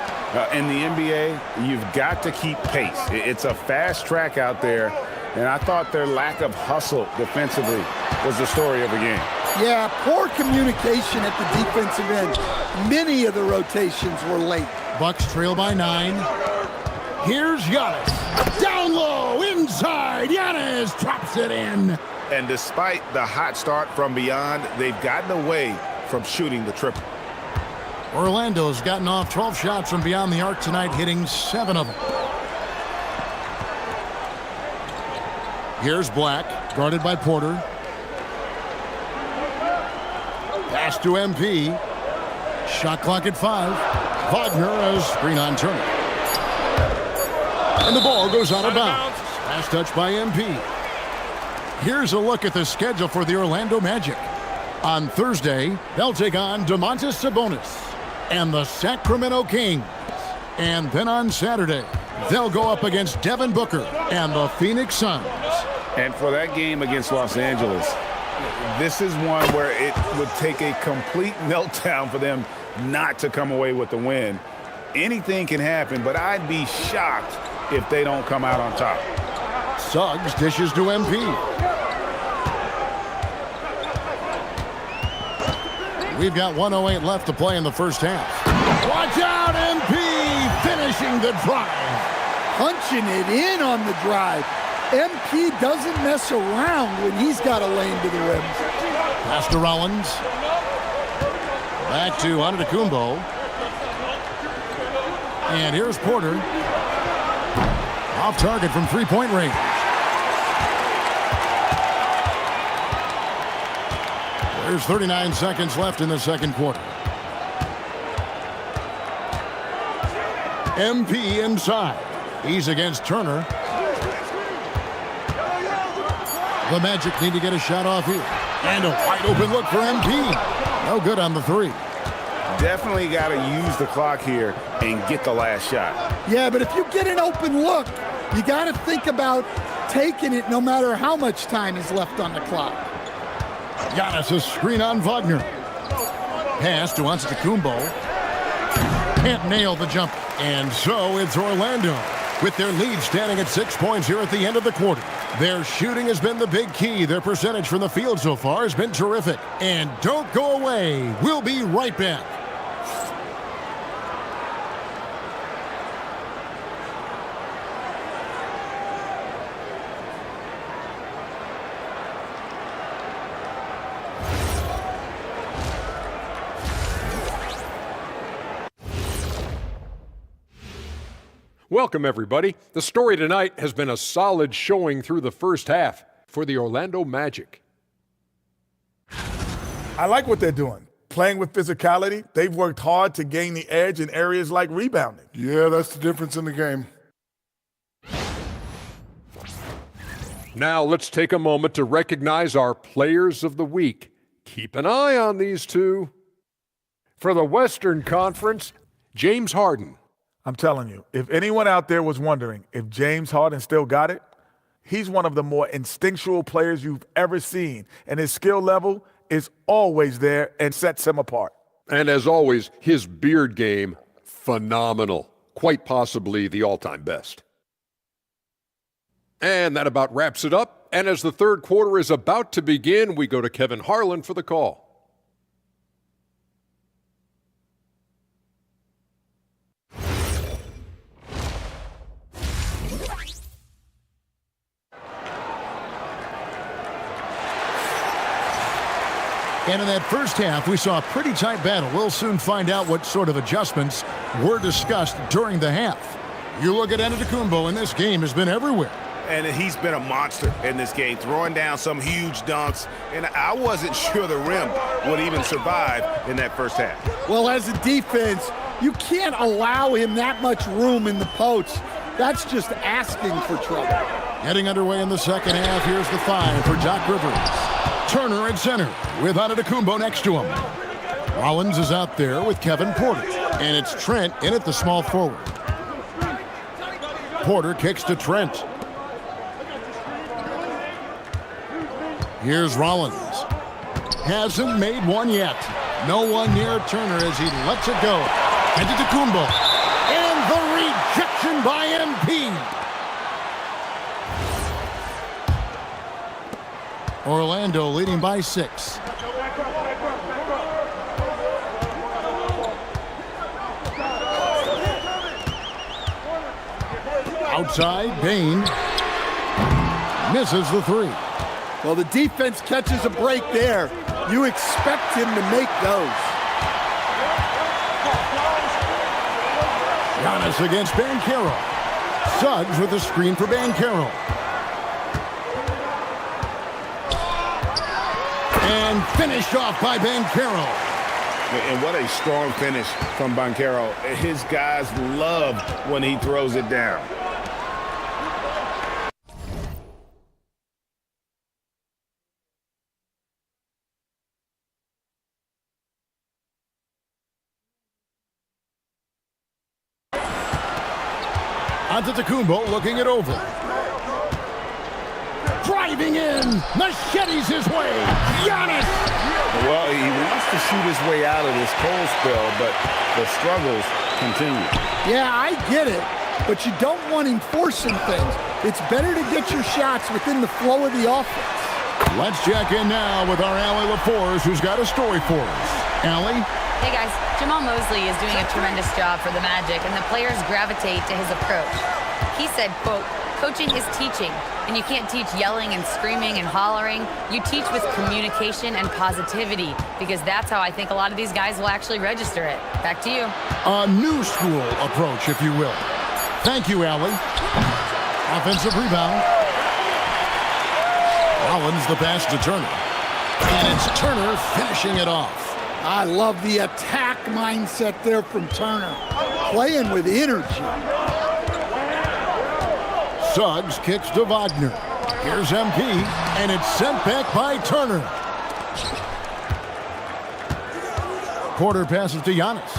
In the NBA, you've got to keep pace. It's a fast track out there, and I thought their lack of hustle defensively was the story of the game. Yeah, poor communication at the defensive end. Many of the rotations were late. Bucks trail by 9. Here's Giannis. Down low, inside. Giannis drops it in. And despite the hot start from beyond, they've gotten away from shooting the triple. Orlando's gotten off 12 shots from beyond the arc tonight, hitting 7 of them. Here's Black, guarded by Porter. Pass to MP. Shot clock at 5. Wagner as screen on Turner. And the ball goes out of bounds. Last touch by MP. Here's a look at the schedule for the Orlando Magic. On Thursday, they'll take on Domantas Sabonis and the Sacramento Kings. And then on Saturday, they'll go up against Devin Booker and the Phoenix Suns. And for that game against Los Angeles, this is one where it would take a complete meltdown for them not to come away with the win. Anything can happen, but I'd be shocked if they don't come out on top. Suggs dishes to MP. We've got 1:08 left to play in the first half. Watch out, MP finishing the drive. Punching it in on the drive. MP doesn't mess around when he's got a lane to the rim. Pass to Rollins. Back to Antetokounmpo. And here's Porter. Off target from three-point range. There's 39 seconds left in the second quarter. MP inside. He's against Turner. The Magic need to get a shot off here. And a wide open look for MP. No good on the 3. Definitely got to use the clock here and get the last shot. Yeah, but if you get an open look, you got to think about taking it no matter how much time is left on the clock. Giannis a screen on Wagner. Pass to Antetokounmpo. Can't nail the jump. And so it's Orlando with their lead standing at 6 points here at the end of the quarter. Their shooting has been the big key. Their percentage from the field so far has been terrific. And don't go away. We'll be right back. Welcome, everybody. The story tonight has been a solid showing through the first half for the Orlando Magic. I like what they're doing. Playing with physicality, they've worked hard to gain the edge in areas like rebounding. Yeah, that's the difference in the game. Now let's take a moment to recognize our players of the week. Keep an eye on these two. For the Western Conference, James Harden. I'm telling you, if anyone out there was wondering if James Harden still got it, he's one of the more instinctual players you've ever seen, and his skill level is always there and sets him apart. And as always, his beard game, phenomenal. Quite possibly the all-time best. And that about wraps it up. And as the third quarter is about to begin, we go to Kevin Harlan for the call. And in that first half, we saw a pretty tight battle. We'll soon find out what sort of adjustments were discussed during the half. You look at Antetokounmpo, and this game has been everywhere. And he's been a monster in this game, throwing down some huge dunks. And I wasn't sure the rim would even survive in that first half. Well, as a defense, you can't allow him that much room in the post. That's just asking for trouble. Getting underway in the second half, here's the 5 for Doc Rivers. Turner at center with Antetokounmpo next to him. Rollins is out there with Kevin Porter. And it's Trent in at the small forward. Porter kicks to Trent. Here's Rollins. Hasn't made one yet. No one near Turner as he lets it go. Antetokounmpo. And the rejection by MP. Orlando leading by 6. Outside, Bane misses the 3. Well, the defense catches a break there. You expect him to make those. Giannis against Banchero. Suggs with a screen for Banchero. And finished off by Banchero. And what a strong finish from Banchero. His guys love when he throws it down. Antetokounmpo looking it over. Driving in, machetes his way. Giannis! Well, he wants to shoot his way out of this cold spell, but the struggles continue. Yeah, I get it, but you don't want him forcing things. It's better to get your shots within the flow of the offense. Let's check in now with our Allie LaForce, who's got a story for us. Allie? Hey guys, Jamal Mosley is doing a tremendous job for the Magic, and the players gravitate to his approach. He said, quote, "Coaching is teaching, and you can't teach yelling and screaming and hollering. You teach with communication and positivity, because that's how I think a lot of these guys will actually register it." Back to you. A new school approach, if you will. Thank you, Allie. Offensive rebound. Rollins the pass to Turner. And it's Turner finishing it off. I love the attack mindset there from Turner. Playing with energy. Suggs kicks to Wagner. Here's MP, and it's sent back by Turner. Porter passes to Giannis.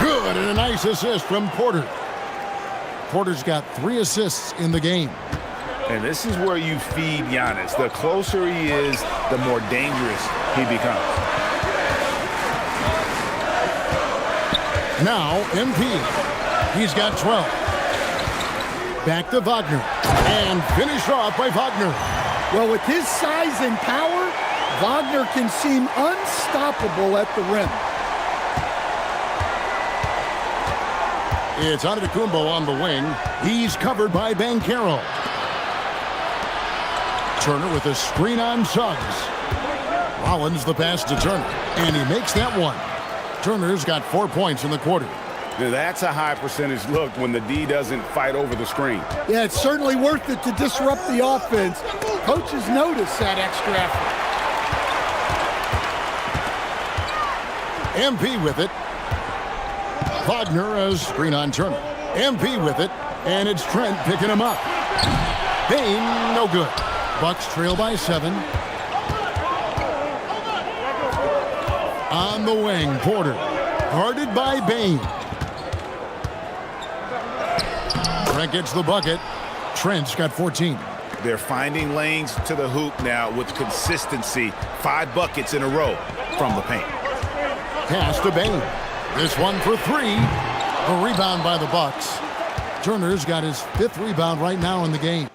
Good, and a nice assist from Porter. Porter's got 3 assists in the game. And this is where you feed Giannis. The closer he is, the more dangerous he becomes. Now, MP. He's got 12. Back to Wagner. And finished off by Wagner. Well, with his size and power, Wagner can seem unstoppable at the rim. It's Antetokounmpo on the wing. He's covered by Banchero. Turner with a screen on Suggs. Rollins the pass to Turner. And he makes that one. Turner's got 4 points in the quarter. Now, that's a high percentage look when the D doesn't fight over the screen. Yeah, it's certainly worth it to disrupt the offense. Coaches notice that extra effort. MP with it. Wagner a screen on Turner. MP with it. And it's Trent picking him up. Bane, no good. Bucks trail by 7. On the wing, Porter. Guarded by Bane. Trent gets the bucket. Trent's got 14. They're finding lanes to the hoop now with consistency. 5 buckets in a row from the paint. Pass to Bane. This one for 3. A rebound by the Bucks. Turner's got his 5th rebound right now in the game.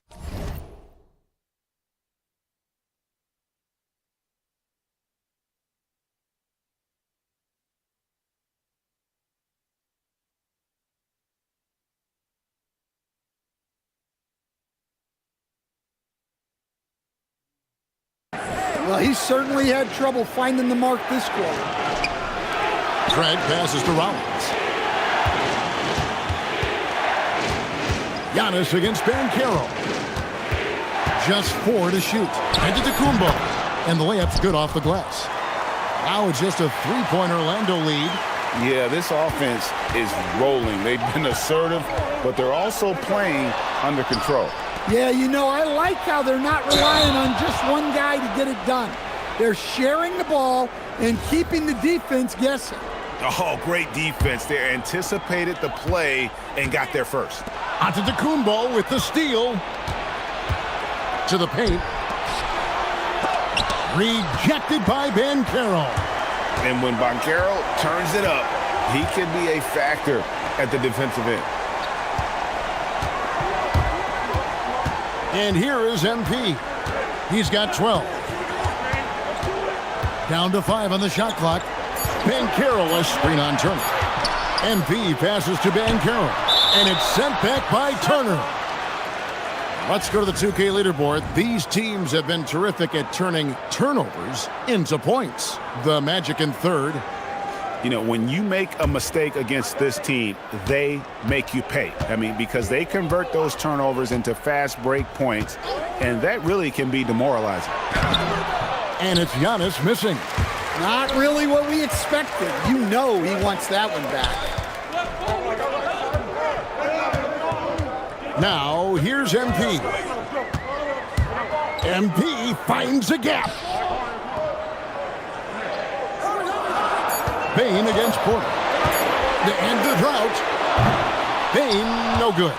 Well, he certainly had trouble finding the mark this quarter. Trent passes to Rollins. Giannis against Banchero. Just 4 to shoot. Antetokounmpo. And the layup's good off the glass. Now it's just a 3-point Orlando lead. Yeah, this offense is rolling. They've been assertive, but they're also playing under control. Yeah, you know, I like how they're not relying on just one guy to get it done. They're sharing the ball and keeping the defense guessing. Oh, great defense. They anticipated the play and got there first. Antetokounmpo with the steal. To the paint. Rejected by Banchero. And when Banchero turns it up, he can be a factor at the defensive end. And here is MP. He's got 12. Down to 5 on the shot clock. Banchero a screen on Turner. MP passes to Banchero. And it's sent back by Turner. Let's go to the 2K leaderboard. These teams have been terrific at turning turnovers into points. The Magic in third. You know, when you make a mistake against this team, they make you pay. I mean, because they convert those turnovers into fast break points, and that really can be demoralizing. And it's Giannis missing. Not really what we expected. You know he wants that one back. Now, here's MP. MP finds a gap. Bane against Porter. The end of the drought. Bane, no good.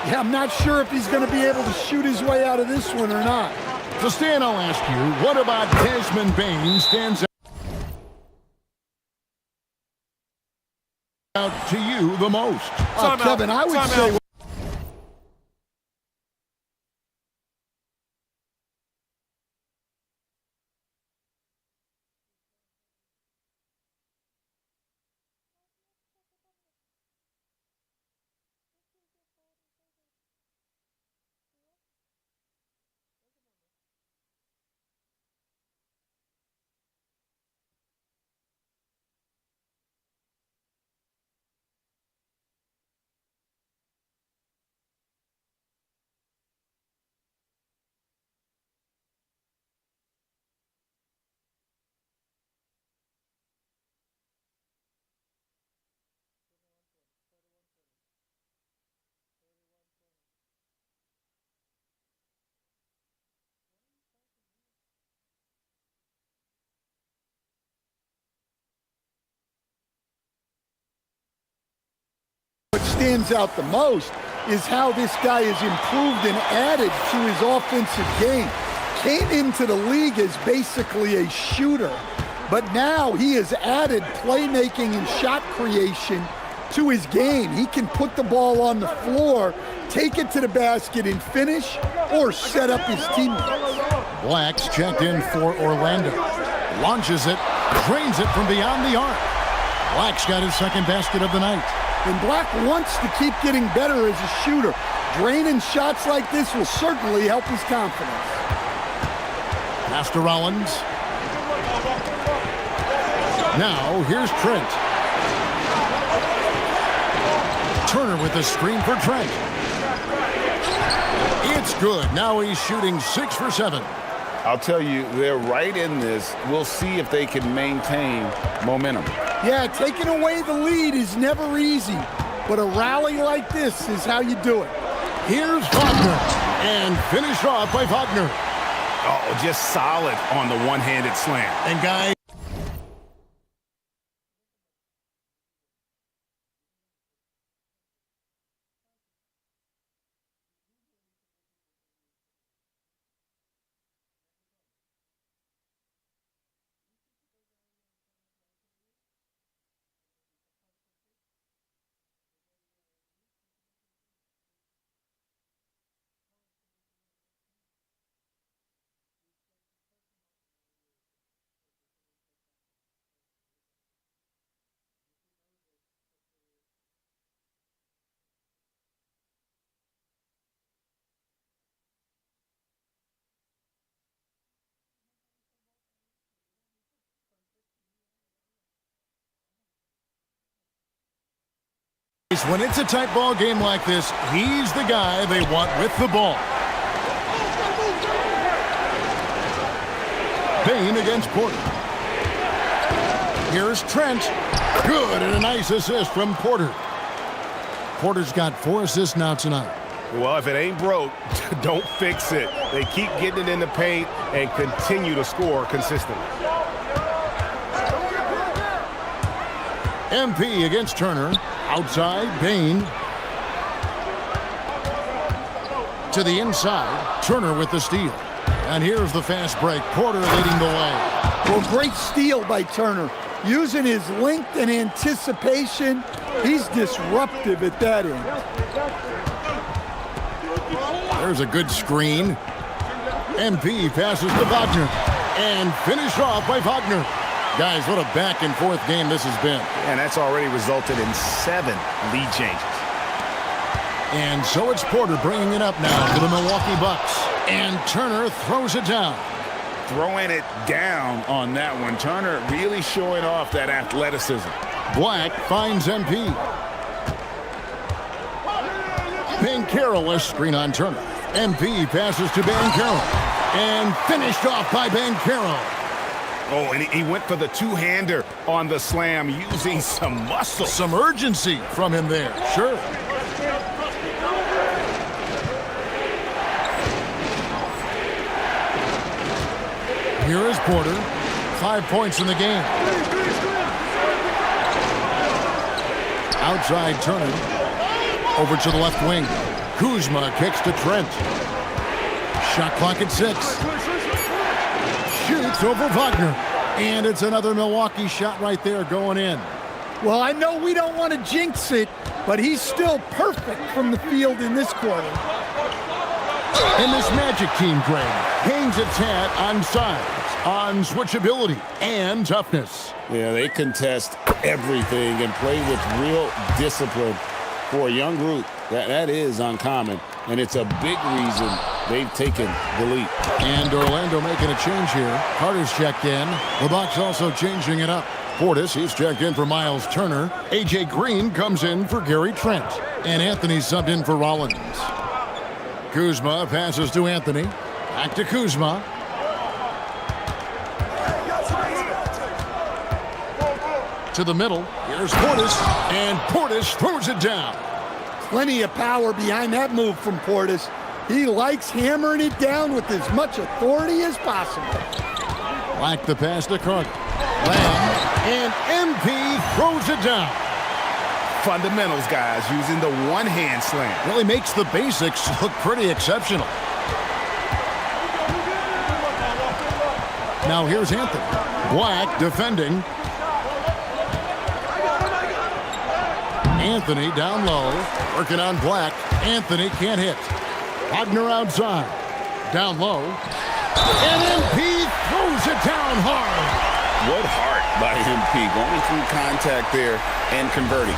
Yeah, I'm not sure if he's going to be able to shoot his way out of this one or not. So, Stan, I'll ask you, what about Desmond Bane stands out to you the most? Kevin, I would say... What stands out the most is how this guy has improved and added to his offensive game. Came into the league as basically a shooter, but now he has added playmaking and shot creation to his game. He can put the ball on the floor, take it to the basket and finish, or set up his teammates. Black's checked in for Orlando. Launches it, drains it from beyond the arc. Black's got his second basket of the night. And Black wants to keep getting better as a shooter. Draining shots like this will certainly help his confidence. Pass to Rollins. Now, here's Trent. Turner with the screen for Trent. It's good. Now he's shooting 6 for 7. I'll tell you, they're right in this. We'll see if they can maintain momentum. Yeah, taking away the lead is never easy, but a rally like this is how you do it. Here's Wagner, and finished off by Wagner. Oh, just solid on the one-handed slam. And guys, When it's a tight ball game like this, he's the guy they want with the ball. Payne against Porter. Here's Trent. Good, and a nice assist from Porter. Porter's got 4 assists now tonight. Well, if it ain't broke, don't fix it. They keep getting it in the paint and continue to score consistently. MP against Turner. Outside, Payne. To the inside, Turner with the steal. And here's the fast break. Porter leading the way. Well, great steal by Turner. Using his length and anticipation, he's disruptive at that end. There's a good screen. MP passes to Wagner. And finished off by Wagner. Guys, what a back-and-forth game this has been. And that's already resulted in 7 lead changes. And so it's Porter bringing it up now to the Milwaukee Bucks. And Turner throws it down. Throwing it down on that one. Turner really showing off that athleticism. Black finds MP. Banchero, a screen on Turner. MP passes to Banchero. And finished off by Banchero. Oh, and he went for the two-hander on the slam, using some muscle. Some urgency from him there, sure. Here is Porter. 5 points in the game. Outside Turner. Over to the left wing. Kuzma kicks to Trent. Shot clock at 6. Shoots over Wagner. And it's another Milwaukee shot right there going in. Well, I know we don't want to jinx it, but he's still perfect from the field in this quarter. And this Magic team, Greg, hangs its hat on size, on switchability, and toughness. Yeah, they contest everything and play with real discipline. For a young group, that is uncommon, and it's a big reason they've taken the lead. And Orlando making a change here. Carter's checked in. The Bucks also changing it up. Portis, he's checked in for Miles Turner. A.J. Green comes in for Gary Trent. And Anthony subbed in for Rollins. Kuzma passes to Anthony. Back to Kuzma. To the middle. Here's Portis. And Portis throws it down. Plenty of power behind that move from Portis. He likes hammering it down with as much authority as possible. Like the pass to Carter. Lamb. And MP throws it down. Fundamentals, guys, using the one-hand slam. Really makes the basics look pretty exceptional. Now here's Anthony. Black defending. Anthony down low, working on Black. Anthony can't hit. Wagner outside. Down low. And MP throws it down hard. What heart by MP, going through contact there and converting.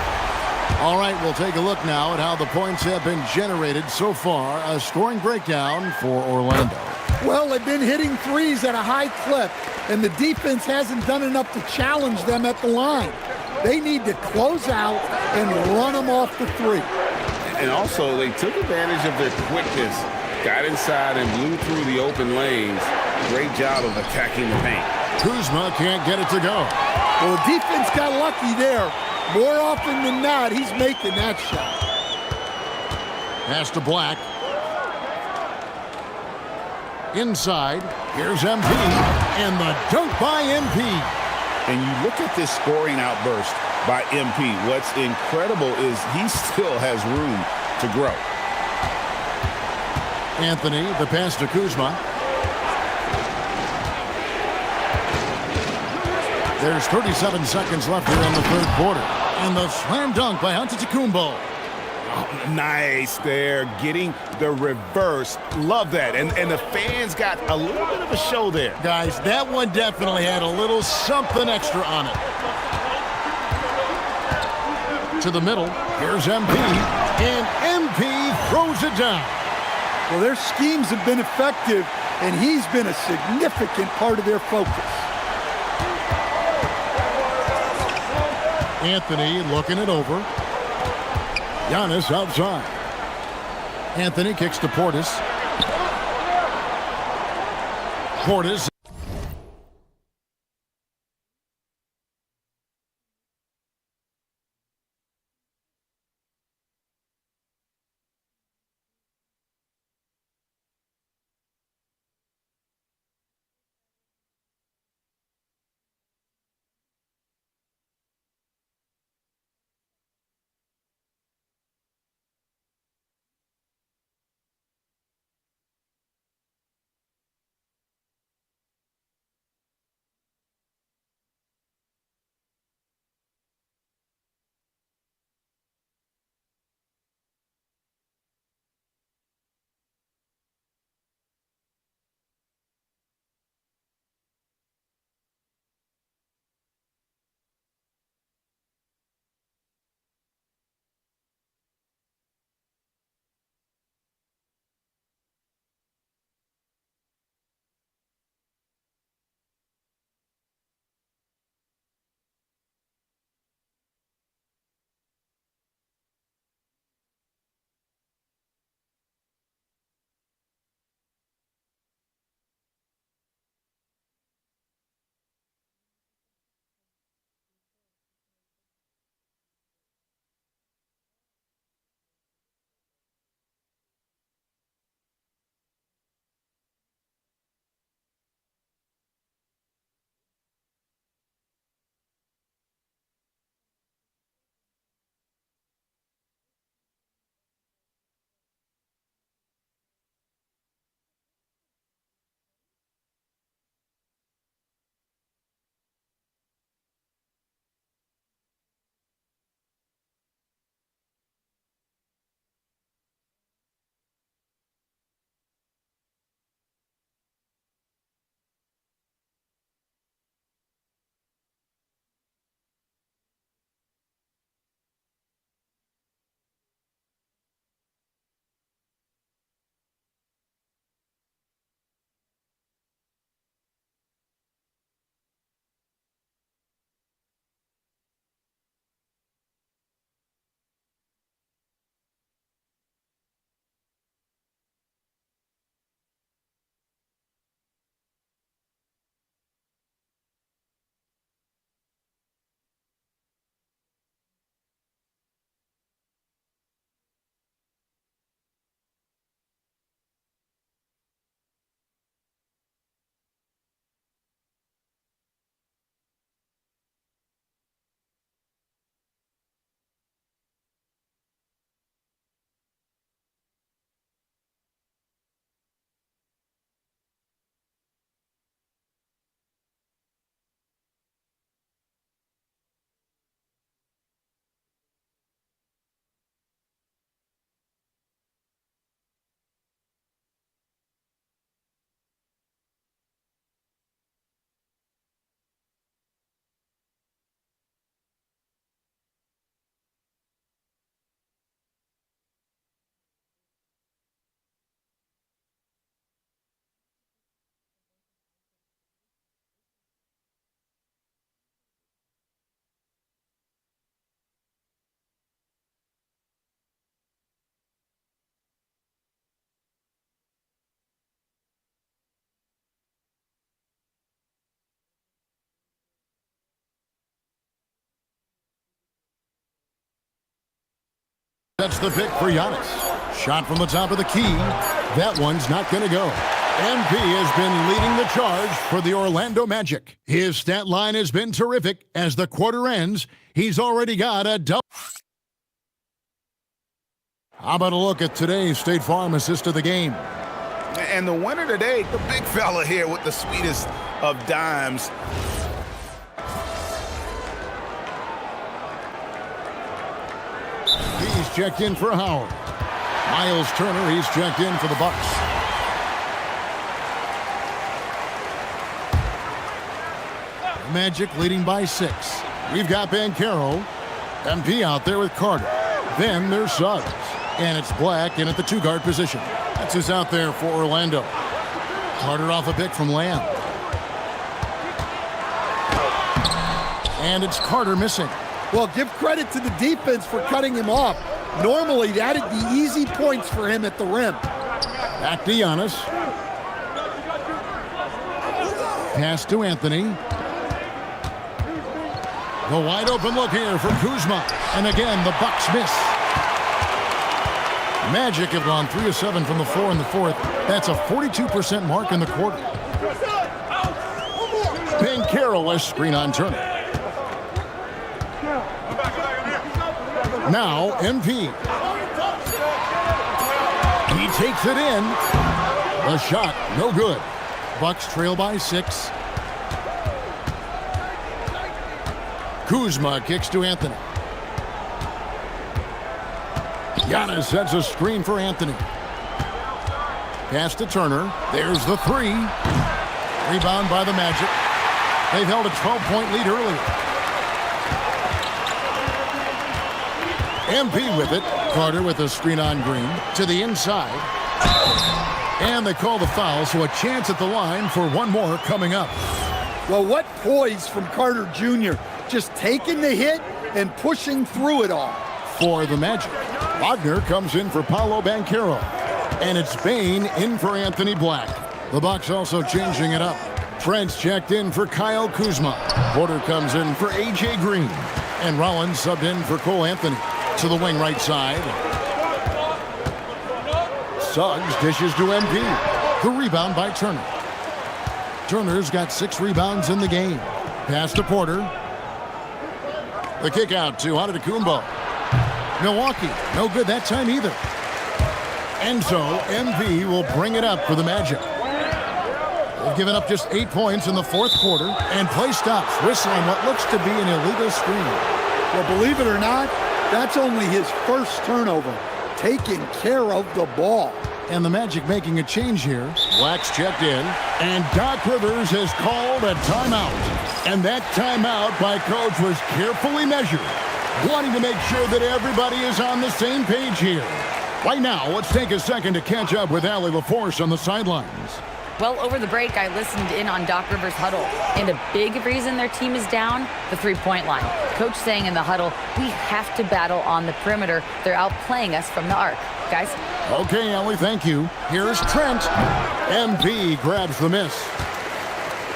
All right, we'll take a look now at how the points have been generated so far. A scoring breakdown for Orlando. Well, they've been hitting threes at a high clip, and the defense hasn't done enough to challenge them at the line. They need to close out and run them off the three. And also, they took advantage of their quickness, got inside and blew through the open lanes. Great job of attacking the paint. Kuzma can't get it to go. Well, the defense got lucky there. More often than not, he's making that shot. Pass to Black. Inside, here's MP. And the dunk by MP. And you look at this scoring outburst by MP. What's incredible is he still has room to grow. Anthony, the pass to Kuzma. There's 37 seconds left here in the third quarter. And the slam dunk by Antetokounmpo. Oh, nice there, getting the reverse. Love that. And the fans got a little bit of a show there. Guys, that one definitely had a little something extra on it. To the middle, here's MP. And MP throws it down. Well, their schemes have been effective, and he's been a significant part of their focus. Anthony looking it over. Giannis outside. Anthony kicks to Portis. Portis. That's the pick for Giannis. Shot from the top of the key. That one's not going to go. MP has been leading the charge for the Orlando Magic. His stat line has been terrific. As the quarter ends, he's already got a double. How about a look at today's State Farm assist of the game? And the winner today, the big fella here with the sweetest of dimes. He's checked in for Howard. Miles Turner, he's checked in for the Bucks. Magic leading by 6. We've got Banchero. MP out there with Carter. Then there's Suggs. And it's Black in at the 2-guard position. That's who's out there for Orlando. Carter off a pick from Lamb. And it's Carter missing. Well, give credit to the defense for cutting him off. Normally, that'd be easy points for him at the rim. Back to Giannis. Pass to Anthony. The wide open look here for Kuzma. And again, the Bucks miss. Magic have gone 3 of 7 from the floor in the fourth. That's a 42% mark in the quarter. Banchero, a screen on Turner. Now, MP. He takes it in. The shot, no good. Bucks trail by 6. Kuzma kicks to Anthony. Giannis sets a screen for Anthony. Pass to Turner. There's the 3. Rebound by the Magic. They've held a 12-point lead earlier. MP with it. Carter with a screen on Green. To the inside. And they call the foul, so a chance at the line for one more coming up. Well, what poise from Carter Jr. Just taking the hit and pushing through it all. For the Magic, Wagner comes in for Paolo Banchero. And it's Bane in for Anthony Black. The Bucks also changing it up. Trent's checked in for Kyle Kuzma. Porter comes in for A.J. Green. And Rollins subbed in for Cole Anthony. To the wing right side. Suggs dishes to MP. The rebound by Turner. Turner's got 6 rebounds in the game. Pass to Porter. The kick out to Antetokounmpo. Milwaukee, no good that time either. And so MP will bring it up for the Magic. They've given up just 8 points in the fourth quarter, and play stops, whistling what looks to be an illegal screen. Well, believe it or not, that's only his first turnover. Taking care of the ball. And the Magic making a change here. Black's checked in, and Doc Rivers has called a timeout. And that timeout by Coach was carefully measured, wanting to make sure that everybody is on the same page here. Right now, let's take a second to catch up with Allie LaForce on the sidelines. Well, over the break, I listened in on Doc Rivers' huddle, and a big reason their team is down, the three-point line. Coach saying in the huddle, we have to battle on the perimeter. They're outplaying us from the arc. Guys? Okay, Allie, thank you. Here's Trent. MP grabs the miss.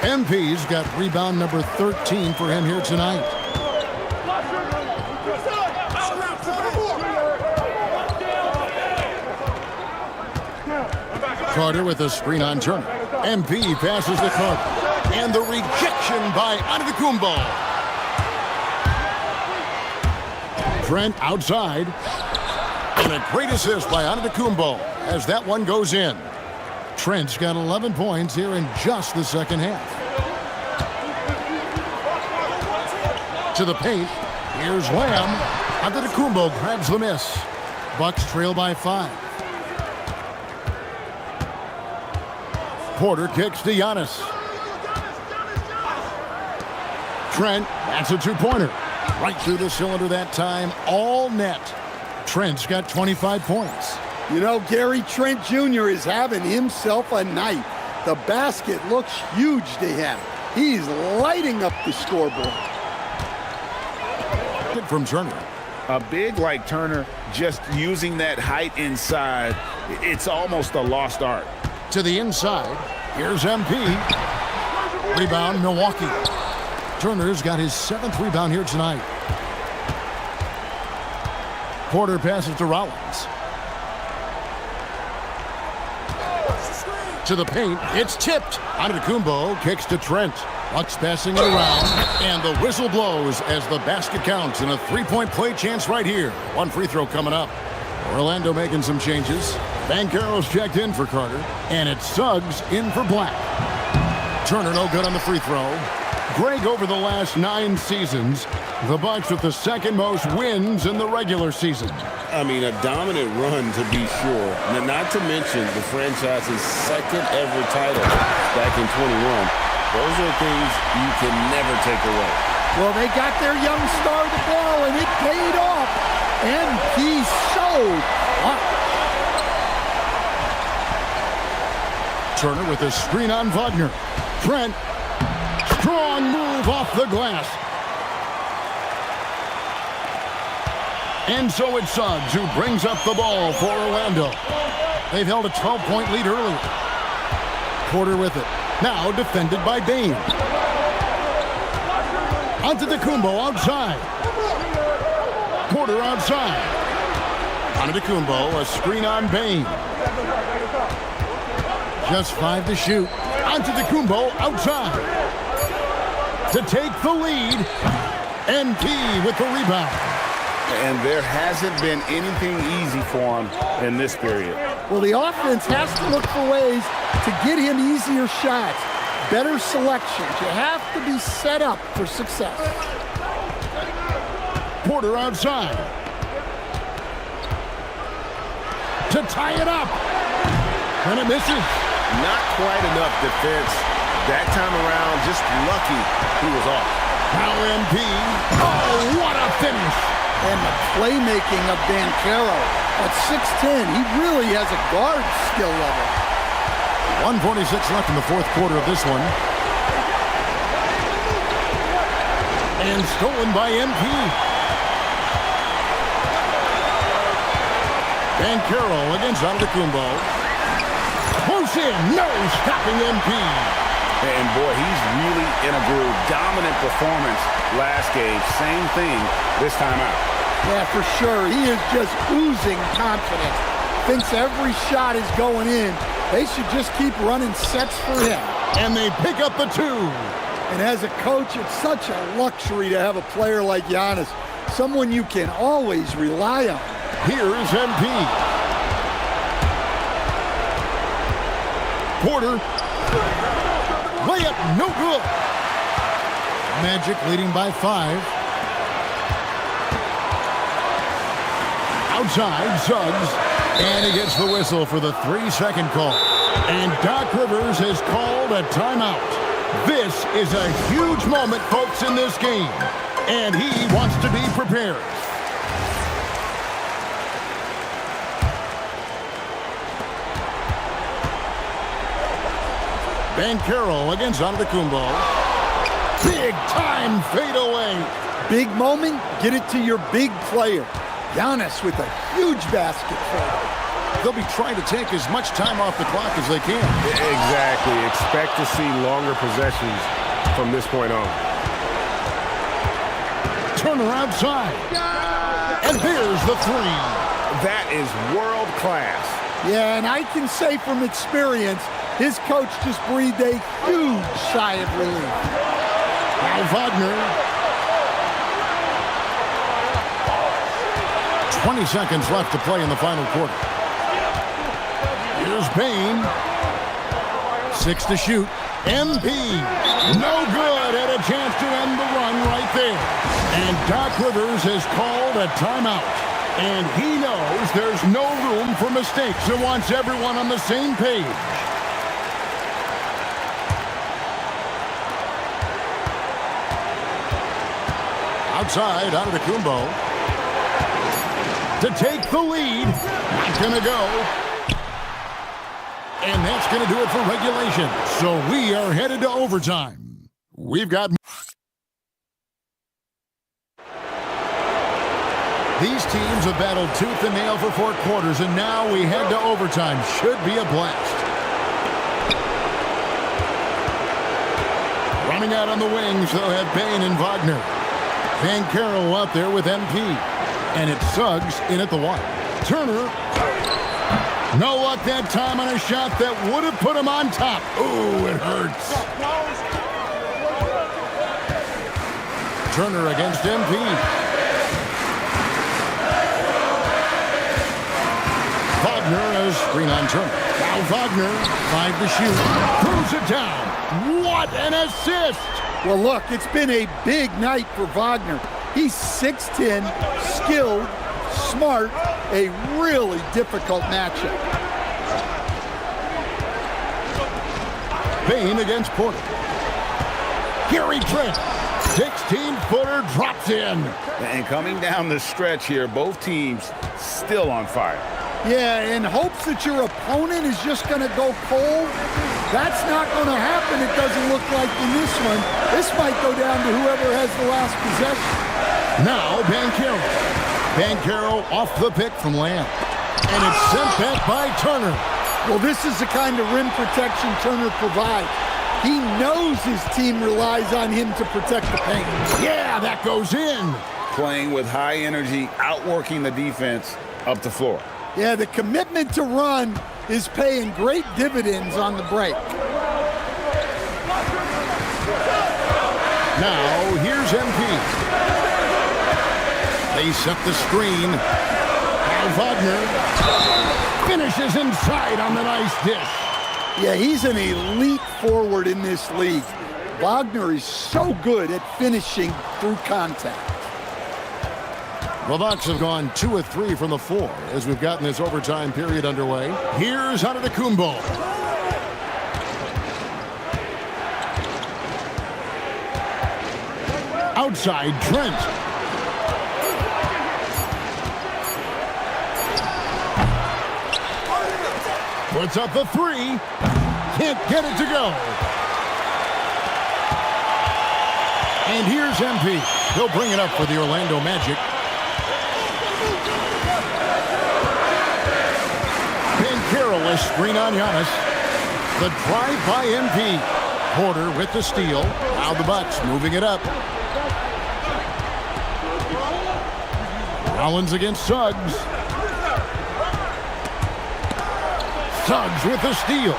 MP's got rebound number 13 for him here tonight. Carter with a screen on Turner. MP passes to Carter. And the rejection by Antetokounmpo. Trent outside. And a great assist by Antetokounmpo as that one goes in. Trent's got 11 points here in just the second half. To the paint. Here's Lamb. Antetokounmpo grabs the miss. Bucks trail by 5. Porter kicks to Giannis. Trent, that's a two-pointer. Right through the cylinder that time, all net. Trent's got 25 points. You know, Gary, Trent Jr. is having himself a night. The basket looks huge to him. He's lighting up the scoreboard. From Turner. A big like Turner, just using that height inside, it's almost a lost art. To the inside, here's MP. Rebound, Milwaukee. Turner's got his 7th rebound here tonight. Porter passes to Rollins. To the paint, it's tipped. Antetokounmpo kicks to Trent. Bucks passing it around, and the whistle blows as the basket counts, and a three-point play chance right here. One free throw coming up. Orlando making some changes. Banchero's checked in for Carter, and it's Suggs in for Black. Turner no good on the free throw. Greg, over the last 9 seasons, the Bucks with the second most wins in the regular season. I mean, a dominant run to be sure. Now, not to mention the franchise's second ever title back in 21. Those are things you can never take away. Well, they got their young star the ball, and it paid off. And he showed up. Turner with a screen on Wagner. Trent, strong move off the glass. And so it's Suggs who brings up the ball for Orlando. They've held a 12-point lead earlier. Porter with it. Now defended by Bane. Antetokounmpo outside. Porter outside. Antetokounmpo, a screen on Bane. Just 5 to shoot. Antetokounmpo outside. To take the lead. MP with the rebound. And there hasn't been anything easy for him in this period. Well, the offense has to look for ways to get him easier shots, better selections. You have to be set up for success. Porter outside. To tie it up. And it misses. Not quite enough defense that time around. Just lucky he was off. Now MP. Oh, what a finish. And the playmaking of Banchero. At 6'10", he really has a guard skill level. 1:46 left in the fourth quarter of this one. And stolen by MP. Banchero against Antetokounmpo. Close in, no stopping MP. And boy, he's really in a groove. Dominant performance last game. Same thing this time out. Yeah, for sure. He is just oozing confidence. Thinks every shot is going in. They should just keep running sets for him. And they pick up the 2. And as a coach, it's such a luxury to have a player like Giannis. Someone you can always rely on. Here's MP. Porter. Layup, no good. Magic leading by 5. Outside, Suggs. And he gets the whistle for the 3-second call. And Doc Rivers has called a timeout. This is a huge moment, folks, in this game. And he wants to be prepared. Banchero against Antetokounmpo. Big time fadeaway. Big moment, get it to your big player. Giannis with a huge basket for They'll be trying to take as much time off the clock as they can. Exactly. Expect to see longer possessions from this point on. Turner outside. And there's the 3. That is world class. Yeah, and I can say from experience, his coach just breathed a huge sigh of relief. Now Wagner. 20 seconds left to play in the final quarter. Here's Bane. 6 to shoot. MP. No good. Had a chance to end the run right there. And Doc Rivers has called a timeout. And he knows there's no room for mistakes and wants everyone on the same page. Outside, Antetokounmpo. To take the lead. Not gonna go. And that's gonna do it for regulation. So we are headed to overtime. We've got... These teams have battled tooth and nail for 4 quarters, and now we head to overtime. Should be a blast. Running out on the wings, they'll have Bane and Wagner. Banchero out there with MP. And it's Suggs in at the 1. Turner. No luck that time on a shot that would have put him on top. Ooh, it hurts. Turner against MP. Wagner as screen on Turner. Now Wagner, 5 to shoot. Throws it down. What an assist! Well, look, it's been a big night for Wagner. He's 6'10", skilled, smart, a really difficult matchup. Bane against Porter. Gary Trent, 16-footer, drops in. And coming down the stretch here, both teams still on fire. Yeah, in hopes that your opponent is just going to go cold. That's not going to happen, it doesn't look like in this one. This might go down to whoever has the last possession. Now Banchero. Banchero off the pick from Lamb. And it's sent back by Turner. Well, this is the kind of rim protection Turner provides. He knows his team relies on him to protect the paint. Yeah, that goes in. Playing with high energy, outworking the defense up the floor. Yeah, the commitment to run is paying great dividends on the break. Now, here's MP. They set the screen. Now Wagner finishes inside on the nice dish. Yeah, he's an elite forward in this league. Wagner is so good at finishing through contact. The Bucks have gone 2 of 3 from the floor as we've gotten this overtime period underway. Here's Antetokounmpo. Outside, Trent. Puts up the 3. Can't get it to go. And here's MP. He'll bring it up for the Orlando Magic. Banchero, a screen on Giannis. The drive by MP. Porter with the steal. Now the Bucks moving it up. Rollins against Suggs. Suggs with the steal.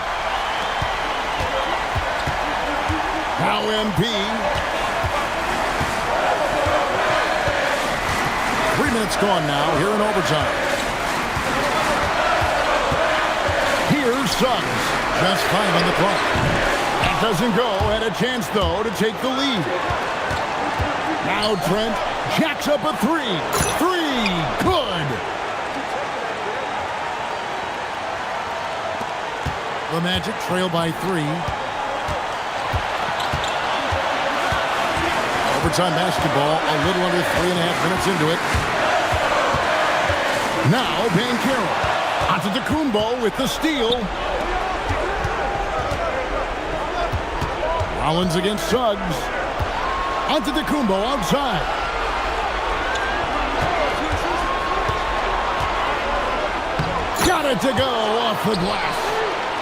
Now MP. 3 minutes gone now here in overtime. Here's Suggs. Just 5 on the clock. That doesn't go. Had a chance, though, to take the lead. Now Trent jacks up a 3. 3. Good. The Magic trail by 3. Overtime basketball, a little under 3.5 minutes into it. Now Banchero. Antetokounmpo with the steal. Rollins against Suggs. Antetokounmpo outside. Got it to go off the glass.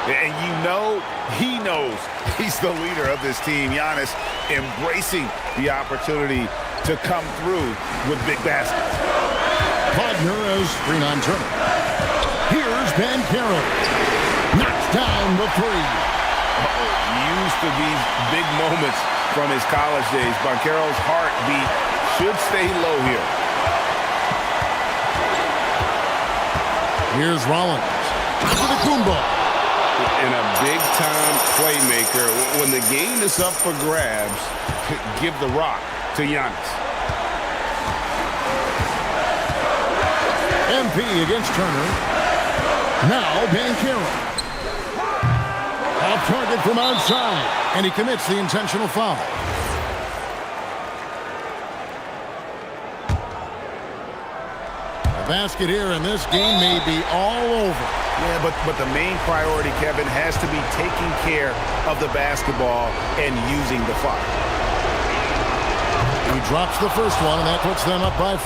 And you know, he knows he's the leader of this team. Giannis embracing the opportunity to come through with big baskets. Wagner as screen on Turner. Here's Banchero. Knocks down the 3. Used to these big moments from his college days. Banchero's heartbeat should stay low here. Here's Rollins. Antetokounmpo. And a big-time playmaker. When the game is up for grabs, Give the rock to Giannis. MP against Turner. Now Banchero. Off target from outside. And he commits the intentional foul. The basket here in this game may be all over. Yeah, but the main priority, Kevin, has to be taking care of the basketball and using the fire. He drops the first one, and that puts them up by 5.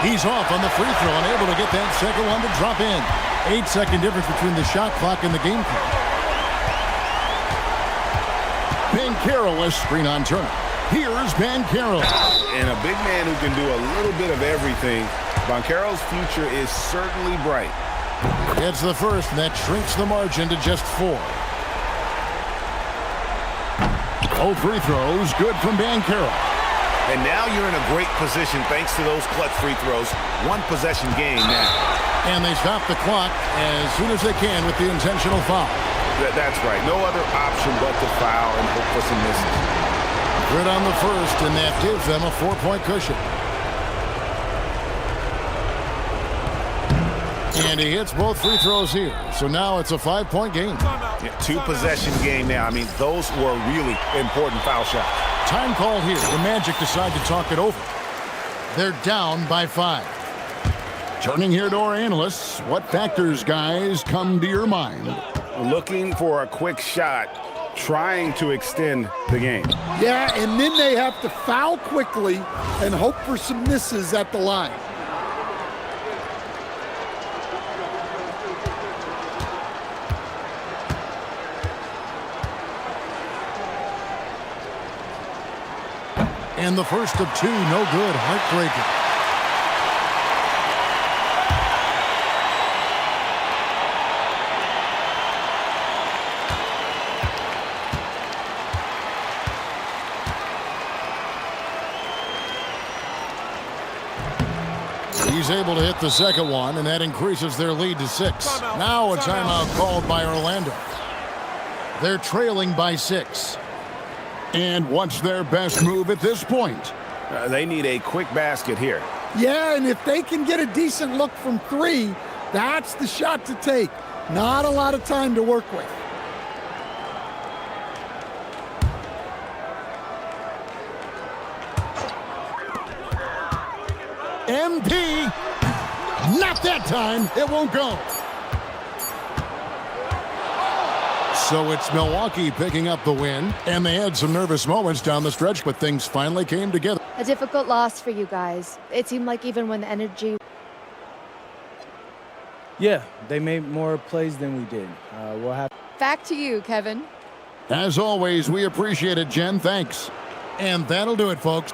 He's off on the free throw, unable to get that second one to drop in. 8-second difference between the shot clock and the game clock. Banchero a screen on Turner. Here's Banchero. And a big man who can do a little bit of everything. Banchero's future is certainly bright. Gets the first, and that shrinks the margin to just 4. Oh, free throws. Good from Banchero. And now you're in a great position thanks to those clutch free throws. One possession game now. And they stop the clock as soon as they can with the intentional foul. That's right. No other option but to foul and hope for some misses. Good on the first, and that gives them a 4-point cushion. And he hits both free throws here. So now it's a 5-point game. Yeah, 2-possession game now. I mean, those were really important foul shots. Time call here. The Magic decide to talk it over. They're down by 5. Turning here to our analysts, what factors, guys, come to your mind? Looking for a quick shot. trying to extend the game. Yeah, and then they have to foul quickly and hope for some misses at the line. And the first of two, no good, heartbreaking. He's able to hit the second one, and that increases their lead to 6. Now a timeout called by Orlando. They're trailing by 6. And what's their best move at this point? They need a quick basket here. Yeah, and if they can get a decent look from 3, that's the shot to take. Not a lot of time to work with. MP, not that time. It won't go. So it's Milwaukee picking up the win, and they had some nervous moments down the stretch, but things finally came together. A difficult loss for you guys. It seemed like even when the energy... Yeah, they made more plays than we did. We'll have... Back to you, Kevin. As always, we appreciate it, Jen. Thanks. And that'll do it, folks.